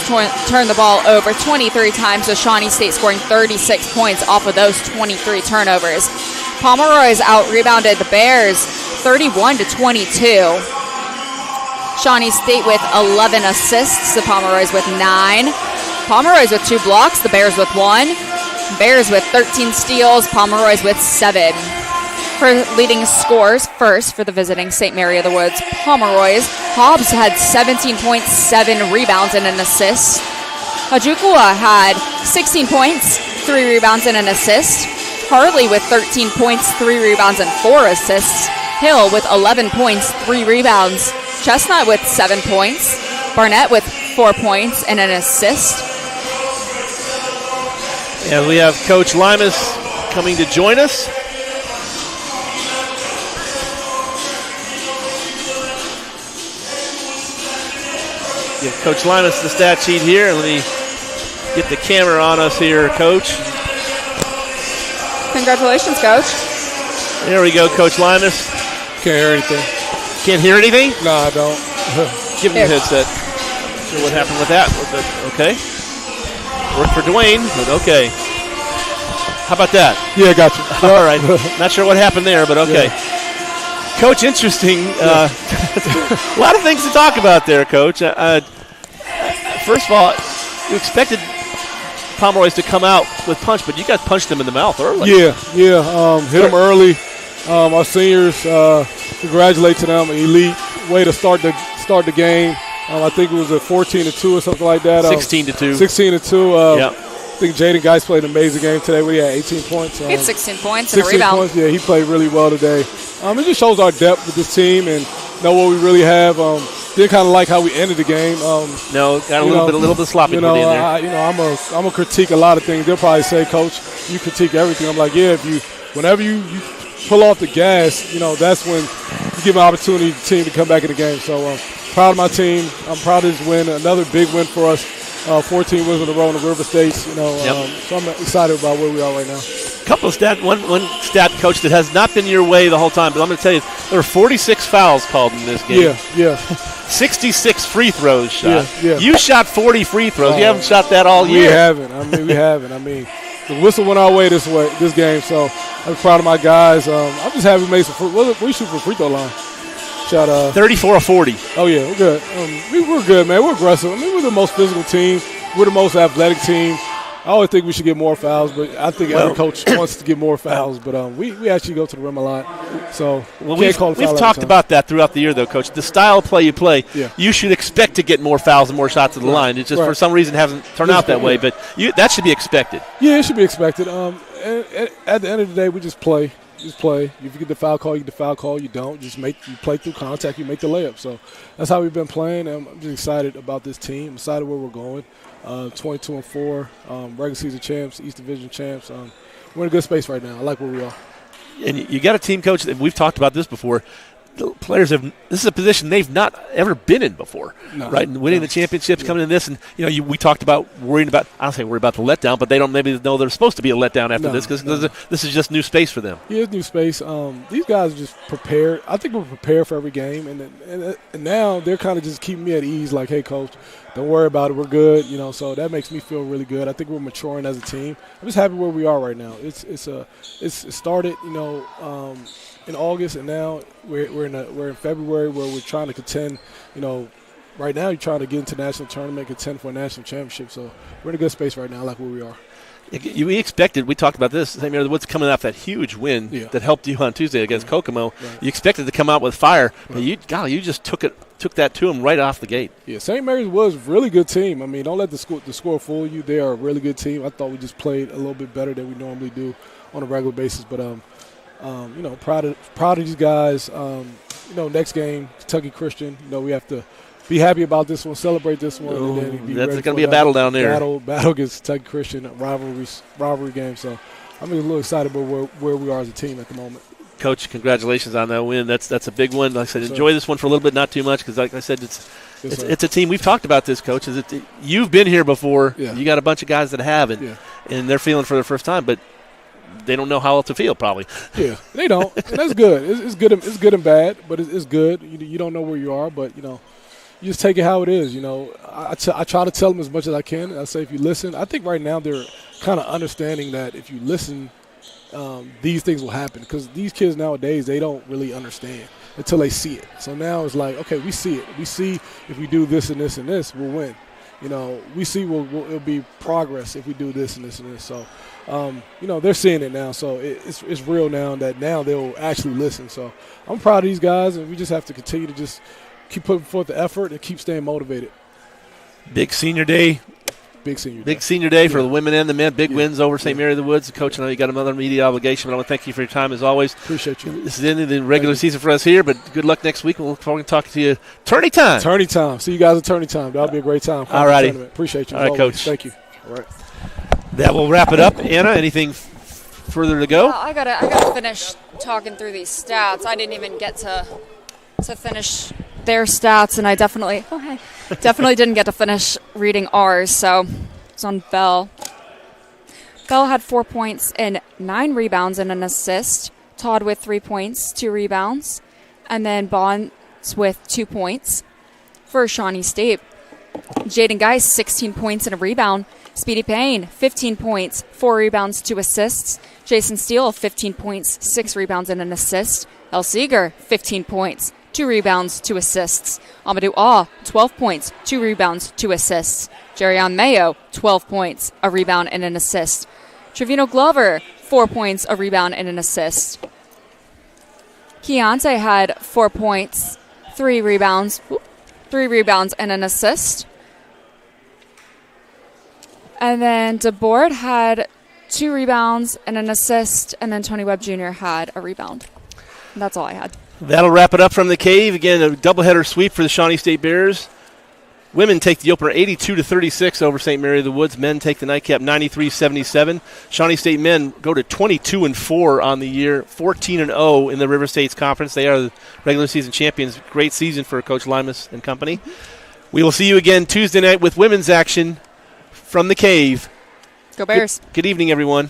turned the ball over 23 times, with Shawnee State scoring 36 points off of those 23 turnovers. Pomeroys out-rebounded the Bears 31-22. Shawnee State with 11 assists, the Pomeroys with 9. Pomeroys with 2 blocks, the Bears with 1. Bears with 13 steals, Pomeroys with 7. For leading scores, first for the visiting St. Mary of the Woods Pomeroys, Hobbs had 17 points, 7 rebounds, and an assist. Ajukua had 16 points, 3 rebounds, and an assist. Harley with 13 points, 3 rebounds, and 4 assists. Hill with 11 points, 3 rebounds. Chestnut with 7 points. Barnett with 4 points and an assist. And we have Coach Limas coming to join us. Give Coach Limas the stat sheet here, and let me get the camera on us here, Coach. Congratulations, Coach. There we go, Coach Limas. Can't hear anything. Can't hear anything? No, I don't. Give me the headset. Not sure what happened with that. Okay. Worked for Dwayne, but okay. How about that? Yeah, gotcha. All right. Not sure what happened there, but okay. Yeah. Coach, interesting. A lot of things to talk about there, Coach. First of all, you expected Pomeroys to come out with punch, but you guys punched them in the mouth early. Yeah. Hit them early. Our seniors, congratulate to them. Elite way to start the game. I think it was a 14-2 or something like that. 16-2. 16-2. Yep. I think Jaden Geis played an amazing game today. We had 18 points. He had 16 points and a rebound. Points. Yeah, he played really well today. It just shows our depth with this team, and know what we really have. Didn't kind of like how we ended the game. No, got a little bit sloppy in there. I'm a critique a lot of things. They'll probably say, Coach, you critique everything. I'm like, yeah, whenever you pull off the gas, that's when you give an opportunity to the team to come back in the game. So proud of my team. I'm proud of this win. Another big win for us. 14 wins in a row in the River States. So I'm excited about where we are right now. Couple of one stat, Coach, that has not been your way the whole time, but I'm going to tell you, there were 46 fouls called in this game. Yeah. 66 free throws shot. Yeah. You shot 40 free throws. You haven't shot that all year. We haven't. The whistle went our way this game, so I'm proud of my guys. I'm just happy we made some we shoot for free throw line. Shot 34 of 40. Oh, yeah, we're good. We're good, man. We're aggressive. We're the most physical team. We're the most athletic team. I always think we should get more fouls, but I think every coach wants to get more fouls. But we actually go to the rim a lot, so we've talked about that throughout the year, though, Coach. The style of play you play, you should expect to get more fouls and more shots at the line. It just for some reason hasn't turned out that way, but that should be expected. Yeah, it should be expected. At the end of the day, we just play. If you get the foul call, you get the foul call. You don't, you play through contact, you make the layup. So that's how we've been playing. I'm just excited about this team. I'm excited where we're going. 22-4, regular season champs, East Division champs. We're in a good space right now. I like where we are. And you got a team, Coach, that we've talked about this before. The players this is a position they've not ever been in before, right? And winning the championships, coming in this, and we talked about worrying about. I don't say worry about the letdown, but they don't maybe know there's supposed to be a letdown after this because this is just new space for them. Yeah, it's new space. These guys are just prepared. I think we're prepared for every game, and now they're kind of just keeping me at ease. Like, hey, Coach, don't worry about it. We're good. So that makes me feel really good. I think we're maturing as a team. I'm just happy where we are right now. It started, in August, and now we're in February where we're trying to contend. Right now you're trying to get into national tournament, contend for a national championship. So we're in a good space right now. I like where we are. We expected. We talked about this. St. Mary of the Woods coming off that huge win that helped you on Tuesday against Kokomo. Right. You expected to come out with fire, but you just took that to them right off the gate. Yeah, St. Mary's was a really good team. Don't let the score fool you. They are a really good team. I thought we just played a little bit better than we normally do on a regular basis, but proud of these guys. Next game, Kentucky Christian. We have to be happy about this one, celebrate this one, and then be that's going to be a battle down there. Battle against Kentucky Christian, rivalry game. So I'm a little excited about where we are as a team at the moment. Coach, congratulations on that win. That's a big one. Like I said, enjoy this one for a little bit, not too much, because like I said, it's a team. We've talked about this, Coach. You've been here before. Yeah. You got a bunch of guys that haven't, and they're feeling for the first time, but they don't know how else to feel, probably. Yeah, they don't, and that's good. It's good. It's good and bad, but it's good. You don't know where you are, but you just take it how it is. I try to tell them as much as I can. I say if you listen, I think right now they're kind of understanding that if you listen, these things will happen, because these kids nowadays, they don't really understand until they see it. So now it's like, okay, we see it. We see if we do this and this and this, we'll win. We see it'll be progress if we do this and this and this. So, they're seeing it now. So it's real now that now they'll actually listen. So I'm proud of these guys, and we just have to continue to just keep putting forth the effort and keep staying motivated. Big senior day. Big senior day for the women and the men. Big wins over St. Mary of the Woods. Coach, I know you got another media obligation, but I want to thank you for your time as always. Appreciate you. This is the end of the regular season for us here, but good luck next week. We'll look forward to talking to you. Tourney time. See you guys at tourney time. That'll be a great time. All righty. Appreciate you. All right, Coach. Thank you. All right. That will wrap it up. Anna, anything further to go? I gotta finish talking through these stats. I didn't even get to finish their stats, and I definitely didn't get to finish reading ours. So it's on Bell. Bell had 4 points and 9 rebounds and an assist. Todd with 3 points, 2 rebounds, and then Bonds with 2 points. For Shawnee State, Jaden Geis 16 points and a rebound. Speedy Payne, 15 points, 4 rebounds, 2 assists. Jason Steele, 15 points, 6 rebounds, and an assist. El Seeger, 15 points, 2 rebounds, 2 assists. Amadou Ah, 12 points, 2 rebounds, 2 assists. Jerion Mayo, 12 points, a rebound, and an assist. Trevino Glover, 4 points, a rebound, and an assist. Keontae had 4 points, 3 rebounds, and an assist. And then DeBoard had 2 rebounds and an assist, and then Tony Webb Jr. had a rebound. And that's all I had. That'll wrap it up from the Cave. Again, a doubleheader sweep for the Shawnee State Bears. Women take the opener 82-36 over St. Mary of the Woods. Men take the nightcap 93-77. Shawnee State men go to 22-4 on the year, 14-0 in the River States Conference. They are the regular season champions. Great season for Coach Limas and company. We will see you again Tuesday night with women's action from the Cave. Go Bears. Good evening, everyone.